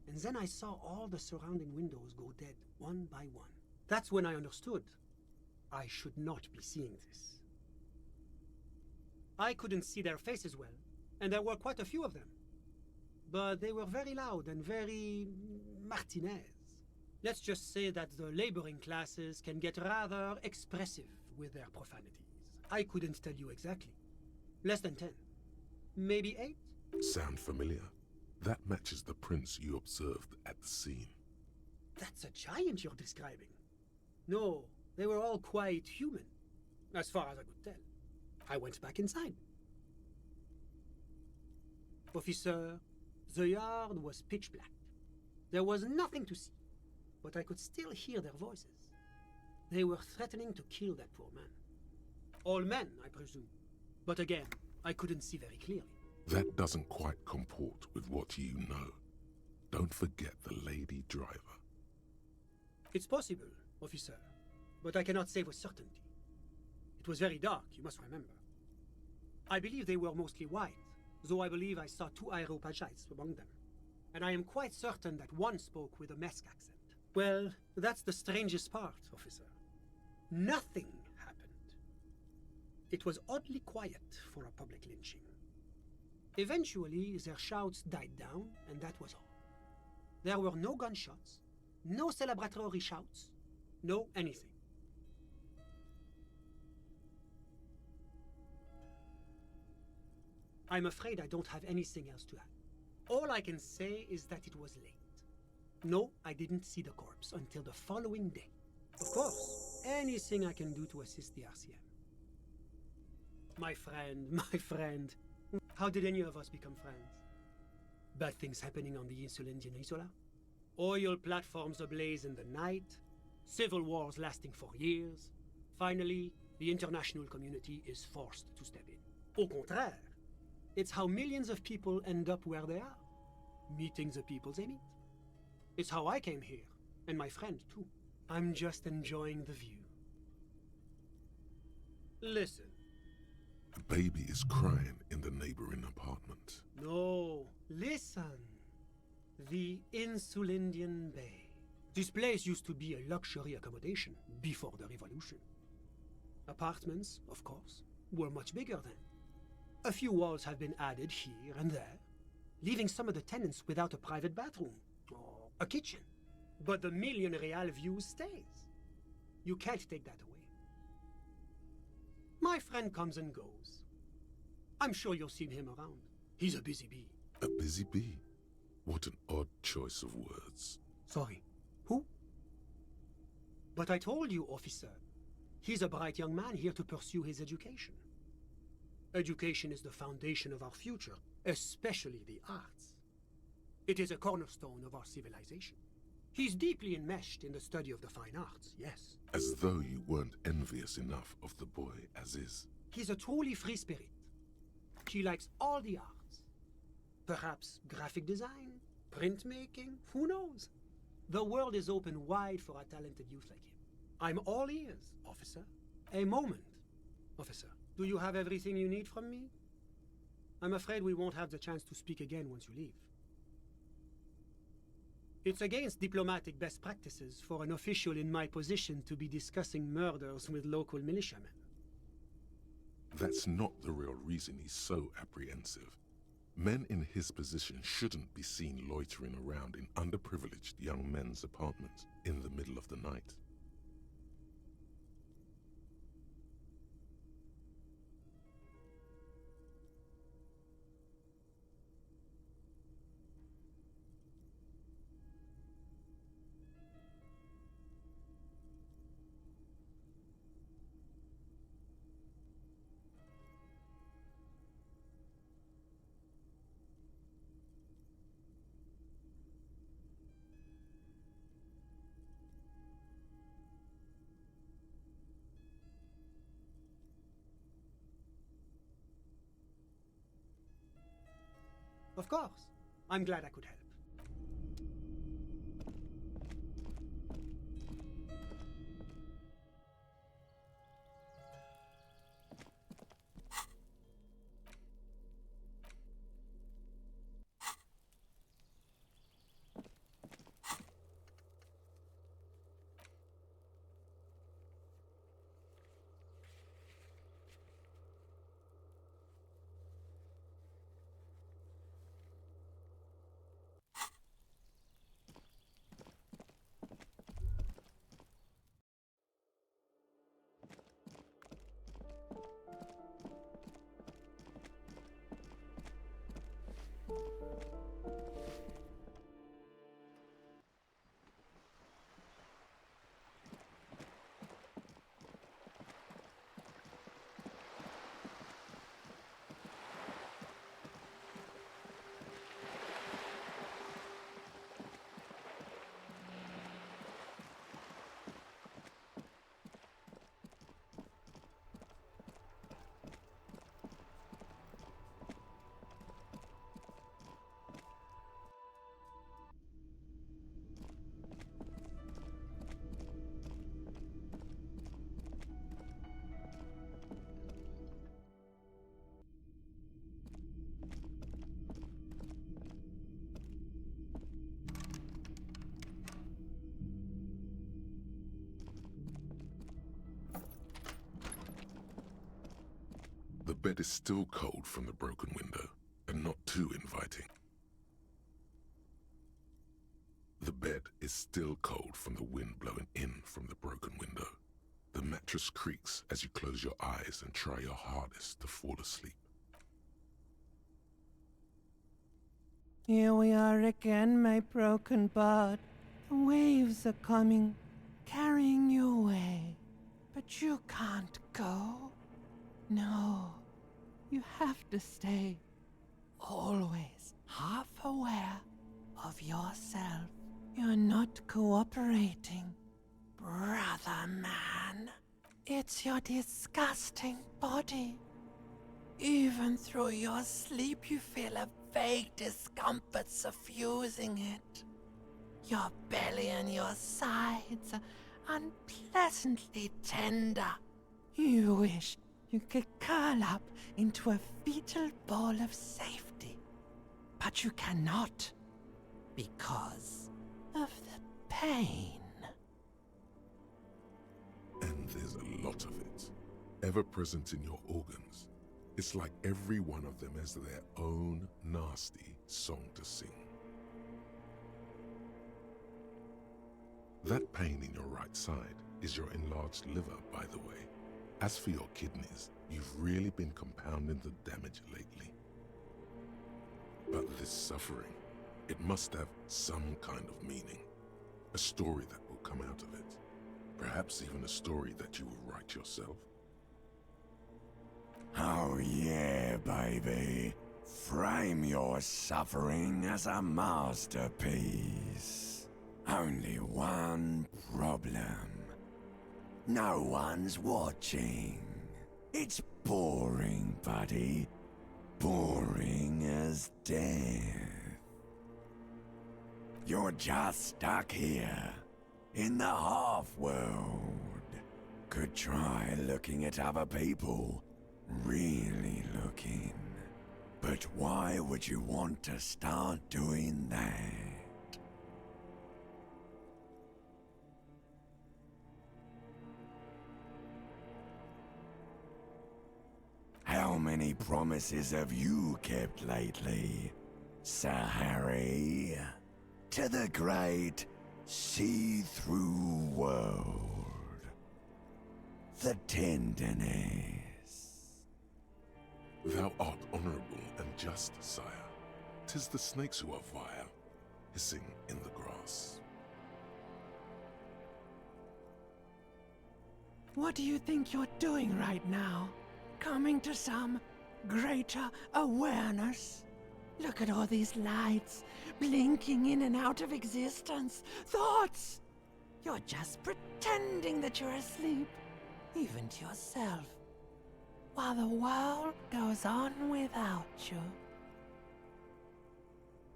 S6: And then I saw all the surrounding windows go dead, one by one. That's when I understood. I should not be seeing this. I couldn't see their faces well, and there were quite a few of them. But they were very loud and very Martinez. Let's just say that the laboring classes can get rather expressive with their profanities. I couldn't tell you exactly. Less than 10. Maybe 8?
S1: Sound familiar? That matches the prints you observed at the scene.
S6: That's a giant you're describing. No, they were all quite human, as far as I could tell. I went back inside. Officer, the yard was pitch black. There was nothing to see, but I could still hear their voices. They were threatening to kill that poor man. All men, I presume. But again, I couldn't see very clearly.
S1: That doesn't quite comport with what you know. Don't forget the lady driver.
S6: It's possible, officer, but I cannot say with certainty. It was very dark, you must remember. I believe they were mostly white, though I believe I saw 2 Areopagites among them. And I am quite certain that one spoke with a Mesk accent. Well, that's the strangest part, officer. Nothing happened. It was oddly quiet for a public lynching. Eventually, their shouts died down, and that was all. There were no gunshots, no celebratory shouts, no anything. I'm afraid I don't have anything else to add. All I can say is that it was late. No, I didn't see the corpse until the following day. Of course, anything I can do to assist the RCM. My friend. How did any of us become friends? Bad things happening on the Insulindian Isola? Oil platforms ablaze in the night? Civil wars lasting for years? Finally, the international community is forced to step in. Au contraire, it's how millions of people end up where they are, meeting the people they meet. It's how I came here, and my friend too. I'm just enjoying the view. Listen.
S1: The baby is crying in the neighboring apartment.
S6: No, listen. The Insulindian Bay. This place used to be a luxury accommodation before the revolution. Apartments, of course, were much bigger then. A few walls have been added here and there, leaving some of the tenants without a private bathroom or a kitchen. But the million real view stays. You can't take that away. My friend comes and goes. I'm sure you've seen him around. He's a busy bee.
S1: A busy bee? What an odd choice of words.
S6: Sorry, who? But I told you, officer. He's a bright young man here to pursue his education. Education is the foundation of our future, especially the arts. It is a cornerstone of our civilization. He's deeply enmeshed in the study of the fine arts, yes.
S1: As though you weren't envious enough of the boy as is.
S6: He's a truly free spirit. He likes all the arts. Perhaps graphic design, printmaking, who knows? The world is open wide for a talented youth like him. I'm all ears, officer. A moment, officer. Do you have everything you need from me? I'm afraid we won't have the chance to speak again once you leave. It's against diplomatic best practices for an official in my position to be discussing murders with local militiamen.
S1: That's not the real reason he's so apprehensive. Men in his position shouldn't be seen loitering around in underprivileged young men's apartments in the middle of the night.
S6: Of course. I'm glad I could help.
S1: bed is still cold from the broken window, and not too inviting. The bed is still cold from the wind blowing in from the broken window. The mattress creaks as you close your eyes and try your hardest to fall asleep.
S7: Here we are again, my broken bud. The waves are coming, carrying you away. But you can't go. No, you have to stay. Always half aware of yourself. You're not cooperating, brother man. It's your disgusting body. Even through your sleep you feel a vague discomfort suffusing it. Your belly and your sides are unpleasantly tender. You wish you could curl up into a fetal ball of safety. But you cannot, because of the pain.
S1: And there's a lot of it, ever present in your organs. It's like every one of them has their own nasty song to sing. That pain in your right side is your enlarged liver, by the way. As for your kidneys, you've really been compounding the damage lately. But this suffering, it must have some kind of meaning. A story that will come out of it. Perhaps even a story that you will write yourself.
S8: Oh yeah, baby. Frame your suffering as a masterpiece. Only one problem. No one's watching. It's boring, buddy. Boring as death. You're just stuck here, in the half-world. Could try looking at other people. Really looking. But why would you want to start doing that? How many promises have you kept lately, Sir Harry? To the great see-through world. The tenderness.
S1: Thou art honourable and just, sire. 'Tis the snakes who are vile, hissing in the grass.
S7: What do you think you're doing right now? Coming to some greater awareness? Look at all these lights, blinking in and out of existence. Thoughts! You're just pretending that you're asleep, even to yourself, while the world goes on without you.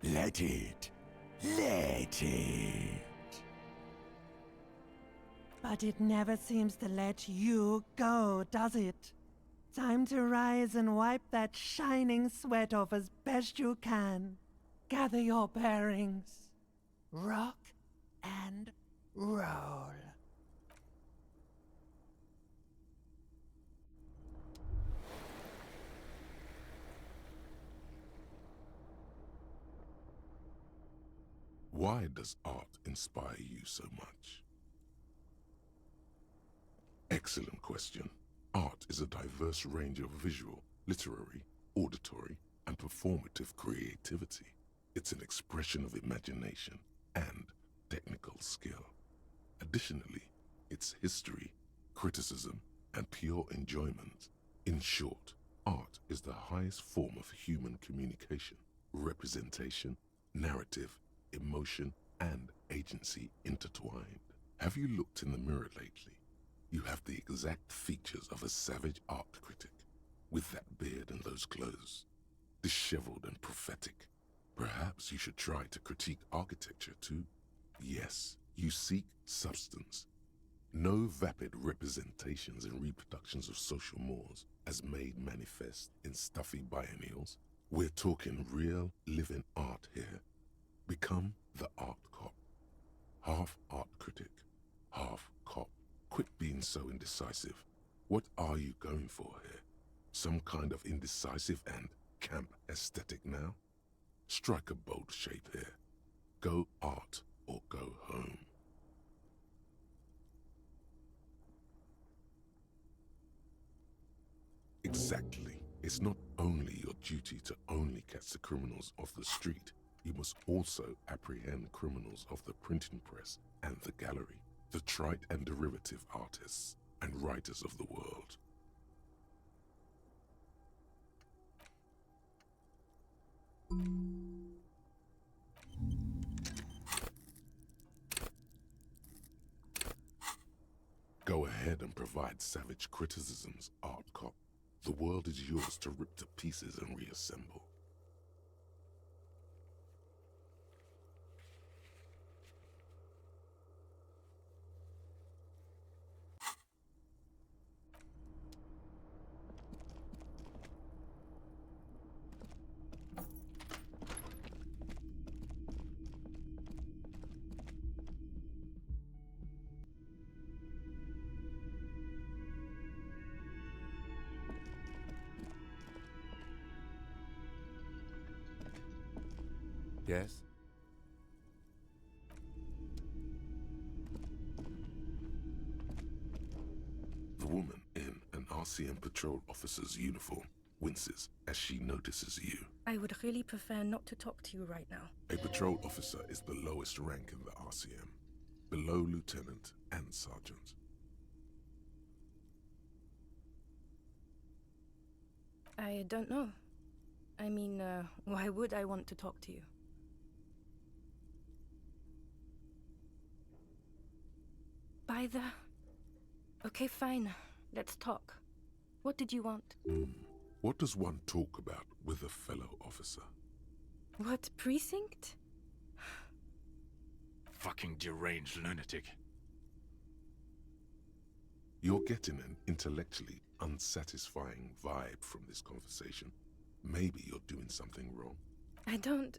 S8: Let it. Let it.
S7: But it never seems to let you go, does it? Time to rise and wipe that shining sweat off as best you can. Gather your bearings. Rock and roll.
S1: Why does art inspire you so much? Excellent question. Art is a diverse range of visual, literary, auditory, and performative creativity. It's an expression of imagination and technical skill. Additionally, it's history, criticism, and pure enjoyment. In short, art is the highest form of human communication, representation, narrative, emotion, and agency intertwined. Have you looked in the mirror lately? You have the exact features of a savage art critic, with that beard and those clothes, disheveled and prophetic. Perhaps you should try to critique architecture too. Yes, you seek substance. No vapid representations and reproductions of social mores as made manifest in stuffy biennials. We're talking real, living art here. Become the art cop. Half art critic, half cop. Quit being so indecisive. What are you going for here? Some kind of indecisive and camp aesthetic now? Strike a bold shape here. Go art or go home. Exactly. It's not only your duty to only catch the criminals off the street, you must also apprehend criminals of the printing press and the gallery, the trite and derivative artists and writers of the world. Go ahead and provide savage criticisms, art cop. The world is yours to rip to pieces and reassemble.
S2: Yes?
S1: The woman in an RCM patrol officer's uniform winces as she notices you.
S4: I would really prefer not to talk to you right now.
S1: A patrol officer is the lowest rank in the RCM, below lieutenant and sergeant.
S4: I don't know. I mean, why would I want to talk to you? By the... Okay, fine. Let's talk. What did you want?
S1: What does one talk about with a fellow officer?
S4: What precinct?
S11: Fucking deranged lunatic.
S1: You're getting an intellectually unsatisfying vibe from this conversation. Maybe you're doing something wrong.
S4: I don't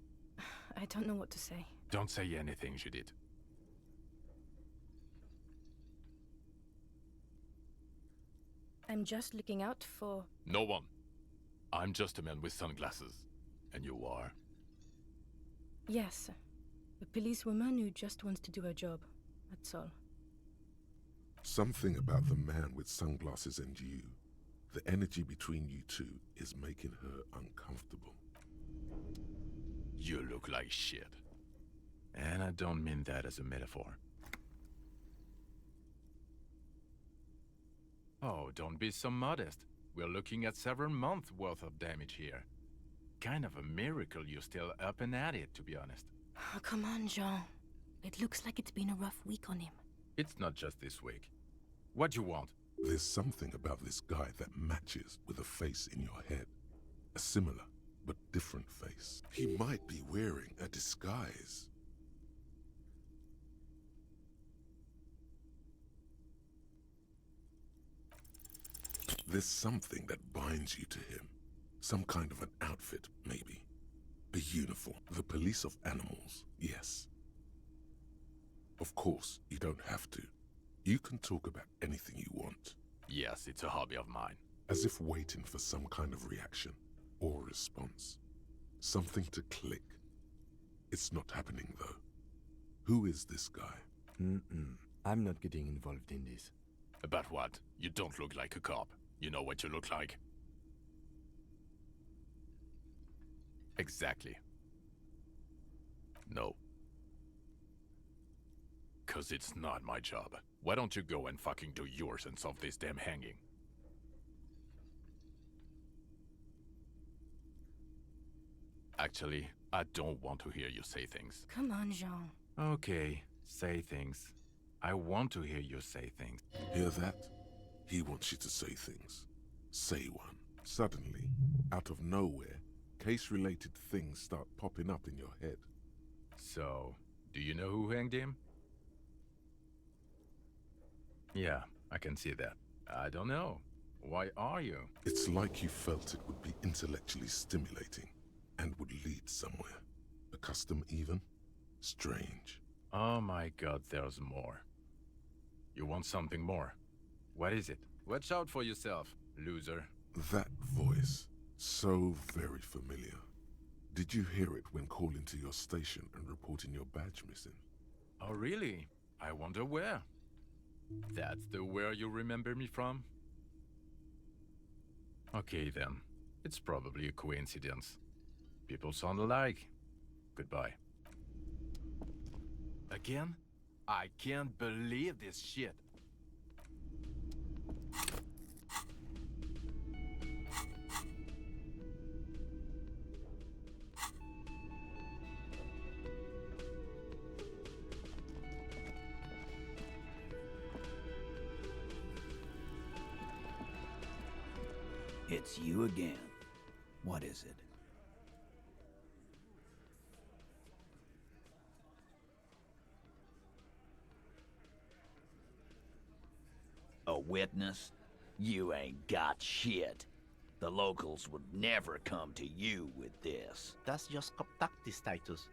S4: know what to say.
S11: Don't say anything, Judith.
S4: I'm just looking out for...
S11: No one. I'm just a man with sunglasses. And you are?
S4: Yes. A policewoman who just wants to do her job. That's all.
S1: Something about the man with sunglasses and you, the energy between you two is making her uncomfortable.
S11: You look like shit. And I don't mean that as a metaphor. Oh, don't be so modest. We're looking at several months worth of damage here. Kind of a miracle you're still up and at it, to be honest.
S4: Oh, come on, Jean. It looks like it's been a rough week on him.
S11: It's not just this week. What you want?
S1: There's something about this guy that matches with a face in your head. A similar, but different face. He might be wearing a disguise. There's something that binds you to him. Some kind of an outfit, maybe. A uniform. The police of animals, yes. Of course, you don't have to. You can talk about anything you want.
S11: Yes, it's a hobby of mine.
S1: As if waiting for some kind of reaction or response. Something to click. It's not happening, though. Who is this guy?
S2: I'm not getting involved in this.
S11: About what? You don't look like a cop. You know what you look like? Exactly. No. 'Cause it's not my job. Why don't you go and fucking do yours and solve this damn hanging? Actually, I don't want to hear you say things.
S4: Come on, Jean.
S11: Okay, say things. I want to hear you say things.
S1: Hear that? He wants you to say things. Say one. Suddenly, out of nowhere, case-related things start popping up in your head.
S11: So, do you know who hanged him? Yeah, I can see that. I don't know. Why are you?
S1: It's like you felt it would be intellectually stimulating and would lead somewhere. A custom even? Strange.
S11: Oh my god, there's more. You want something more? What is it? Watch out for yourself, loser.
S1: That voice, so very familiar. Did you hear it when calling to your station and reporting your badge missing?
S11: Oh, really? I wonder where. That's the where you remember me from? Okay, then. It's probably a coincidence. People sound alike. Goodbye. Again? I can't believe this shit.
S8: It's you again. What is it? A witness? You ain't got shit. The locals would never come to you with this.
S12: That's just cop tactics, Titus.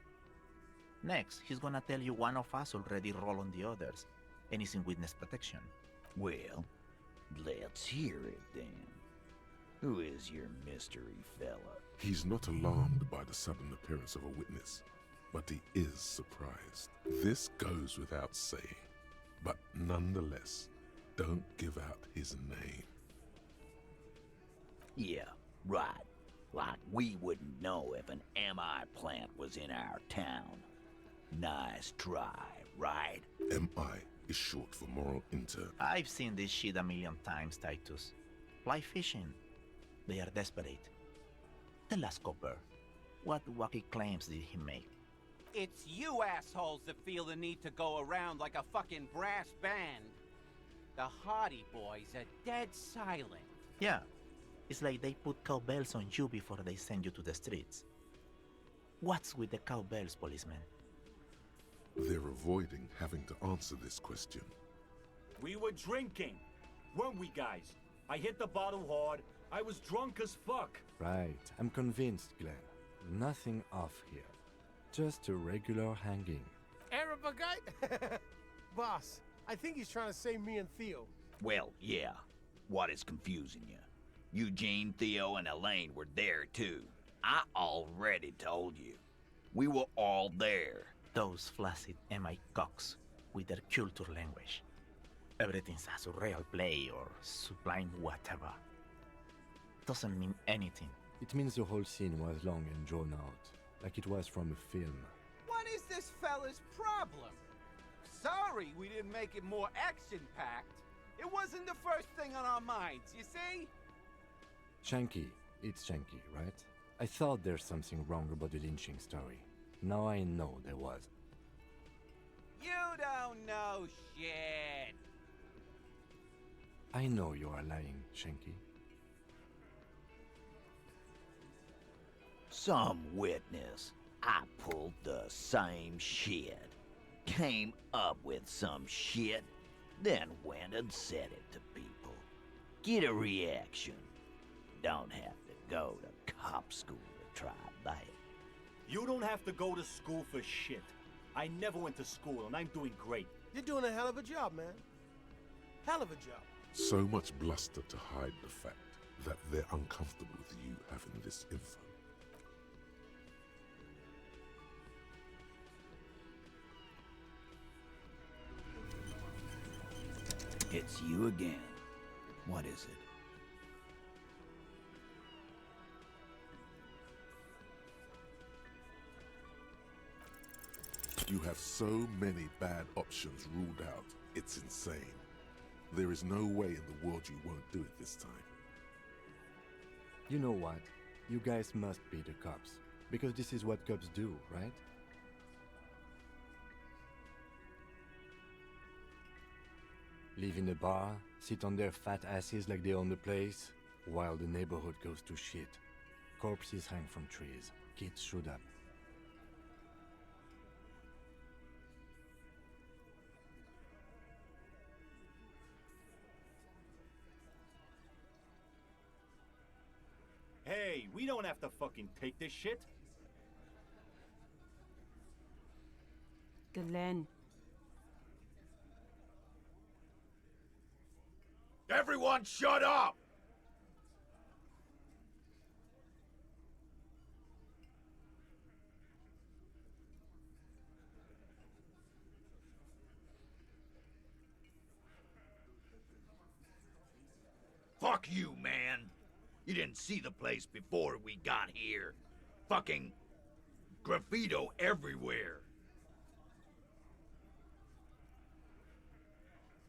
S12: Next, he's gonna tell you one of us already rolled on the others, and is in witness protection.
S8: Well, let's hear it then. Who is your mystery fella?
S1: He's not alarmed by the sudden appearance of a witness, but he is surprised. This goes without saying, but nonetheless, don't give out his name.
S8: Yeah, right. Like we wouldn't know if an MI plant was in our town. Nice try, right?
S1: MI is short for moral inter.
S12: I've seen this shit a million times, Titus. Fly fishing. They are desperate. Tell us, Copper, what wacky claims did he make?
S13: It's you assholes that feel the need to go around like a fucking brass band. The Hardy Boys are dead silent.
S12: Yeah, it's like they put cowbells on you before they send you to the streets. What's with the cowbells, policeman?
S1: They're avoiding having to answer this question.
S23: We were drinking, weren't we, guys? I hit the bottle hard. I was drunk as fuck.
S2: Right, I'm convinced, Glenn. Nothing off here. Just a regular hanging.
S24: Arab guy? Boss, I think he's trying to save me and Theo.
S8: Well, yeah. What is confusing you? Eugene, Theo, and Elaine were there too. I already told you. We were all there.
S12: Those flaccid MI cocks with their culture language. Everything's a surreal play or sublime whatever. Doesn't mean anything.
S2: It means the whole scene was long and drawn out, like it was from a film.
S13: What is this fella's problem? Sorry we didn't make it more action-packed. It wasn't the first thing on our minds, you see?
S2: Shanky. It's Shanky, right? I thought there's something wrong about the lynching story. Now I know there was.
S13: You don't know shit.
S2: I know you are lying, Shanky.
S8: Some witness. I pulled the same shit. Came up with some shit, then went and said it to people. Get a reaction. Don't have to go to cop school to try that.
S23: You don't have to go to school for shit. I never went to school, and I'm doing great.
S24: You're doing a hell of a job, man. Hell of a job.
S1: So much bluster to hide the fact that they're uncomfortable with you having this info.
S8: It's you again. What is it?
S1: You have so many bad options ruled out, it's insane. There is no way in the world you won't do it this time.
S2: You know what? You guys must be the cops. Because this is what cops do, right? Live in a bar, sit on their fat asses like they own the place, while the neighborhood goes to shit. Corpses hang from trees, kids shoot up.
S23: Hey, we don't have to fucking take this shit.
S25: Glenn.
S17: Everyone shut up! Fuck you, man. You didn't see the place before we got here. Fucking graffito everywhere.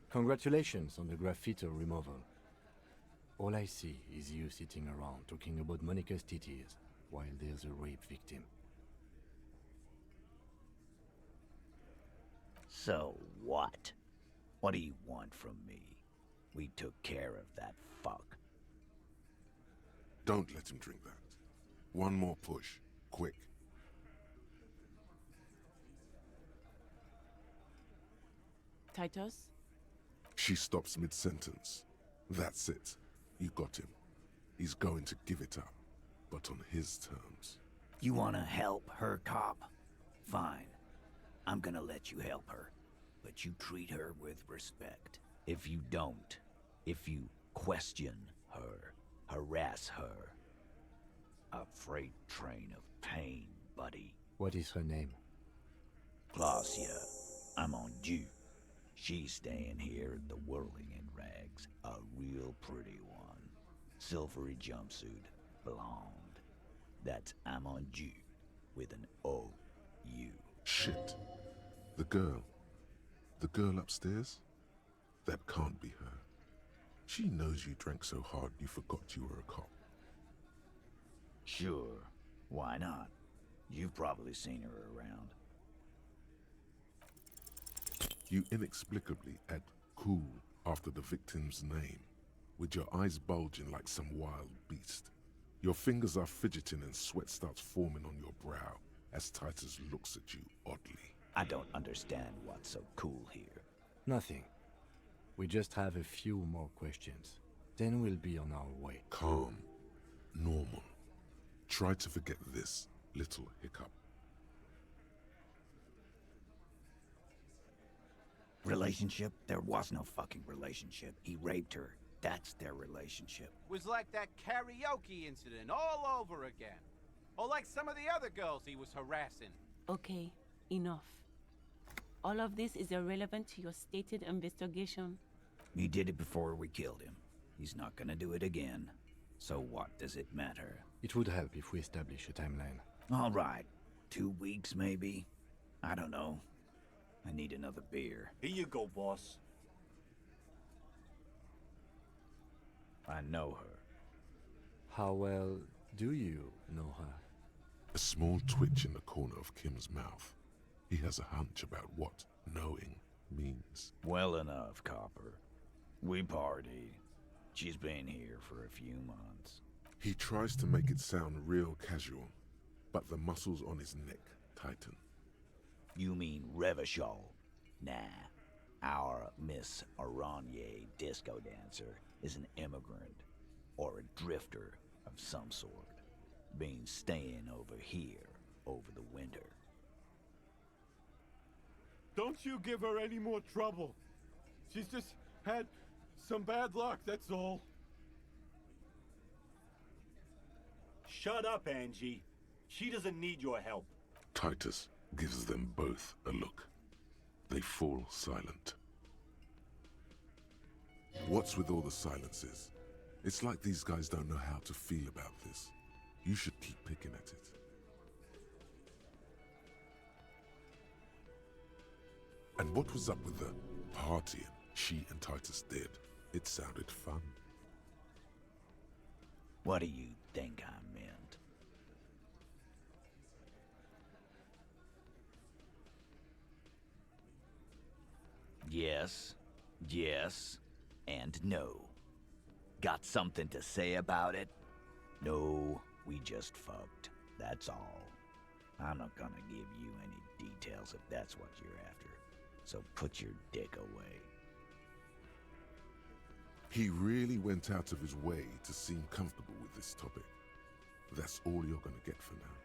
S2: Congratulations on the graffito removal. All I see is you sitting around talking about Monica's titties while there's a rape victim.
S14: So what? What do you want from me? We took care of that fuck.
S1: Don't let him drink that. One more push. Quick.
S15: Titus?
S1: She stops mid-sentence. That's it. You got him. He's going to give it up, but on his terms.
S14: You wanna help her, cop? Fine. I'm gonna let you help her. But you treat her with respect. If you don't, if you question her, harass her, a freight train of pain, buddy.
S2: What is her name?
S14: Glacia. I'm on due. She's staying here at the Whirling in Rags. A real pretty one. Silvery jumpsuit. Blonde. That's I'm on due. With an O-U.
S1: Shit. The girl. The girl upstairs? That can't be her. She knows you drank so hard you forgot you were a cop.
S14: Sure. Why not? You've probably seen her around.
S1: You inexplicably add cool after the victim's name, with your eyes bulging like some wild beast. Your fingers are fidgeting and sweat starts forming on your brow as Titus looks at you oddly.
S14: I don't understand what's so cool here.
S2: Nothing. We just have a few more questions. Then we'll be on our way.
S1: Calm. Normal. Try to forget this little hiccup.
S14: Relationship? There was no fucking relationship. He raped her. That's their relationship.
S13: Was like that karaoke incident all over again. Or like some of the other girls he was harassing.
S15: Okay, enough. All of this is irrelevant to your stated investigation.
S14: He did it before we killed him. He's not gonna do it again. So what does it matter?
S2: It would help if we establish a timeline.
S14: All right. 2 weeks, maybe? I don't know. I need another beer.
S23: Here you go, boss.
S14: I know her.
S2: How well do you know her?
S1: A small twitch in the corner of Kim's mouth. He has a hunch about what knowing means.
S14: Well enough, Copper. We party. She's been here for a few months.
S1: He tries to make it sound real casual, but the muscles on his neck tighten.
S14: You mean Revachol? Nah. Our Miss Aranye disco dancer is an immigrant, or a drifter of some sort. Been staying over here over the winter.
S23: Don't you give her any more trouble. She's just had some bad luck, that's all. Shut up, Angie. She doesn't need your help.
S1: Titus gives them both a look. They fall silent. What's with all the silences? It's like these guys don't know how to feel about this. You should keep picking at it. And what was up with the partying she and Titus did? It sounded fun.
S14: What do you think I meant? Yes, yes, and no. Got something to say about it? No, we just fucked. That's all. I'm not gonna give you any details if that's what you're after. So put your dick away.
S1: He really went out of his way to seem comfortable with this topic. That's all you're gonna get for now.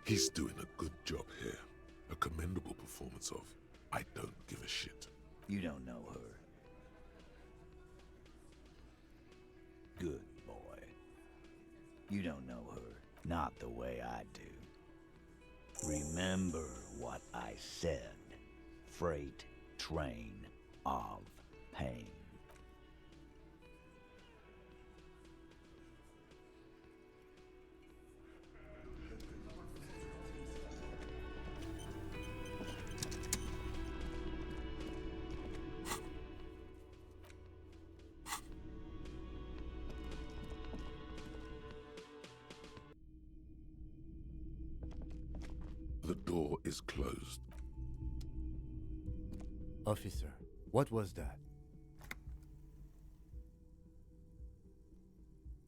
S1: He's doing a good job here. A commendable performance of, I don't give a shit.
S14: You don't know her. Good boy. You don't know her. Not the way I do. Remember what I said. Freight train of pain.
S1: is closed.
S2: Officer, what was that?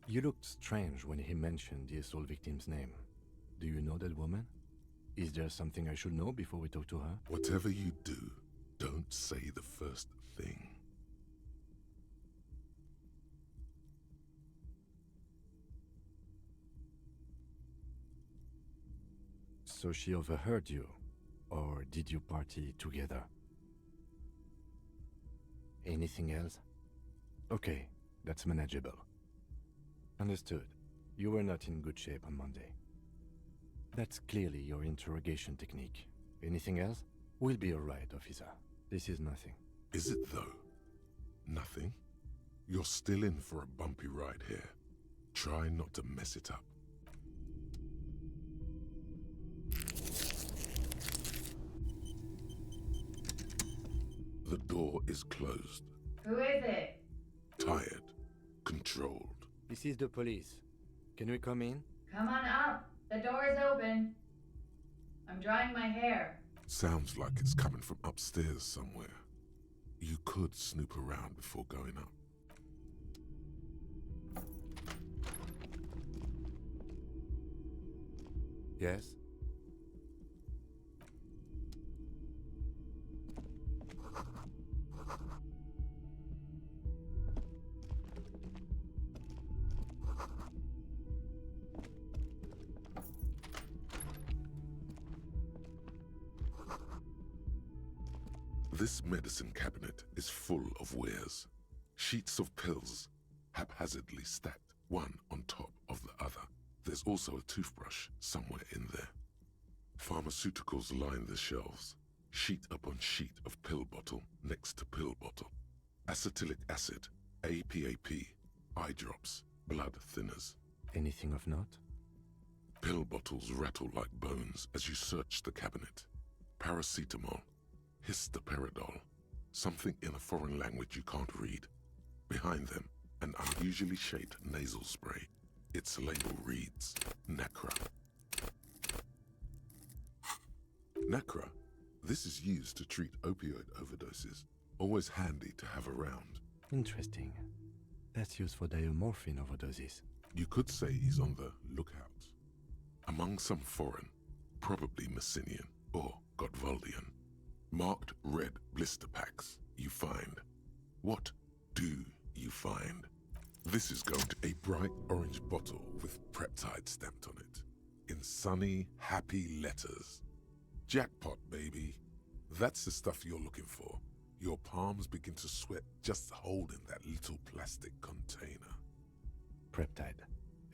S2: You looked strange when he mentioned the assault victim's name. Do you know that woman? Is there something I should know before we talk to her?
S1: Whatever you do, don't say the first thing.
S2: So she overheard you, or did you party together? Anything else? Okay, that's manageable. Understood. You were not in good shape on Monday. That's clearly your interrogation technique. Anything else? We'll be alright, officer. This is nothing.
S1: Is it though? Nothing? You're still in for a bumpy ride here. Try not to mess it up. The door is closed.
S9: Who is it?
S1: Tired. Controlled.
S2: This is the police. Can we come in?
S9: Come on up. The door is open. I'm drying my hair.
S1: Sounds like it's coming from upstairs somewhere. You could snoop around before going up.
S2: Yes?
S1: This medicine cabinet is full of wares. Sheets of pills, haphazardly stacked, one on top of the other. There's also a toothbrush somewhere in there. Pharmaceuticals line the shelves, sheet upon sheet of pill bottle next to pill bottle. Acetylic acid, APAP, eye drops, blood thinners.
S2: Anything of note?
S1: Pill bottles rattle like bones as you search the cabinet. Paracetamol, histoperidol, something in a foreign language you can't read. Behind them, an unusually shaped nasal spray. Its label reads, Nacra. Nacra? This is used to treat opioid overdoses. Always handy to have around.
S2: Interesting. That's used for diamorphine overdoses.
S1: You could say he's on the lookout. Among some foreign, probably Messinian or Gotwaldian, marked red blister packs you find. What do you find? This is going to a bright orange bottle with Peptide stamped on it, in sunny, happy letters. Jackpot, baby. That's the stuff you're looking for. Your palms begin to sweat just holding that little plastic container.
S2: Peptide,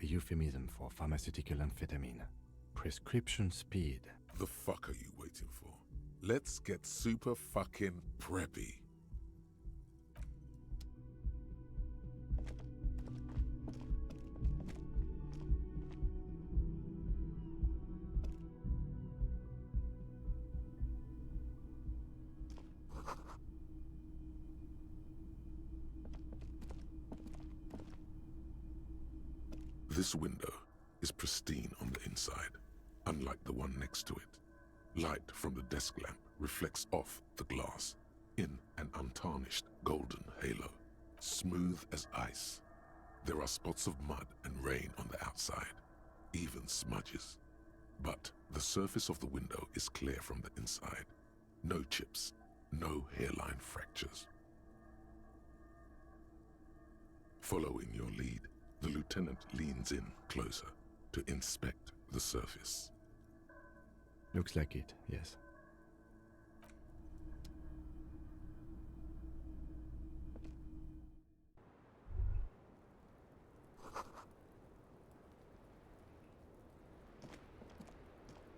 S2: a euphemism for pharmaceutical amphetamine. Prescription speed.
S1: The fuck are you waiting for? Let's get super fucking preppy. This window is pristine on the inside, unlike the one next to it. Light from the desk lamp reflects off the glass in an untarnished golden halo, smooth as ice. There are spots of mud and rain on the outside, even smudges. But the surface of the window is clear from the inside. No chips, no hairline fractures. Following your lead, the lieutenant leans in closer to inspect the surface.
S2: Looks like it, yes.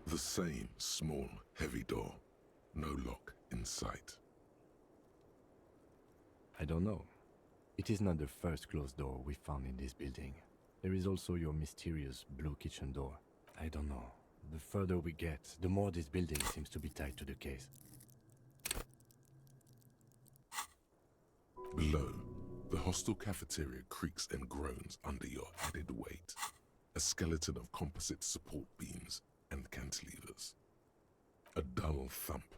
S1: The same small, heavy door. No lock in sight.
S2: I don't know. It is not the first closed door we found in this building. There is also your mysterious blue kitchen door. I don't know. The further we get, the more this building seems to be tied to the case.
S1: Below, the hostel cafeteria creaks and groans under your added weight. A skeleton of composite support beams and cantilevers. A dull thump.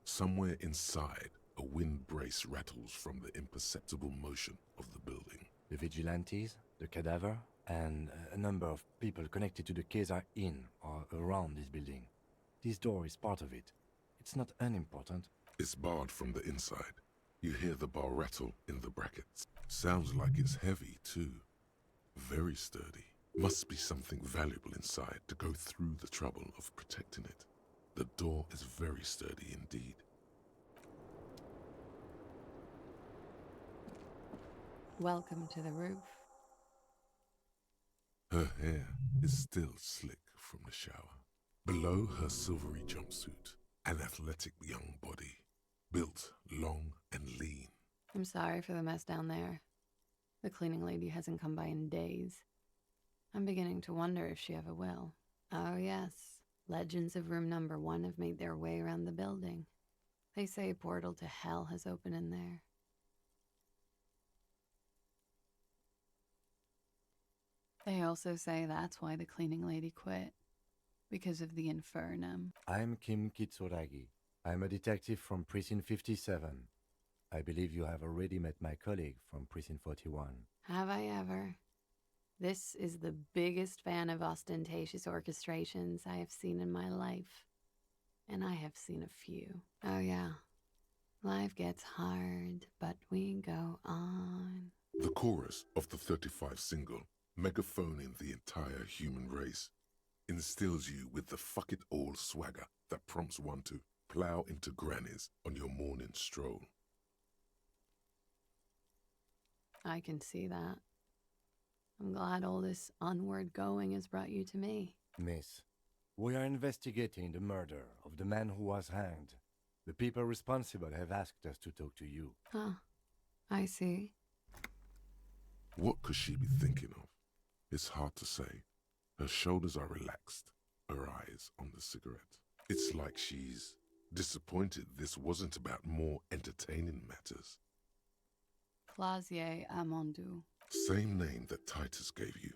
S1: Somewhere inside, a wind brace rattles from the imperceptible motion of the building.
S2: The vigilantes, the cadaver, and a number of people connected to the case are in or around this building. This door is part of it. It's not unimportant.
S1: It's barred from the inside. You hear the bar rattle in the brackets. Sounds like it's heavy, too. Very sturdy. Must be something valuable inside to go through the trouble of protecting it. The door is very sturdy indeed.
S16: Welcome to the roof.
S1: Her hair is still slick from the shower. Below her silvery jumpsuit, an athletic young body, built long and lean.
S16: I'm sorry for the mess down there. The cleaning lady hasn't come by in days. I'm beginning to wonder if she ever will. Oh yes, legends of room number 1 have made their way around the building. They say a portal to hell has opened in there. They also say that's why the cleaning lady quit. Because of the infernum.
S2: I'm Kim Kitsuragi. I'm a detective from Precinct 57. I believe you have already met my colleague from Precinct 41.
S16: Have I ever? This is the biggest fan of ostentatious orchestrations I have seen in my life. And I have seen a few. Oh yeah. Life gets hard, but we go on.
S1: The chorus of the 35 single, megaphoning the entire human race, instills you with the fuck it all swagger that prompts one to plow into grannies on your morning stroll.
S16: I can see that. I'm glad all this onward going has brought you to me.
S2: Miss, we are investigating the murder of the man who was hanged. The people responsible have asked us to talk to you.
S16: Huh. I see.
S1: What could she be thinking of? It's hard to say. Her shoulders are relaxed, her eyes on the cigarette. It's like she's disappointed this wasn't about more entertaining matters.
S16: Clausier Amandu.
S1: Same name that Titus gave you.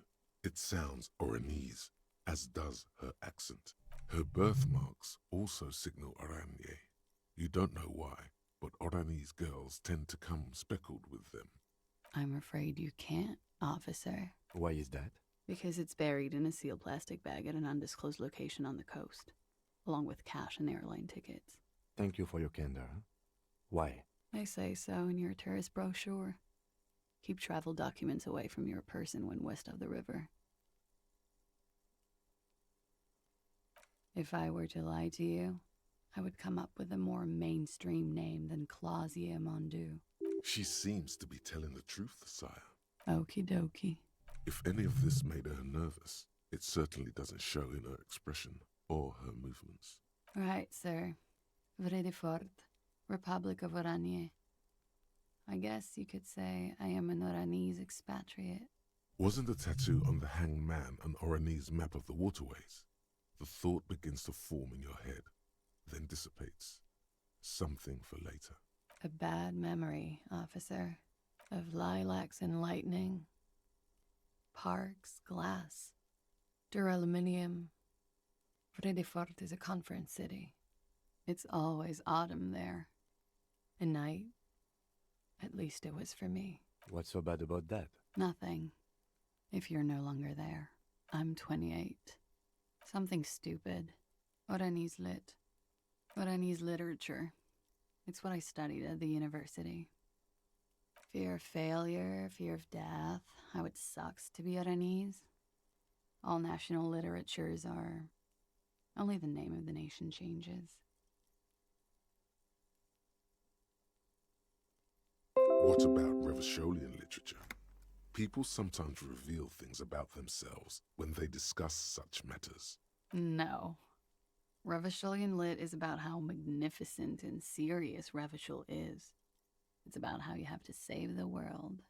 S1: It sounds Oranese, as does her accent. Her birthmarks also signal Oranje. You don't know why, but Oranese girls tend to come speckled with them.
S16: I'm afraid you can't, officer.
S2: Why is that?
S16: Because it's buried in a sealed plastic bag at an undisclosed location on the coast, along with cash and airline tickets.
S2: Thank you for your candor. Why?
S16: They say so in your tourist brochure. Keep travel documents away from your person when west of the river. If I were to lie to you, I would come up with a more mainstream name than Clausier Mondu.
S1: She seems to be telling the truth, sire.
S16: Okie dokie.
S1: If any of this made her nervous, it certainly doesn't show in her expression or her movements.
S16: Right, sir. Vredefort, Republic of Oranje. I guess you could say I am an Oranese expatriate.
S1: Wasn't the tattoo on the hanged man an Oranese map of the waterways? The thought begins to form in your head, then dissipates. Something for later.
S16: A bad memory, officer. Of lilacs and lightning. Parks, glass, duraluminium. Vredefort is a conference city. It's always autumn there. A night. At least it was for me.
S2: What's so bad about that?
S16: Nothing. If you're no longer there. I'm 28. Something stupid. Oranese lit. Oranese literature. It's what I studied at the university. Fear of failure, fear of death, how it sucks to be Oranese. All national literatures are... Only the name of the nation changes.
S1: What about Revacholian literature? People sometimes reveal things about themselves when they discuss such matters.
S16: No. Revacholian lit is about how magnificent and serious Revachol is. It's about how you have to save the world.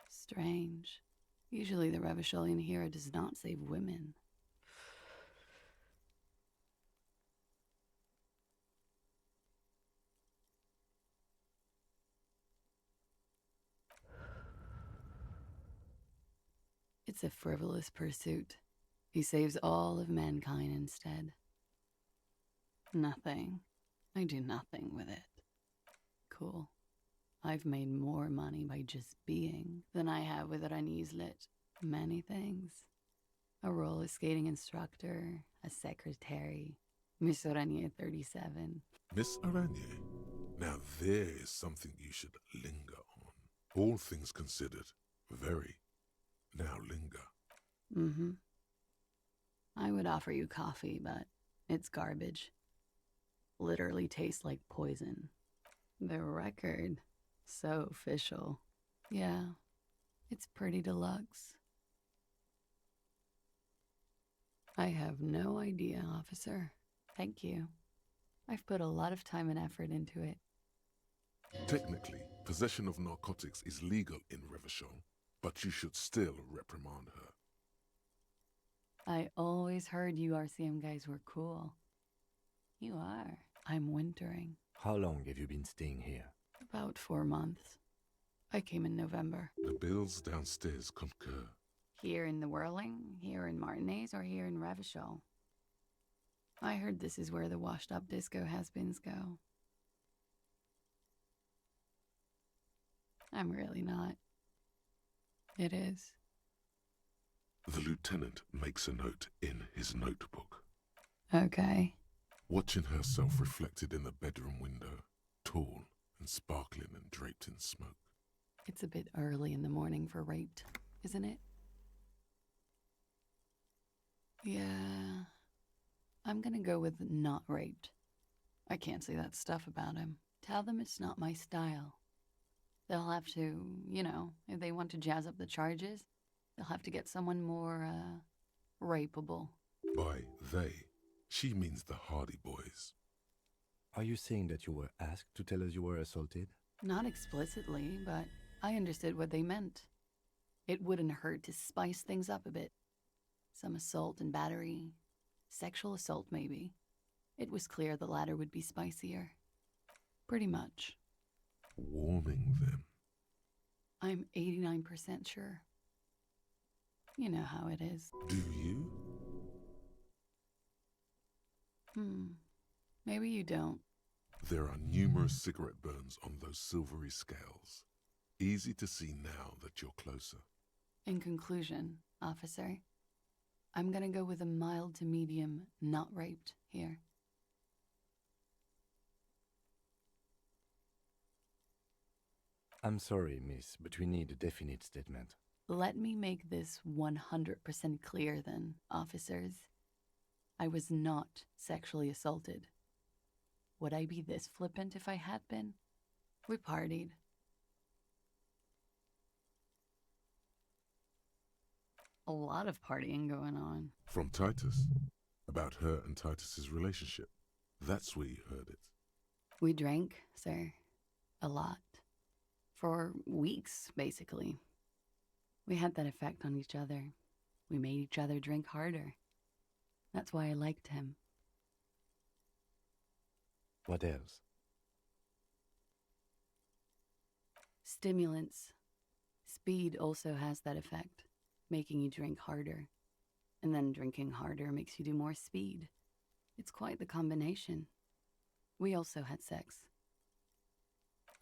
S16: Strange. Usually the Revacholian hero does not save women. It's a frivolous pursuit. He saves all of mankind instead. Nothing. I do nothing with it. Cool. I've made more money by just being than I have with Rani's lit. Many things. A roller skating instructor, a secretary, Miss Aranya 37.
S1: Miss Aranya, now there is something you should linger on. All things considered, very. Now linger.
S16: Mm-hmm. I would offer you coffee, but it's garbage. Literally tastes like poison. The record. So official. Yeah, it's pretty deluxe. I have no idea, officer. Thank you. I've put a lot of time and effort into it.
S1: Technically, possession of narcotics is legal in Revachol, but you should still reprimand her.
S16: I always heard you RCM guys were cool. You are. I'm wintering.
S2: How long have you been staying here?
S16: About 4 months. I came in November.
S1: The bills downstairs concur.
S16: Here in the Whirling, here in Martinez, or here in Revachol. I heard this is where the washed-up disco has-beens go. I'm really not. It is.
S1: The lieutenant makes a note in his notebook.
S16: Okay.
S1: Watching herself reflected in the bedroom window, tall and sparkling and draped in smoke.
S16: It's a bit early in the morning for raped, isn't it? Yeah. I'm gonna go with not raped. I can't say that stuff about him. Tell them it's not my style. They'll have to, you know, if they want to jazz up the charges, they'll have to get someone more, rapeable.
S1: By they, she means the Hardy Boys.
S2: Are you saying that you were asked to tell us you were assaulted?
S16: Not explicitly, but I understood what they meant. It wouldn't hurt to spice things up a bit. Some assault and battery. Sexual assault, maybe. It was clear the latter would be spicier. Pretty much.
S1: Warming them.
S16: I'm 89% sure. You know how it is.
S1: Do you?
S16: Maybe you don't.
S1: There are numerous cigarette burns on those silvery scales. Easy to see now that you're closer.
S16: In conclusion, officer, I'm gonna go with a mild to medium not raped here.
S2: I'm sorry, miss, but we need a definite statement.
S16: Let me make this 100% clear then, officers. I was not sexually assaulted. Would I be this flippant if I had been? We partied. A lot of partying going on.
S1: From Titus. About her and Titus's relationship. That's where you heard it.
S16: We drank, sir. A lot. For weeks, basically. We had that effect on each other. We made each other drink harder. That's why I liked him.
S2: What else?
S16: Stimulants. Speed also has that effect, making you drink harder. And then drinking harder makes you do more speed. It's quite the combination. We also had sex.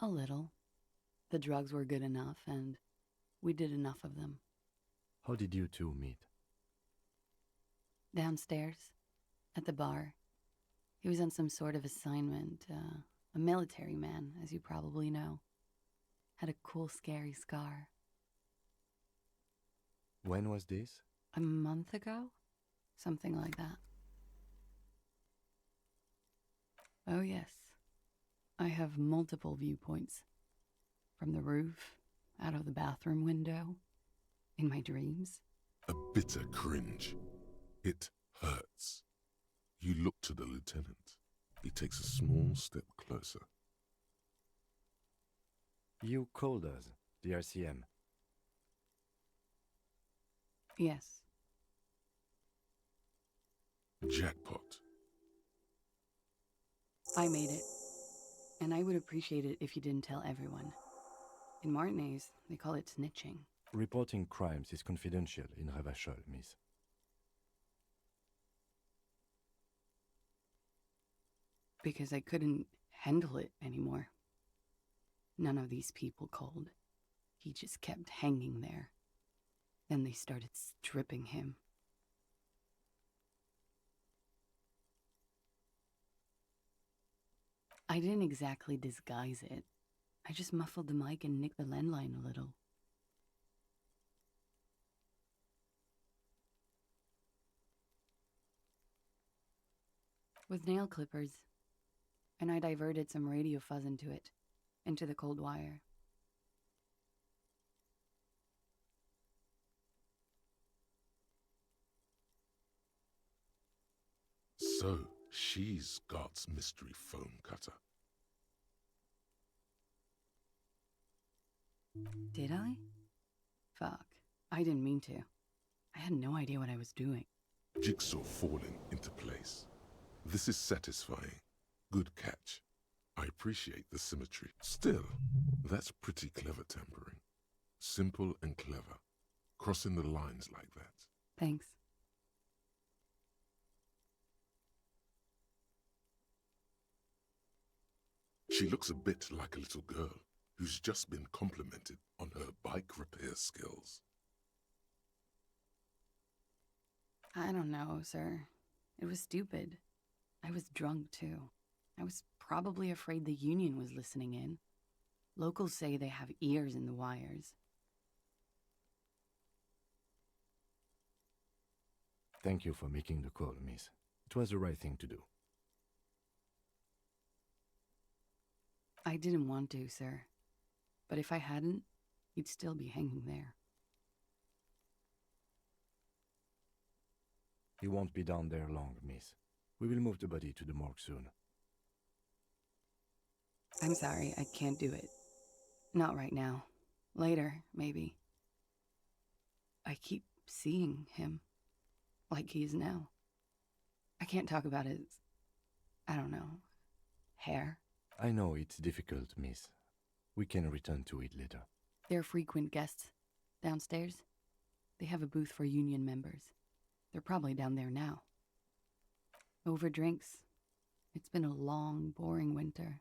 S16: A little. The drugs were good enough, and we did enough of them.
S2: How did you two meet?
S16: Downstairs, at the bar. He was on some sort of assignment, a military man, as you probably know. Had a cool, scary scar.
S2: When was this?
S16: A month ago? Something like that. Oh yes. I have multiple viewpoints. From the roof, out of the bathroom window, in my dreams.
S1: A bitter cringe. It hurts. You look to the lieutenant. He takes a small step closer.
S2: You called us, the RCM.
S16: Yes.
S1: Jackpot.
S16: I made it. And I would appreciate it if you didn't tell everyone. In Martinez, they call it snitching.
S2: Reporting crimes is confidential in Revachol, miss.
S16: because I couldn't handle it anymore. None of these people called. He just kept hanging there. Then they started stripping him. I didn't exactly disguise it. I just muffled the mic and nicked the landline a little. With nail clippers, and I diverted some radio fuzz into it, into the cold wire.
S1: So, she's God's mystery foam cutter.
S16: Did I? Fuck. I didn't mean to. I had no idea what I was doing.
S1: Jigsaw falling into place. This is satisfying. Good catch. I appreciate the symmetry. Still, that's pretty clever tampering. Simple and clever. Crossing the lines like that.
S16: Thanks.
S1: She looks a bit like a little girl who's just been complimented on her bike repair skills.
S16: I don't know, sir. It was stupid. I was drunk, too. I was probably afraid the Union was listening in. Locals say they have ears in the wires.
S2: Thank you for making the call, miss. It was the right thing to do.
S16: I didn't want to, sir. But if I hadn't, he'd still be hanging there.
S2: He won't be down there long, miss. We will move the body to the morgue soon.
S16: I'm sorry, I can't do it. Not right now. Later, maybe. I keep seeing him. Like he is now. I can't talk about his... I don't know... hair.
S2: I know it's difficult, miss. We can return to it later.
S16: They're frequent guests. Downstairs. They have a booth for Union members. They're probably down there now. Over drinks. It's been a long, boring winter.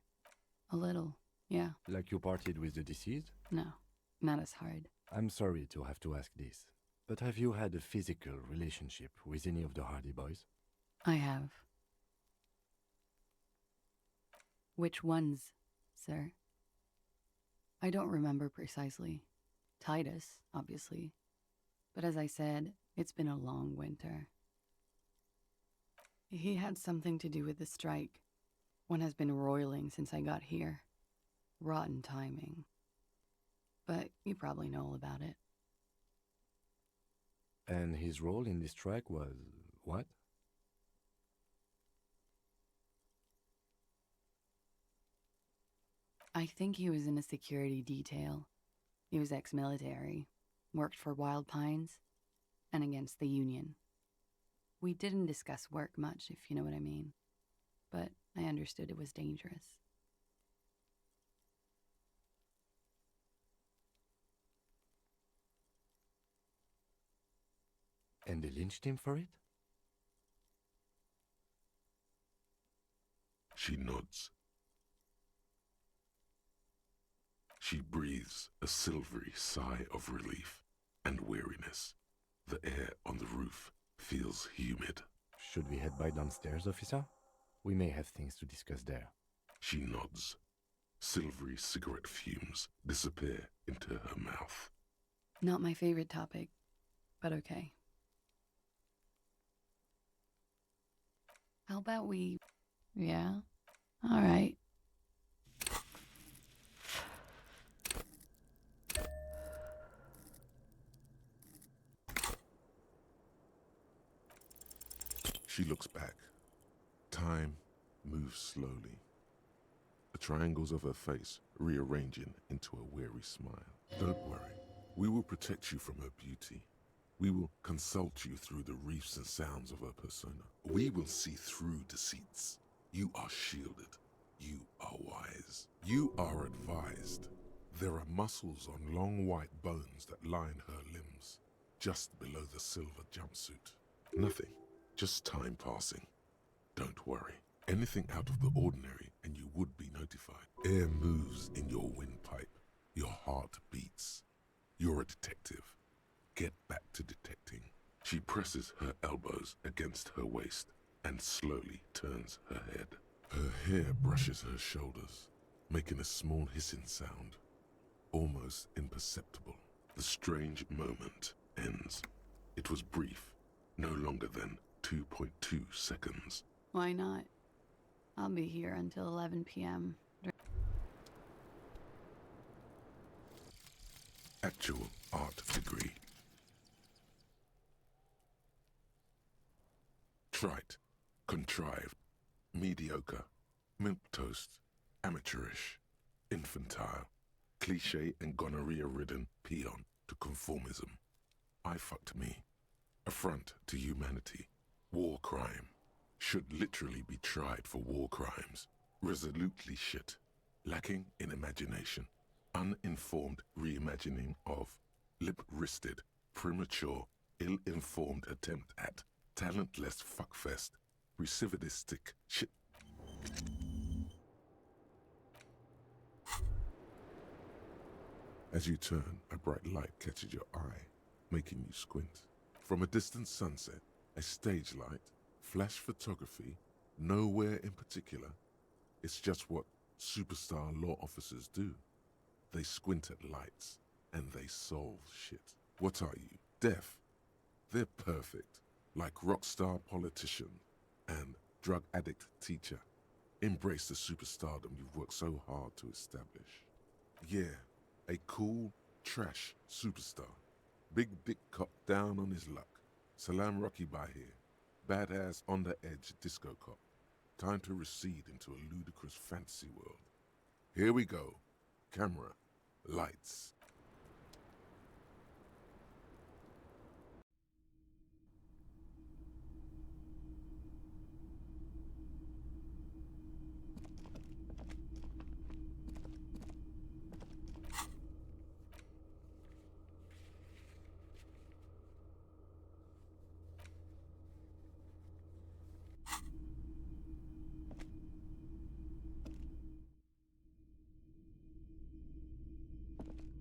S16: A little, yeah.
S2: Like you partied with the deceased?
S16: No, not as hard.
S2: I'm sorry to have to ask this, but have you had a physical relationship with any of the Hardy Boys?
S16: I have. Which ones, sir? I don't remember precisely. Titus, obviously. But as I said, it's been a long winter. He had something to do with the strike. One has been roiling since I got here. Rotten timing. But you probably know all about it.
S2: And his role in this strike was what?
S16: I think he was in a security detail. He was ex-military, worked for Wild Pines, and against the Union. We didn't discuss work much, if you know what I mean. But I understood it was dangerous.
S2: And they lynched him for it?
S1: She nods. She breathes a silvery sigh of relief and weariness. The air on the roof feels humid.
S2: Should we head by downstairs, officer? We may have things to discuss there.
S1: She nods. Silvery cigarette fumes disappear into her mouth.
S16: Not my favorite topic, but okay. How about we... Yeah? All right.
S1: She looks back. Time moves slowly. The triangles of her face rearranging into a weary smile. Don't worry. We will protect you from her beauty. We will consult you through the reefs and sounds of her persona. We will see through deceits. You are shielded. You are wise. You are advised. There are muscles on long white bones that line her limbs, just below the silver jumpsuit. Nothing. Just time passing. Don't worry. Anything out of the ordinary and you would be notified. Air moves in your windpipe. Your heart beats. You're a detective. Get back to detecting. She presses her elbows against her waist and slowly turns her head. Her hair brushes her shoulders, making a small hissing sound, almost imperceptible. The strange moment ends. It was brief, no longer than 2.2 seconds.
S16: Why not? I'll be here until 11 p.m.
S1: Actual art degree. Trite, contrived, mediocre, milquetoast, amateurish, infantile, cliché and gonorrhea-ridden peon to conformism. I fucked me. Affront to humanity. War crime. Should literally be tried for war crimes. Resolutely shit. Lacking in imagination. Uninformed reimagining of lip-wristed, premature, ill-informed attempt at talentless fuckfest, recidivistic shit. As you turn, a bright light catches your eye, making you squint. From a distant sunset, a stage light, flash photography, nowhere in particular. It's just what superstar law officers do. They squint at lights, and they solve shit. What are you, deaf? They're perfect, like rock star politician and drug addict teacher. Embrace the superstardom you've worked so hard to establish. Yeah, a cool, trash superstar. Big dick cop down on his luck. Salam Rocky by here. Badass on the edge disco cop. Time to recede into a ludicrous fantasy world. Here we go. Camera. Lights.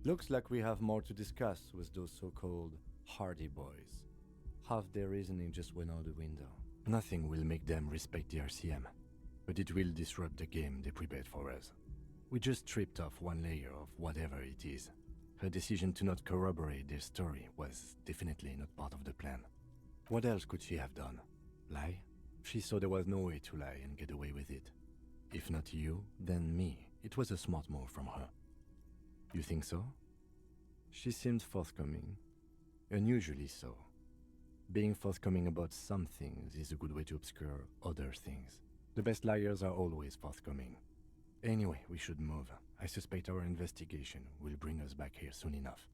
S2: Looks like we have more to discuss with those so-called Hardy Boys. Half their reasoning just went out the window. Nothing will make them respect the RCM, but it will disrupt the game they prepared for us. We just stripped off one layer of whatever it is. Her decision to not corroborate their story was definitely not part of the plan. What else could she have done? Lie? She saw there was no way to lie and get away with it. If not you, then me. It was a smart move from her. You think so? She seemed forthcoming. Unusually so. Being forthcoming about some things is a good way to obscure other things. The best liars are always forthcoming. Anyway, we should move. I suspect our investigation will bring us back here soon enough.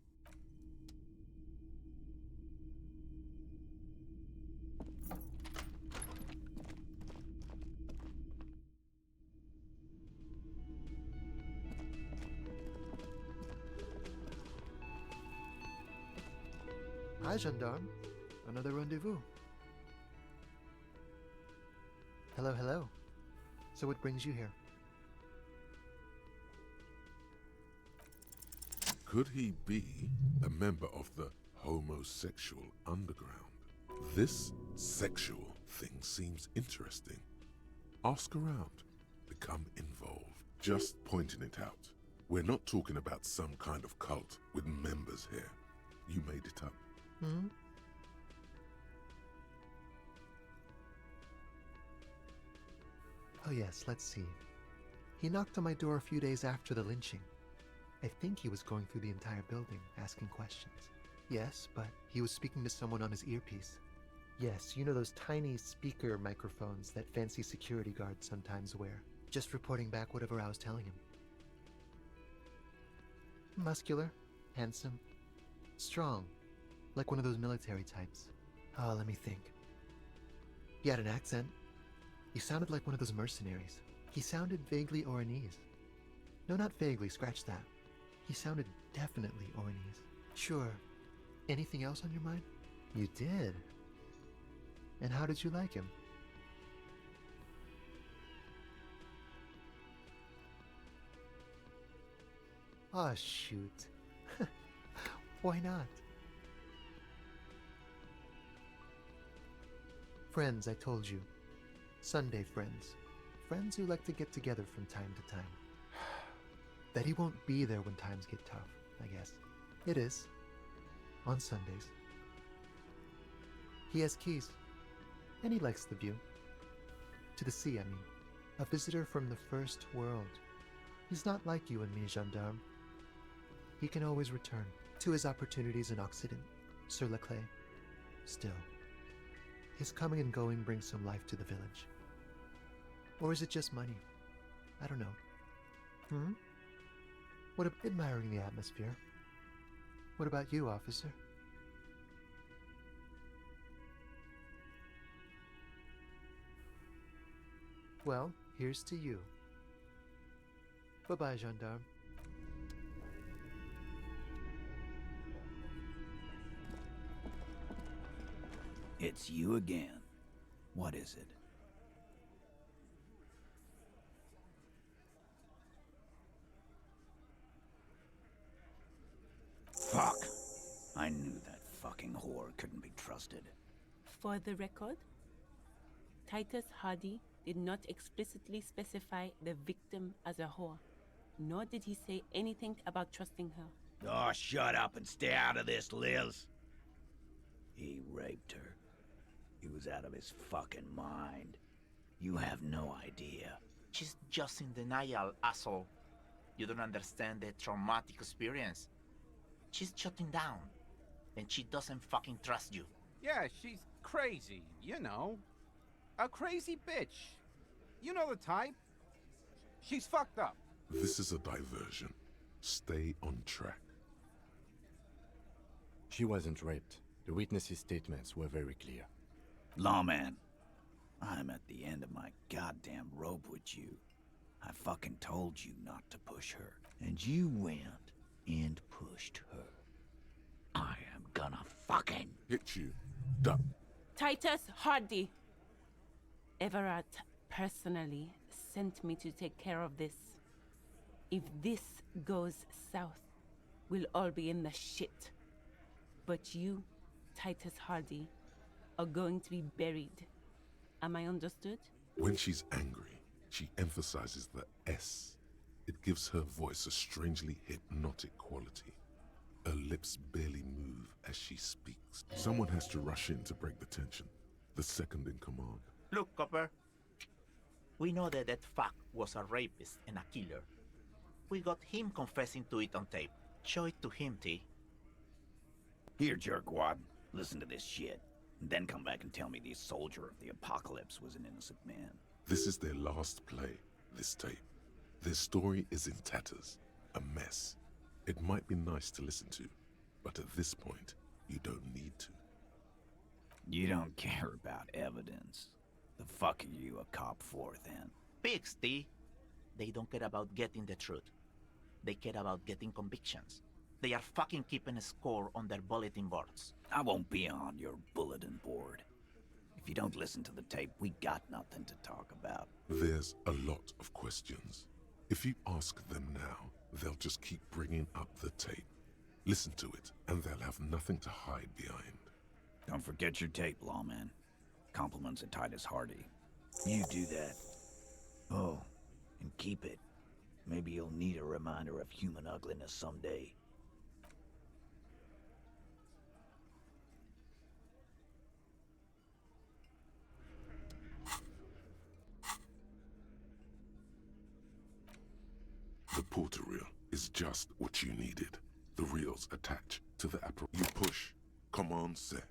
S5: Hi, gendarme. Another rendezvous. Hello, hello. So what brings you here?
S1: Could he be a member of the homosexual underground? This sexual thing seems interesting. Ask around. Become involved. Just pointing it out. We're not talking about some kind of cult with members here. You made it up.
S5: Hmm? Oh yes, let's see. He knocked on my door a few days after the lynching. I think he was going through the entire building, asking questions. Yes, but he was speaking to someone on his earpiece. Yes, you know those tiny speaker microphones that fancy security guards sometimes wear. Just reporting back whatever I was telling him. Muscular, handsome, strong, like one of those military types. Oh, let me think. He had an accent. He sounded like one of those mercenaries. He sounded vaguely Oranese. No, not vaguely, scratch that. He sounded definitely Oranese. Sure. Anything else on your mind? You did? And how did you like him? Ah, shoot. Why not? Friends, I told you. Sunday friends. Friends who like to get together from time to time. That he won't be there when times get tough, I guess. It is. On Sundays. He has keys. And he likes the view. To the sea, I mean. A visitor from the first world. He's not like you and me, gendarme. He can always return to his opportunities in Occident, sur la clé. Still, his coming and going brings some life to the village. Or is it just money? I don't know. What about admiring the atmosphere? What about you, officer? Well, here's to you. Bye-bye, gendarme.
S14: It's you again. What is it? Fuck! I knew that fucking whore couldn't be trusted.
S15: For the record, Titus Hardy did not explicitly specify the victim as a whore, nor did he say anything about trusting her.
S14: Oh, shut up and stay out of this, Liz. He raped her. He was out of his fucking mind. You have no idea.
S12: She's just in denial, asshole. You don't understand the traumatic experience. She's shutting down, and she doesn't fucking trust you.
S13: Yeah, she's crazy, you know. A crazy bitch. You know the type. She's fucked up.
S1: This is a diversion. Stay on track.
S2: She wasn't raped. The witnesses' statements were very clear.
S14: Lawman, I'm at the end of my goddamn rope with you. I fucking told you not to push her, and you went and pushed her. I am gonna fucking
S1: hit you. Duck.
S15: Titus Hardy. Everett personally sent me to take care of this. If this goes south, we'll all be in the shit. But you, Titus Hardy, are going to be buried. Am I understood?
S1: When she's angry, she emphasizes the S. It gives her voice a strangely hypnotic quality. Her lips barely move as she speaks. Someone has to rush in to break the tension. The second in command.
S12: Look, Copper. We know that fuck was a rapist and a killer. We got him confessing to it on tape. Show it to him, T.
S14: Here, jerkwad. Listen to this shit. And then come back and tell me the soldier of the apocalypse was an innocent man.
S1: This is their last play, this tape. Their story is in tatters, a mess. It might be nice to listen to, but at this point, you don't need to.
S14: You don't care about evidence. The fuck are you a cop for, then?
S12: Pigs, T. They don't care about getting the truth. They care about getting convictions. They are fucking keeping a score on their bulletin boards.
S14: I won't be on your bulletin board. If you don't listen to the tape, we got nothing to talk about.
S1: There's a lot of questions. If you ask them now, they'll just keep bringing up the tape. Listen to it, and they'll have nothing to hide behind.
S14: Don't forget your tape, lawman. Compliments of Titus Hardy. You do that. Oh, and keep it. Maybe you'll need a reminder of human ugliness someday.
S1: The porter reel is just what you needed. The reels attach to the apparatus. You push, command set,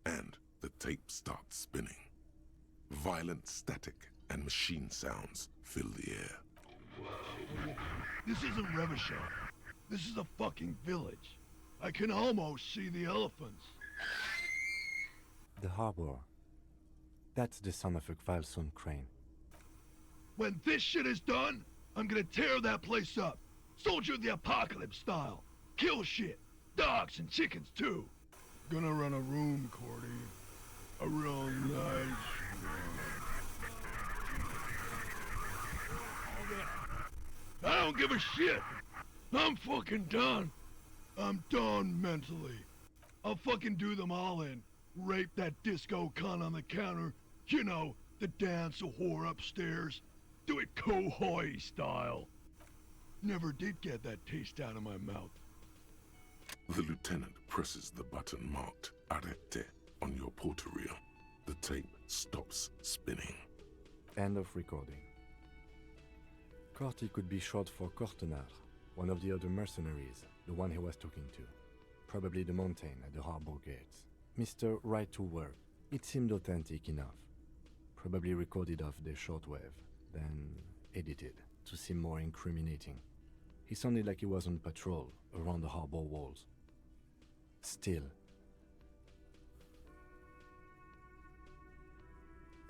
S1: and the tape starts spinning. Violent static and machine sounds fill the air.
S17: This isn't Revachon. This is a fucking village. I can almost see the elephants.
S2: The harbor. That's the son of a Kvalson crane.
S17: When this shit is done, I'm gonna tear that place up. Soldier of the Apocalypse style. Kill shit. Dogs and chickens too. Gonna run a room, Cordy. A real nice room. I don't give a shit.
S18: I'm fucking done. I'm done mentally. I'll fucking do them all in. Rape that disco cunt on the counter. You know, the dance a whore upstairs. Do it Kohoi style. Never did get that taste out of my mouth.
S1: The lieutenant presses the button marked Arrête on your portereel. The tape stops spinning.
S2: End of recording. Corty could be short for Cortenard, one of the other mercenaries, the one he was talking to. Probably the mountain at the harbor gates. Mr. Right to Work. It seemed authentic enough. Probably recorded off the shortwave, then edited to seem more incriminating. He sounded like he was on patrol around the harbor walls. Still.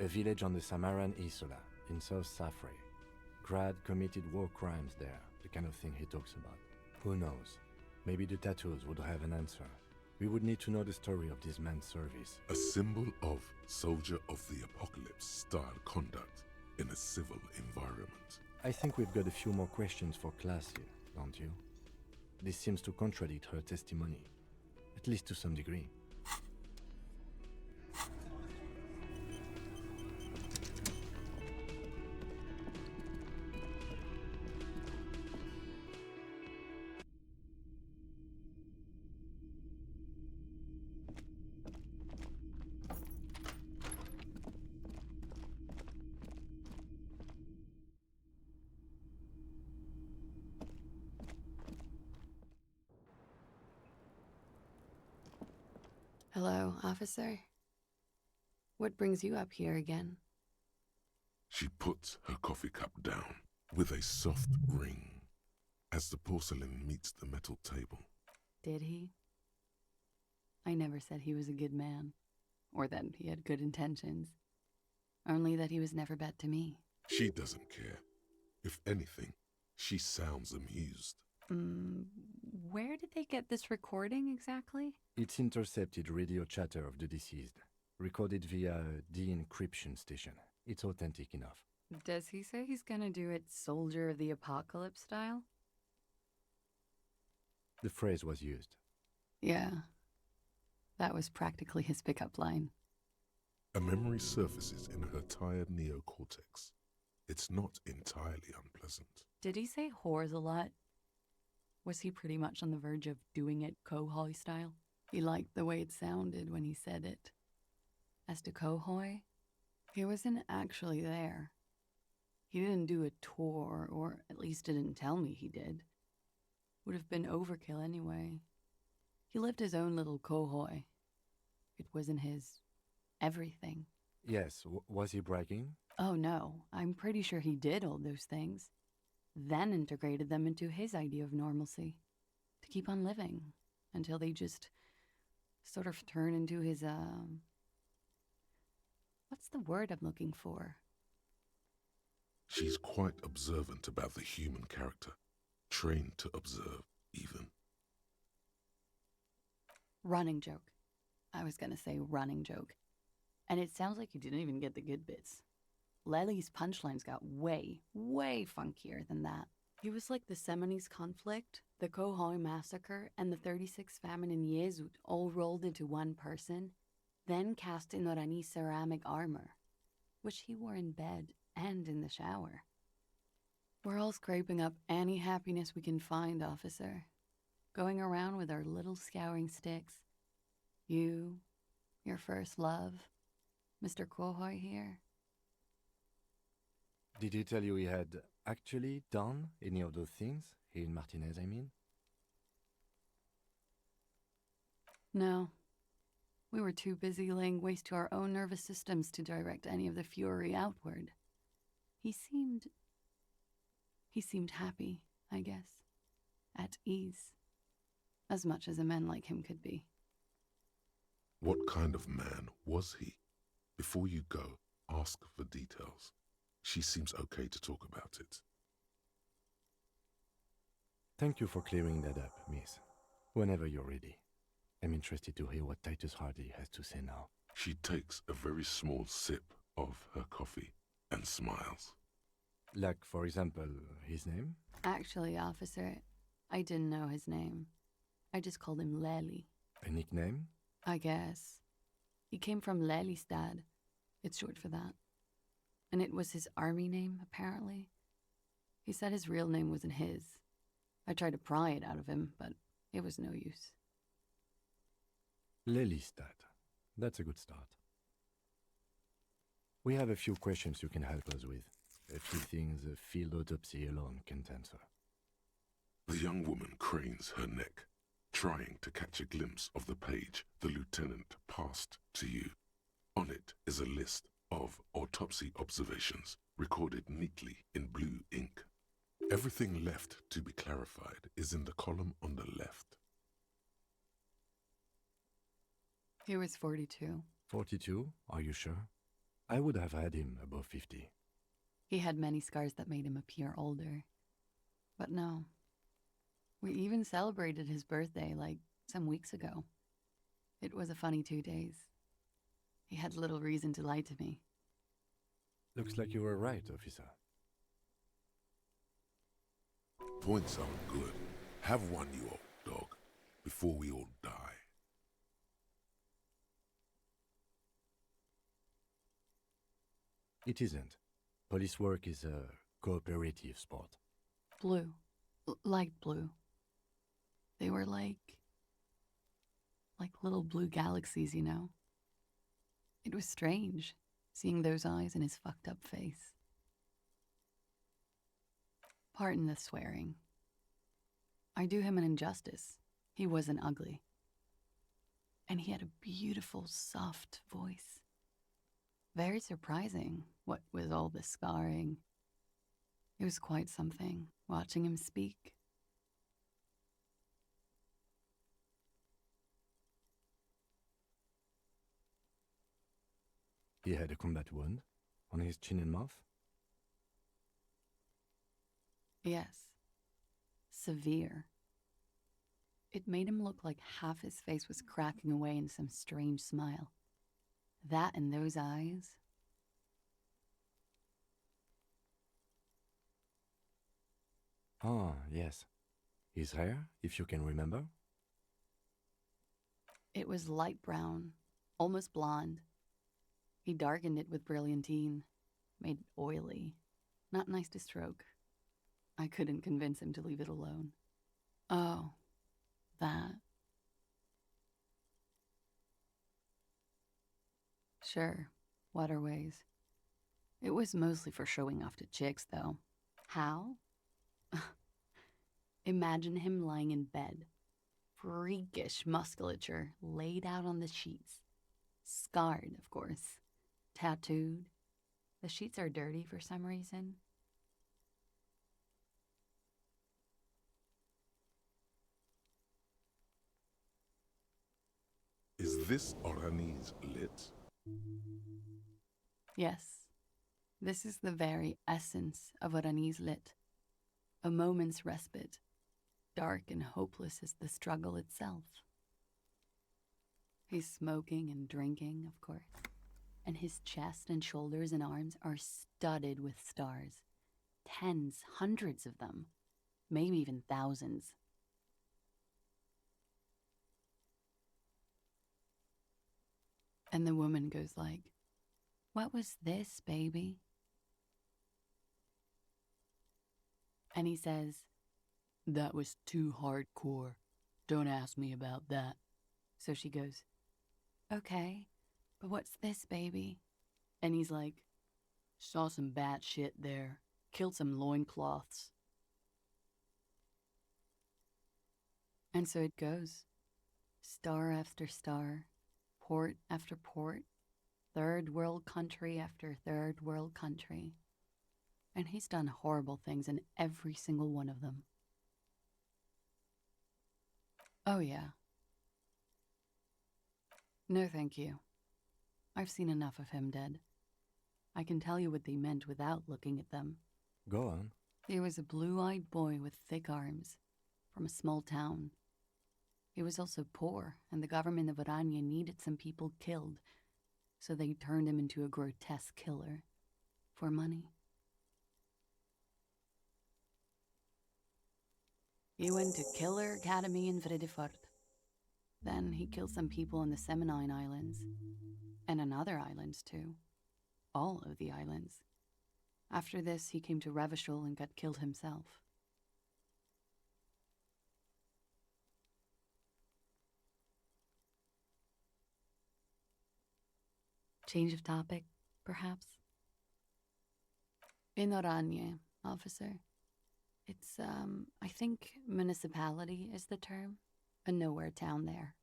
S2: A village on the Samaran Isola, in South Cipher. Grad committed war crimes there, the kind of thing he talks about. Who knows? Maybe the tattoos would have an answer. We would need to know the story of this man's service.
S1: A symbol of soldier of the apocalypse style conduct in a civil environment.
S2: I think we've got a few more questions for class here, don't you? This seems to contradict her testimony, at least to some degree.
S16: Hello, officer. What brings you up here again?
S1: She puts her coffee cup down with a soft ring as the porcelain meets the metal table.
S16: Did he? I never said he was a good man, or that he had good intentions. Only that he was never bad to me.
S1: She doesn't care. If anything, she sounds amused.
S16: Where did they get this recording exactly?
S2: It's intercepted radio chatter of the deceased, recorded via a de-encryption station. It's authentic enough.
S16: Does he say he's gonna do it Soldier of the Apocalypse style?
S2: The phrase was used.
S16: Yeah. That was practically his pickup line.
S1: A memory surfaces in her tired neocortex. It's not entirely unpleasant.
S16: Did he say whores a lot? Was he pretty much on the verge of doing it Kohoi style? He liked the way it sounded when he said it. As to Kohoi, he wasn't actually there. He didn't do a tour, or at least didn't tell me he did. Would have been overkill anyway. He lived his own little Kohoi. It wasn't his everything.
S2: Yes, was he bragging?
S16: Oh no, I'm pretty sure he did all those things. Then integrated them into his idea of normalcy. To keep on living. Until they just sort of turn into his, what's the word I'm looking for?
S1: She's quite observant about the human character. Trained to observe, even.
S16: Running joke. I was gonna say running joke. And it sounds like you didn't even get the good bits. Lely's punchlines got way, way funkier than that. He was like the Seminoles conflict, the Kohoi massacre, and the 36 famine in Yezut all rolled into one person, then cast in Orani ceramic armor, which he wore in bed and in the shower. We're all scraping up any happiness we can find, officer. Going around with our little scouring sticks. You, your first love, Mr. Kohoi here.
S2: Did he tell you he had actually done any of those things? He and Martinez, I mean?
S16: No. We were too busy laying waste to our own nervous systems to direct any of the fury outward. He seemed happy, I guess. At ease. As much as a man like him could be.
S1: What kind of man was he? Before you go, ask for details. She seems okay to talk about it.
S2: Thank you for clearing that up, miss. Whenever you're ready. I'm interested to hear what Titus Hardy has to say now.
S1: She takes a very small sip of her coffee and smiles.
S2: Like, for example, his name?
S16: Actually, officer, I didn't know his name. I just called him Lely.
S2: A nickname?
S16: I guess. He came from Lelystad. It's short for that. And it was his army name, apparently. He said his real name wasn't his. I tried to pry it out of him, but it was no use.
S2: Lelystad. That's a good start. We have a few questions you can help us with. A few things a field autopsy alone can't answer.
S1: The young woman cranes her neck, trying to catch a glimpse of the page the lieutenant passed to you. On it is a list of autopsy observations recorded neatly in blue ink. Everything left to be clarified is in the column on the left.
S16: He was 42.
S2: 42? Are you sure? I would have had him above 50.
S16: He had many scars that made him appear older. But no. We even celebrated his birthday, like, some weeks ago. It was a funny 2 days. He had little reason to lie to me.
S2: Looks like you were right, officer.
S1: Points are good. Have one, you old dog, before we all die.
S2: It isn't. Police work is a cooperative sport.
S16: Blue. Light blue. They were like little blue galaxies, you know? It was strange, seeing those eyes in his fucked up face. Pardon the swearing. I do him an injustice. He wasn't ugly. And he had a beautiful, soft voice. Very surprising, what with all the scarring. It was quite something, watching him speak.
S2: He had a combat wound on his chin and mouth?
S16: Yes. Severe. It made him look like half his face was cracking away in some strange smile. That and those eyes.
S2: Ah, yes. His hair, if you can remember?
S16: It was light brown, almost blonde. He darkened it with brilliantine, made it oily. Not nice to stroke. I couldn't convince him to leave it alone. Oh, that. Sure, waterways. It was mostly for showing off to chicks, though. How? Imagine him lying in bed. Freakish musculature laid out on the sheets. Scarred, of course. Tattooed. The sheets are dirty for some reason.
S1: Is this Orani's lit?
S16: Yes. This is the very essence of Orani's lit. A moment's respite, dark and hopeless as the struggle itself. He's smoking and drinking, of course, and his chest and shoulders and arms are studded with stars. Tens, hundreds of them, maybe even thousands. And the woman goes like, "What was this, baby?" And he says, "That was too hardcore. Don't ask me about that." So she goes, "Okay, but what's this, baby?" And he's like, "Saw some bat shit there. Killed some loincloths." And so it goes. Star after star, port after port, third world country after third world country. And he's done horrible things in every single one of them. Oh, yeah. No, thank you. I've seen enough of him dead. I can tell you what they meant without looking at them.
S2: Go on.
S16: He was a blue-eyed boy with thick arms, from a small town. He was also poor, and the government of Orania needed some people killed, so they turned him into a grotesque killer. For money. He went to Killer Academy in Vredefort. Then he killed some people in the Seminine Islands. And on other islands, too. All of the islands. After this, he came to Revachol and got killed himself. Change of topic, perhaps? In Oranje, officer. It's, I think municipality is the term. A nowhere town there.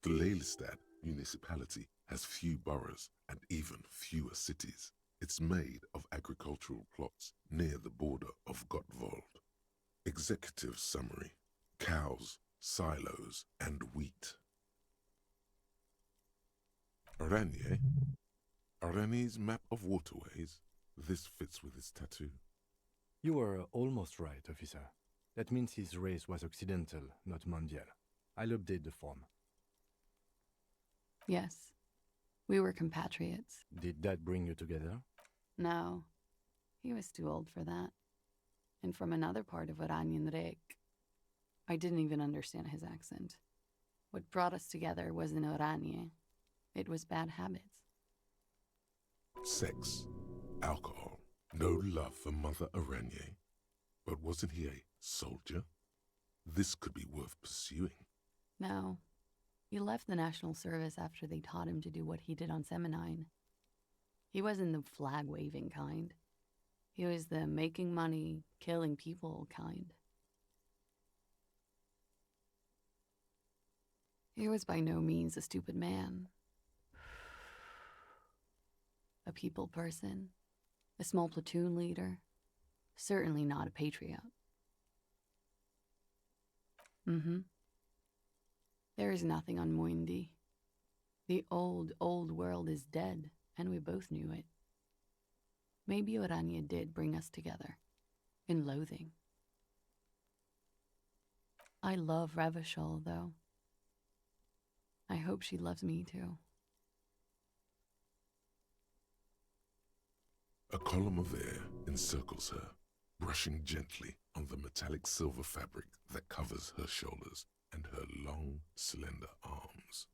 S1: The Lelystad municipality has few boroughs and even fewer cities. It's made of agricultural plots near the border of Gottwald. Executive summary: cows, silos, and wheat. Oranje? Oranje's map of waterways? This fits with his tattoo.
S2: You were almost right, officer. That means his race was occidental, not mondial. I'll update the form.
S16: Yes. We were compatriots.
S2: Did that bring you together?
S16: No. He was too old for that. And from another part of Oranjenrijk. I didn't even understand his accent. What brought us together wasn't Oranje. It was bad habits.
S1: Sex, alcohol, no love for Mother Oranje. But wasn't he a soldier? This could be worth pursuing.
S16: No. He left the National Service after they taught him to do what he did on Seminine. He wasn't the flag-waving kind. He was the making money, killing people kind. He was by no means a stupid man. A people person. A small platoon leader. Certainly not a patriot. There is nothing on Muindi. The old world is dead, and we both knew it. Maybe Oranje did bring us together. In loathing. I love Revachol, though. I hope she loves me, too.
S1: A column of air encircles her, brushing gently on the metallic silver fabric that covers her shoulders and her long, slender arms.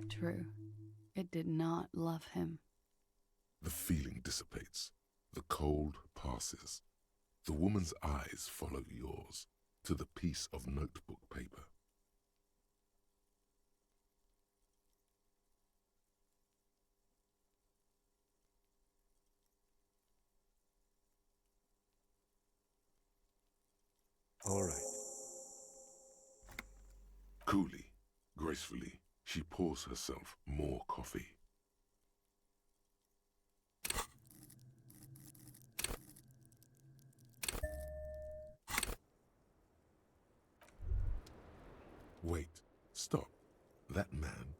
S16: True. It did not love him.
S1: The feeling dissipates. The cold passes. The woman's eyes follow yours to the piece of notebook paper.
S2: All right.
S1: Coolly, gracefully, she pours herself more coffee. Wait, stop. That man,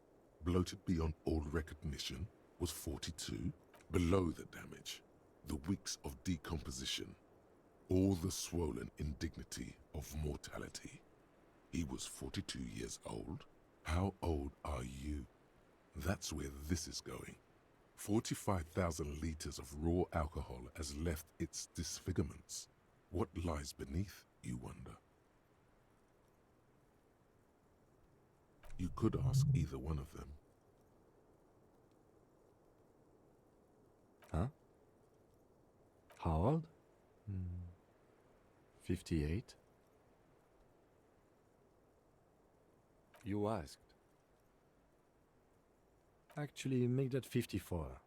S1: bloated beyond all recognition, was 42? Below the damage, the weeks of decomposition, all the swollen indignity of mortality. He was 42 years old? How old are you? That's where this is going. 45,000 liters of raw alcohol has left its disfigurements. What lies beneath, you wonder? You could ask either one of them.
S2: Huh? How old? 58? You asked. Actually, make that 54.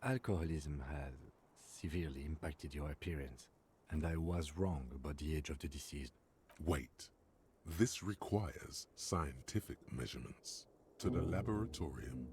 S2: Alcoholism has severely impacted your appearance, and I was wrong about the age of the deceased.
S1: Wait. This requires scientific measurements. To the laboratorium.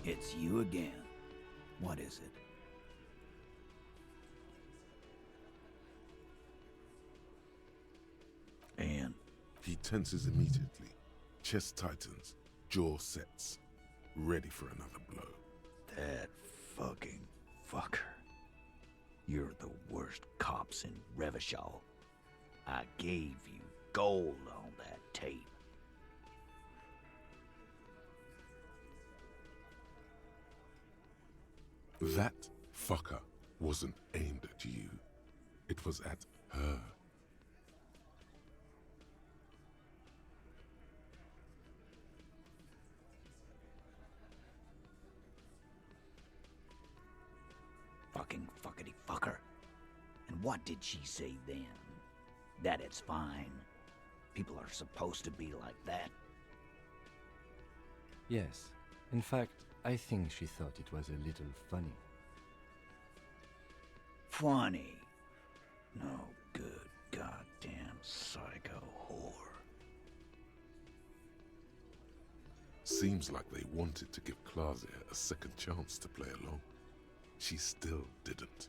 S14: It's you again. What is it? And?
S1: He tenses immediately. Chest tightens, jaw sets, ready for another blow.
S14: That fucking fucker. You're the worst cops in Revachol. I gave you gold on that tape.
S1: That fucker wasn't aimed at you. It was at her.
S14: Fucking fuckity fucker. And what did she say then? That it's fine. People are supposed to be like that.
S2: Yes. In fact, I think she thought it was a little funny.
S14: Funny? No good goddamn psycho whore.
S1: Seems like they wanted to give Klaase a second chance to play along. She still didn't.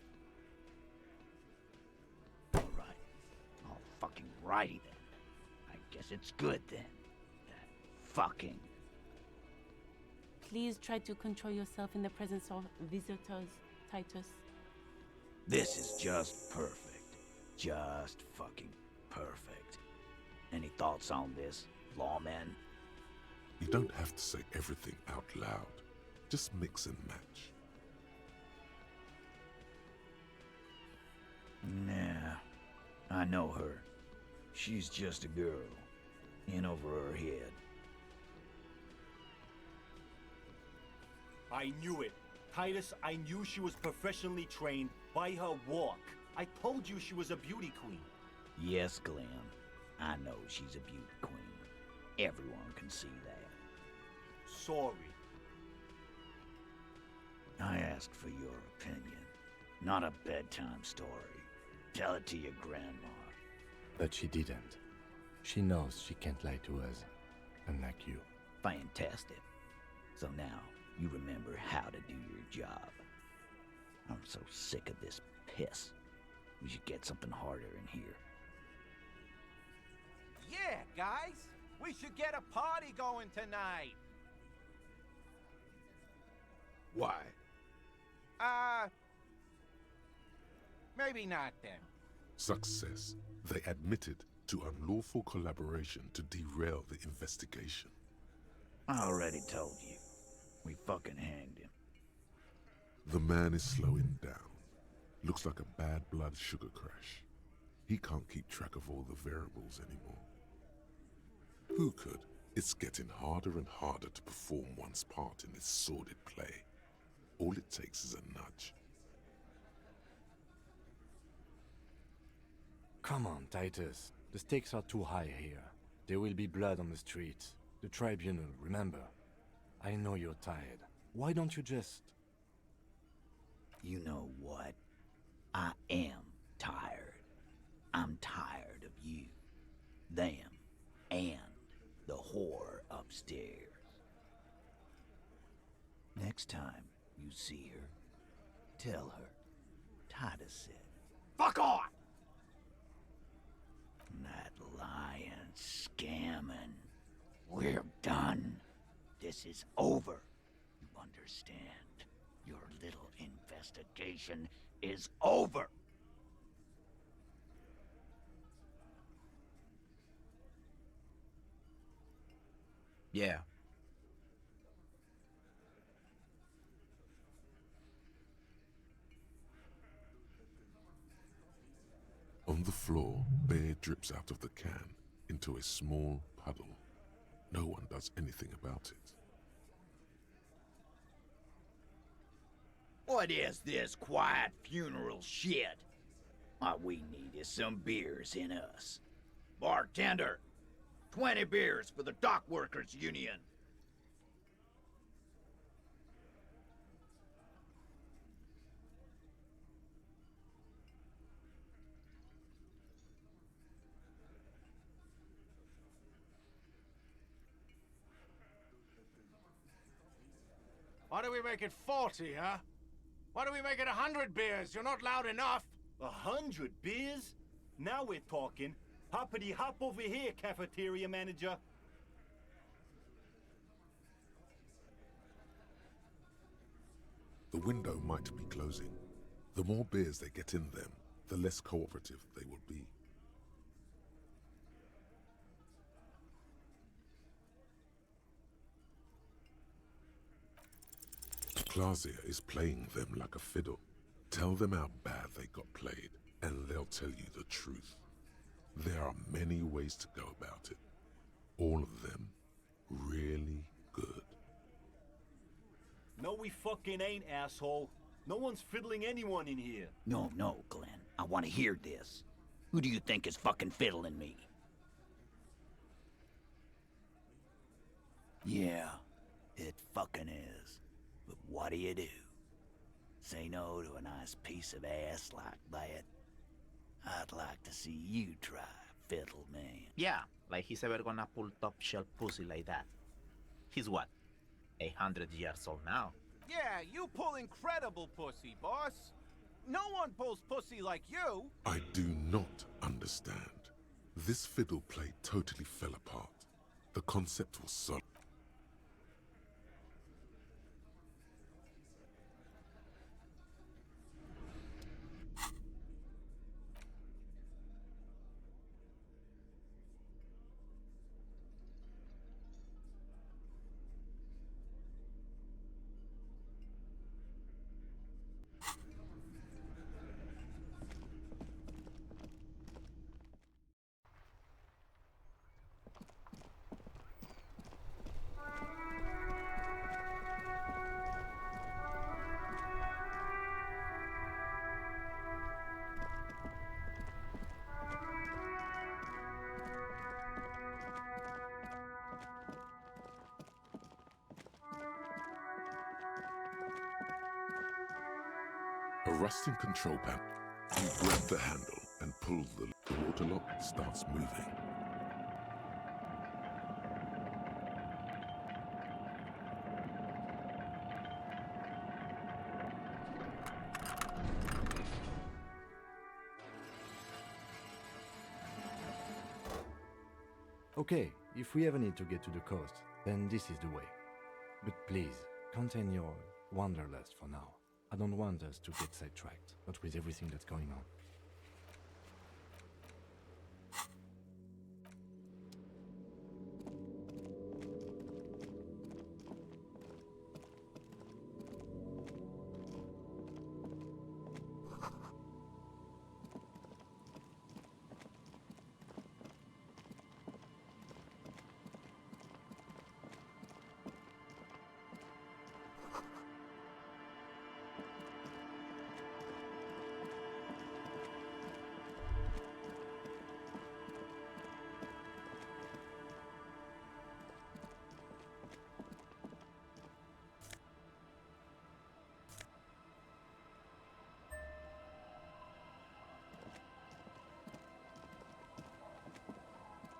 S14: Alright. All fucking righty then. I guess it's good then. That fucking...
S15: Please try to control yourself in the presence of visitors, Titus.
S14: This is just perfect. Just fucking perfect. Any thoughts on this, lawman?
S1: You don't have to say everything out loud. Just mix and match.
S14: Nah, I know her. She's just a girl. In over her head.
S23: I knew it. Titus, I knew she was professionally trained by her walk. I told you she was a beauty queen.
S14: Yes, Glenn. I know she's a beauty queen. Everyone can see that.
S23: Sorry.
S14: I asked for your opinion. Not a bedtime story. Tell it to your grandma.
S2: But she didn't. She knows she can't lie to us, unlike you.
S14: Fantastic. So now, you remember how to do your job. I'm so sick of this piss. We should get something harder in here.
S13: Yeah, guys! We should get a party going tonight!
S17: Why?
S13: Maybe not then.
S1: Success. They admitted to unlawful collaboration to derail the investigation.
S14: I already told you. We fucking hanged him.
S1: The man is slowing down. Looks like a bad blood sugar crash. He can't keep track of all the variables anymore. Who could? It's getting harder and harder to perform one's part in this sordid play. All it takes is a nudge.
S2: Come on, Titus. The stakes are too high here. There will be blood on the streets. The tribunal, remember. I know you're tired. Why don't you just...
S14: You know what? I am tired. I'm tired of you, them, and the whore upstairs. Next time you see her, tell her Titus said, "Fuck off!" That lying, scamming. We're done. This is over. You understand? Your little investigation is over.
S12: Yeah.
S1: On the floor, beer drips out of the can into a small puddle. No one does anything about it.
S14: What is this quiet funeral shit? All we need is some beers in us. Bartender, 20 beers for the Dock Workers Union.
S24: Why do we make it 40, huh? Why do we make it 100 beers? You're not loud enough.
S23: 100 beers? Now we're talking. Hoppity hop over here, cafeteria manager.
S1: The window might be closing. The more beers they get in them, the less cooperative they will be. Clausia is playing them like a fiddle. Tell them how bad they got played, and they'll tell you the truth. There are many ways to go about it. All of them really good.
S23: No, we fucking ain't, asshole. No one's fiddling anyone in here.
S14: No, Glenn. I want to hear this. Who do you think is fucking fiddling me? Yeah, it fucking is. But what do you do? Say no to a nice piece of ass like that? I'd like to see you try, fiddle man.
S12: Yeah, like he's ever gonna pull top shelf pussy like that. He's what, 100 years old now?
S13: Yeah, you pull incredible pussy, boss. No one pulls pussy like you.
S1: I do not understand. This fiddle play totally fell apart. The concept was solid. A rusting control panel. You grab the handle and pull the water lock starts moving.
S2: Okay, if we ever need to get to the coast, then this is the way. But please, contain your wanderlust for now. I don't want us to get sidetracked, not with everything that's going on.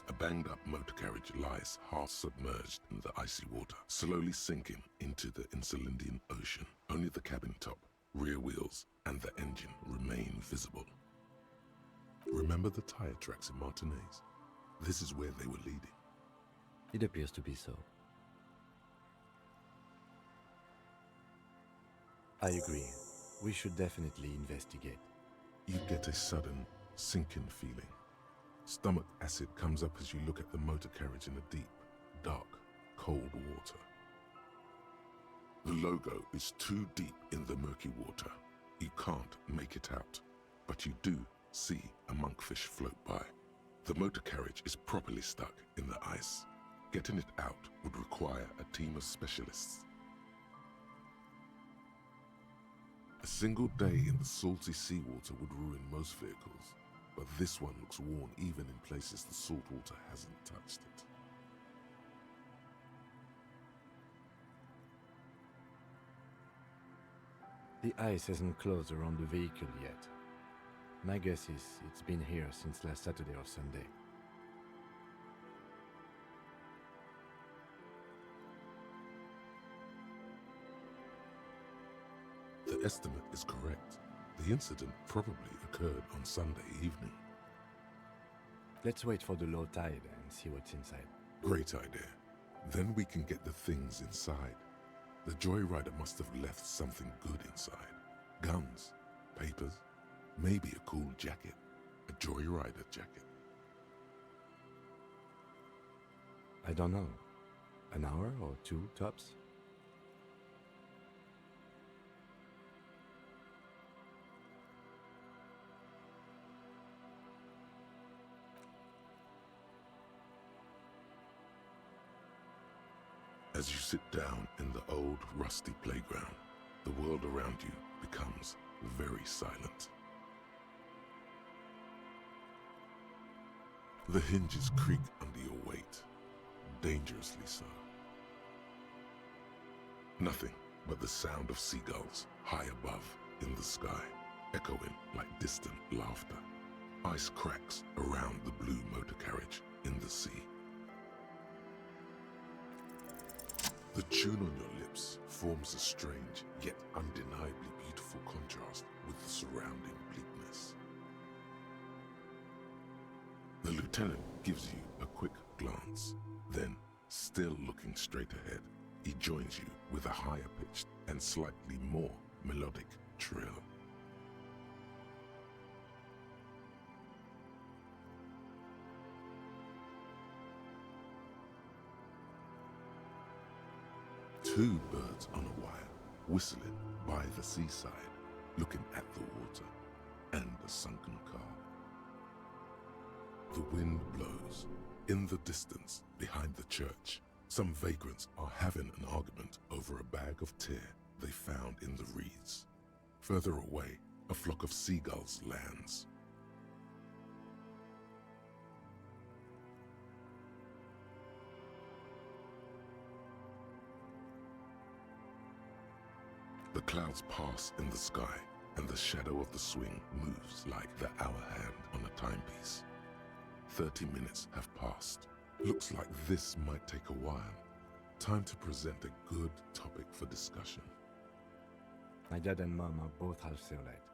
S1: A banged-up motor carriage lies half submerged in the icy water, slowly sinking into the Insulindian Ocean. Only the cabin top, rear wheels, and the engine remain visible. Remember the tire tracks in Martinez? This is where they were leading.
S2: It appears to be so. I agree. We should definitely investigate.
S1: You get a sudden, sinking feeling. Stomach acid comes up as you look at the motor carriage in the deep, dark, cold water. The logo is too deep in the murky water. You can't make it out, but you do see a monkfish float by. The motor carriage is properly stuck in the ice. Getting it out would require a team of specialists. A single day in the salty seawater would ruin most vehicles, but this one looks worn even in places the salt water hasn't touched it.
S2: The ice hasn't closed around the vehicle yet. My guess is it's been here since last Saturday or Sunday.
S1: The estimate is correct. The incident probably occurred on Sunday evening.
S2: Let's wait for the low tide and see what's inside.
S1: Great idea. Then we can get the things inside. The joyrider must have left something good inside. Guns, papers, maybe a cool jacket. A joyrider jacket.
S2: I don't know. An hour or two, tops?
S1: As you sit down in the old, rusty playground, the world around you becomes very silent. The hinges creak under your weight, dangerously so. Nothing but the sound of seagulls high above in the sky, echoing like distant laughter. Ice cracks around the blue motor carriage in the sea. The tune on your lips forms a strange yet undeniably beautiful contrast with the surrounding bleakness. The lieutenant gives you a quick glance, then, still looking straight ahead, he joins you with a higher pitched and slightly more melodic trill. Two birds on a wire, whistling by the seaside, looking at the water and the sunken car. The wind blows. In the distance, behind the church, some vagrants are having an argument over a bag of tear they found in the reeds. Further away, a flock of seagulls lands. The clouds pass in the sky, and the shadow of the swing moves like the hour hand on a timepiece. 30 minutes have passed. Looks like this might take a while. Time to present a good topic for discussion.
S2: My dad and mom are both half Seolite.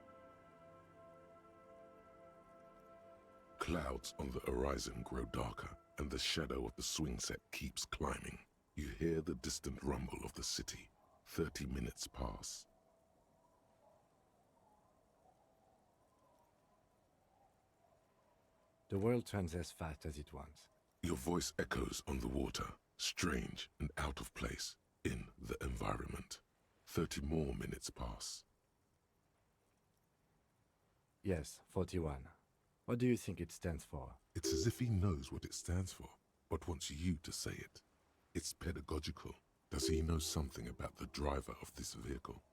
S1: Clouds on the horizon grow darker, and the shadow of the swing set keeps climbing. You hear the distant rumble of the city. 30 minutes pass.
S2: The world turns as fast as it wants.
S1: Your voice echoes on the water, strange and out of place in the environment. 30 more minutes pass.
S2: Yes, 41. What do you think it stands for?
S1: It's as if he knows what it stands for, but wants you to say it. It's pedagogical. Does he know something about the driver of this vehicle?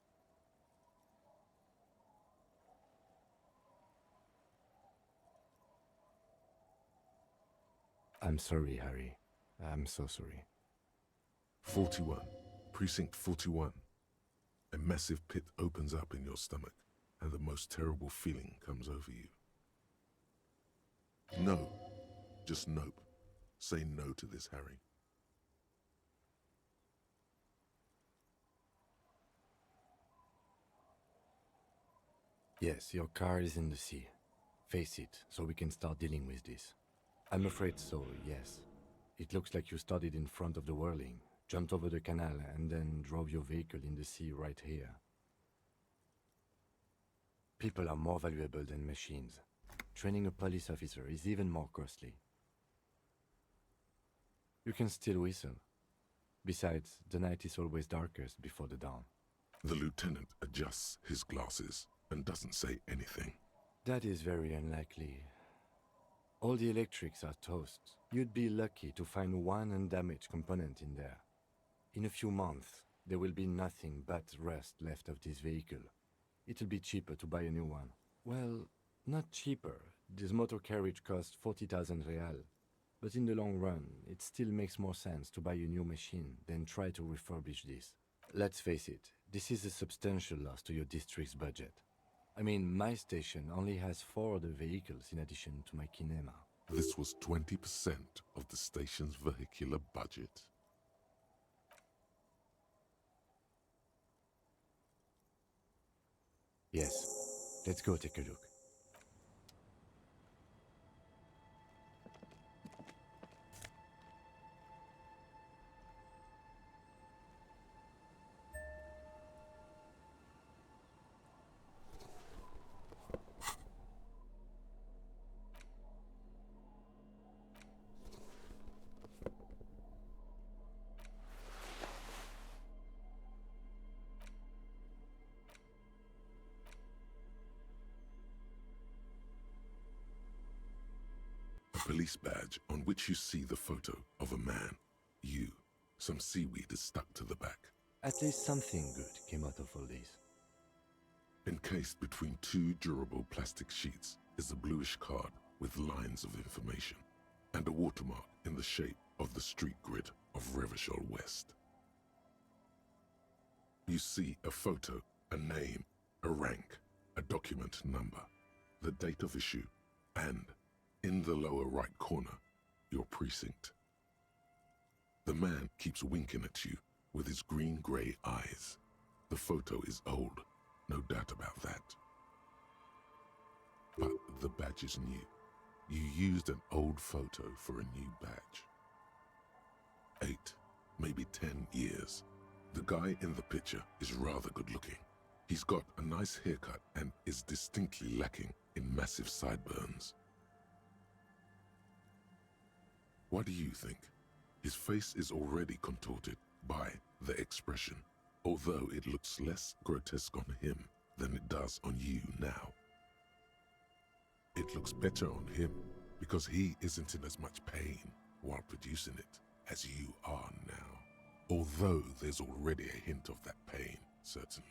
S2: I'm sorry, Harry. I'm so sorry.
S1: 41. Precinct 41. A massive pit opens up in your stomach, and the most terrible feeling comes over you. No. Just nope. Say no to this, Harry.
S2: Yes, your car is in the sea. Face it, so we can start dealing with this. I'm afraid so, yes. It looks like you started in front of the whirling, jumped over the canal, and then drove your vehicle in the sea right here. People are more valuable than machines. Training a police officer is even more costly. You can still whistle. Besides, the night is always darkest before the dawn.
S1: The lieutenant adjusts his glasses and doesn't say anything.
S2: That is very unlikely. All the electrics are toast. You'd be lucky to find one undamaged component in there. In a few months, there will be nothing but rust left of this vehicle. It'll be cheaper to buy a new one. Well, not cheaper. This motor carriage costs 40,000 real. But in the long run, it still makes more sense to buy a new machine than try to refurbish this. Let's face it, this is a substantial loss to your district's budget. I mean, my station only has 4 other vehicles in addition to my kinema.
S1: This was 20% of the station's vehicular budget.
S2: Yes. Let's go take a look.
S1: A police badge on which you see the photo of a man. You. Some seaweed is stuck to the back.
S2: At least something good came out of all this.
S1: Encased between two durable plastic sheets is a bluish card with lines of information and a watermark in the shape of the street grid of Revachol West. You see a photo, a name, a rank, a document number, the date of issue, and, in the lower right corner, your precinct. The man keeps winking at you with his green-grey eyes. The photo is old, no doubt about that. But the badge is new. You used an old photo for a new badge. 8, maybe 10 years. The guy in the picture is rather good looking. He's got a nice haircut and is distinctly lacking in massive sideburns. What do you think? His face is already contorted by the expression, although it looks less grotesque on him than it does on you now. It looks better on him because he isn't in as much pain while producing it as you are now. Although there's already a hint of that pain, certainly.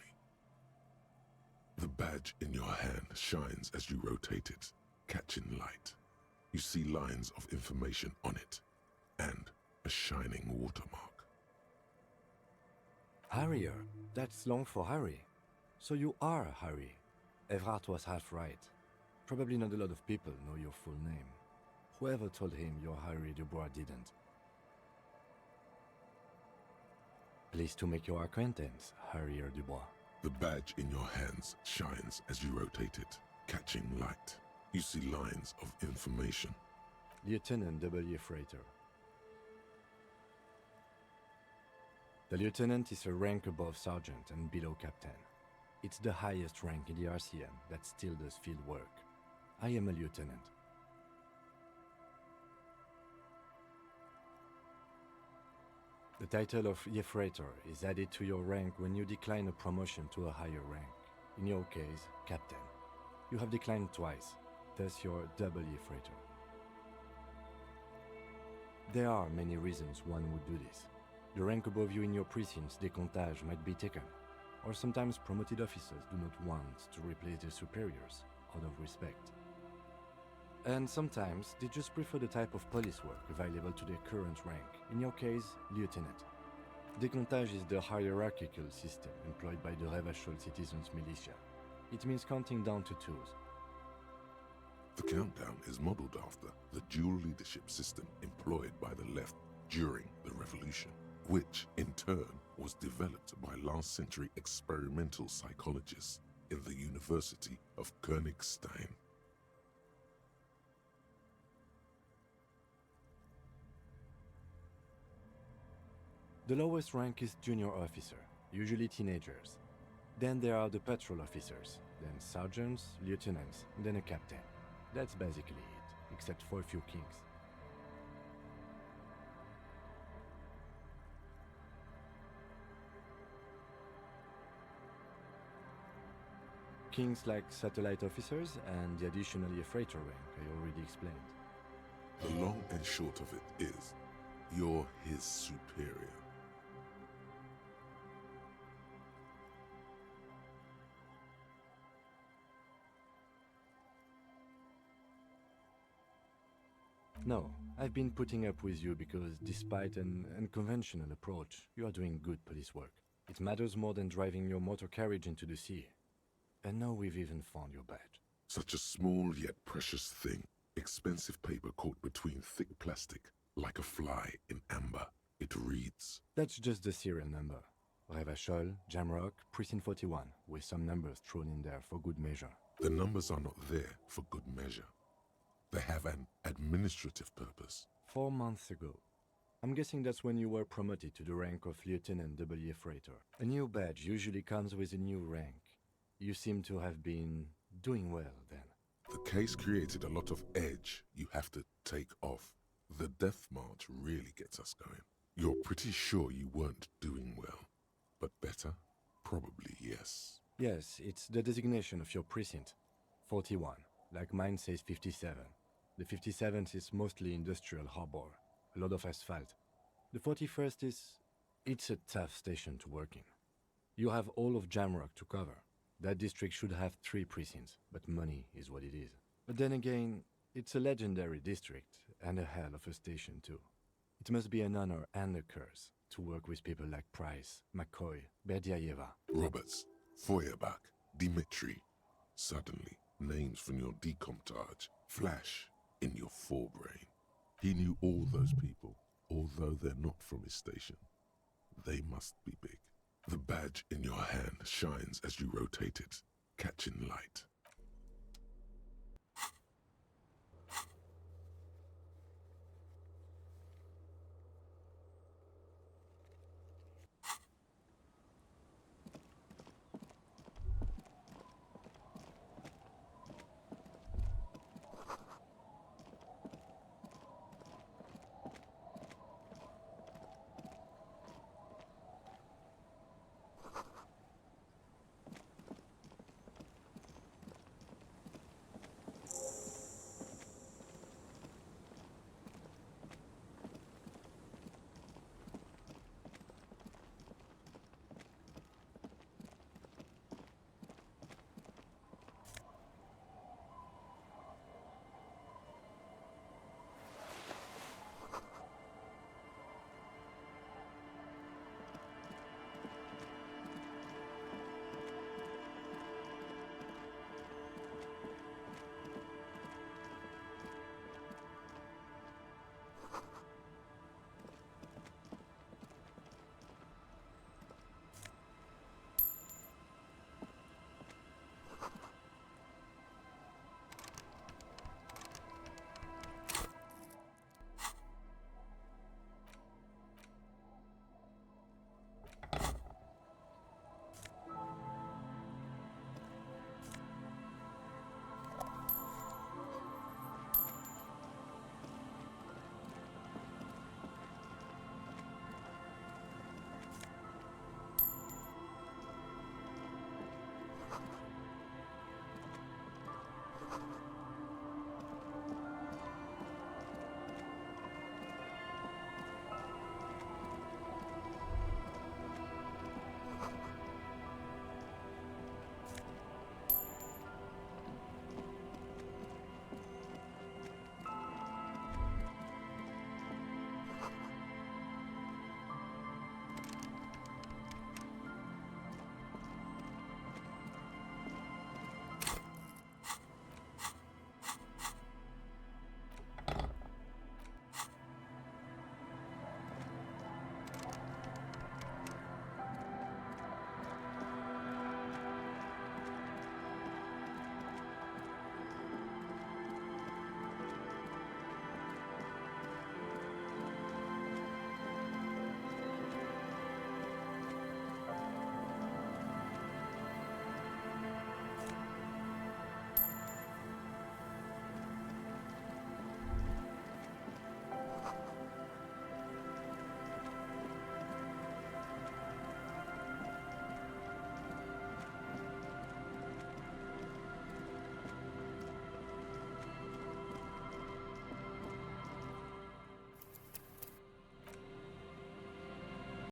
S1: The badge in your hand shines as you rotate it, catching light. You see lines of information on it, and a shining watermark.
S2: Harrier. That's long for Harry. So you are Harry. Evrard was half right. Probably not a lot of people know your full name. Whoever told him you're Harry Dubois didn't. Pleased to make your acquaintance, Harrier Dubois.
S1: The badge in your hands shines as you rotate it, catching light. You see lines of information.
S2: Lieutenant W. Freighter. The lieutenant is a rank above sergeant and below captain. It's the highest rank in the RCM that still does field work. I am a lieutenant. The title of Freighter is added to your rank when you decline a promotion to a higher rank. In your case, captain. You have declined twice, thus you're double Freighter. There are many reasons one would do this. The rank above you in your precinct's décomptage might be taken, or sometimes promoted officers do not want to replace their superiors out of respect. And sometimes they just prefer the type of police work available to their current rank, in your case, lieutenant. Décomptage is the hierarchical system employed by the Revachol citizens' militia. It means counting down to twos.
S1: The countdown is modeled after the dual leadership system employed by the left during the revolution, which in turn was developed by last century experimental psychologists in the University of Königstein.
S2: The lowest rank is junior officer, usually teenagers. Then there are the patrol officers, then sergeants, lieutenants, then a captain. That's basically it, except for a few kings. Kings like satellite officers and the additionally a freighter rank I already explained.
S1: The long and short of it is, you're his superior.
S2: No, I've been putting up with you because despite an unconventional approach, you are doing good police work. It matters more than driving your motor carriage into the sea. And now we've even found your badge.
S1: Such a small yet precious thing. Expensive paper caught between thick plastic, like a fly in amber. It reads.
S2: That's just the serial number. Revachol, Jamrock, Precinct 41, with some numbers thrown in there for good measure.
S1: The numbers are not there for good measure. They have an administrative purpose.
S2: 4 months ago. I'm guessing that's when you were promoted to the rank of Lieutenant W. Freighter. A new badge usually comes with a new rank. You seem to have been doing well then.
S1: The case created a lot of edge you have to take off. The death march really gets us going. You're pretty sure you weren't doing well, but better? Probably yes.
S2: Yes, it's the designation of your precinct. 41, like mine says 57. The 57th is mostly industrial harbor, a lot of asphalt. The 41st it's a tough station to work in. You have all of Jamrock to cover. That district should have 3 precincts, but money is what it is. But then again, it's a legendary district, and a hell of a station too. It must be an honor and a curse to work with people like Price, McCoy, Berdiaeva.
S1: Roberts, Feuerbach, Dimitri. Suddenly, names from your decomptage flash in your forebrain. He knew all those people, although they're not from his station. They must be big. The badge in your hand shines as you rotate it, catching light.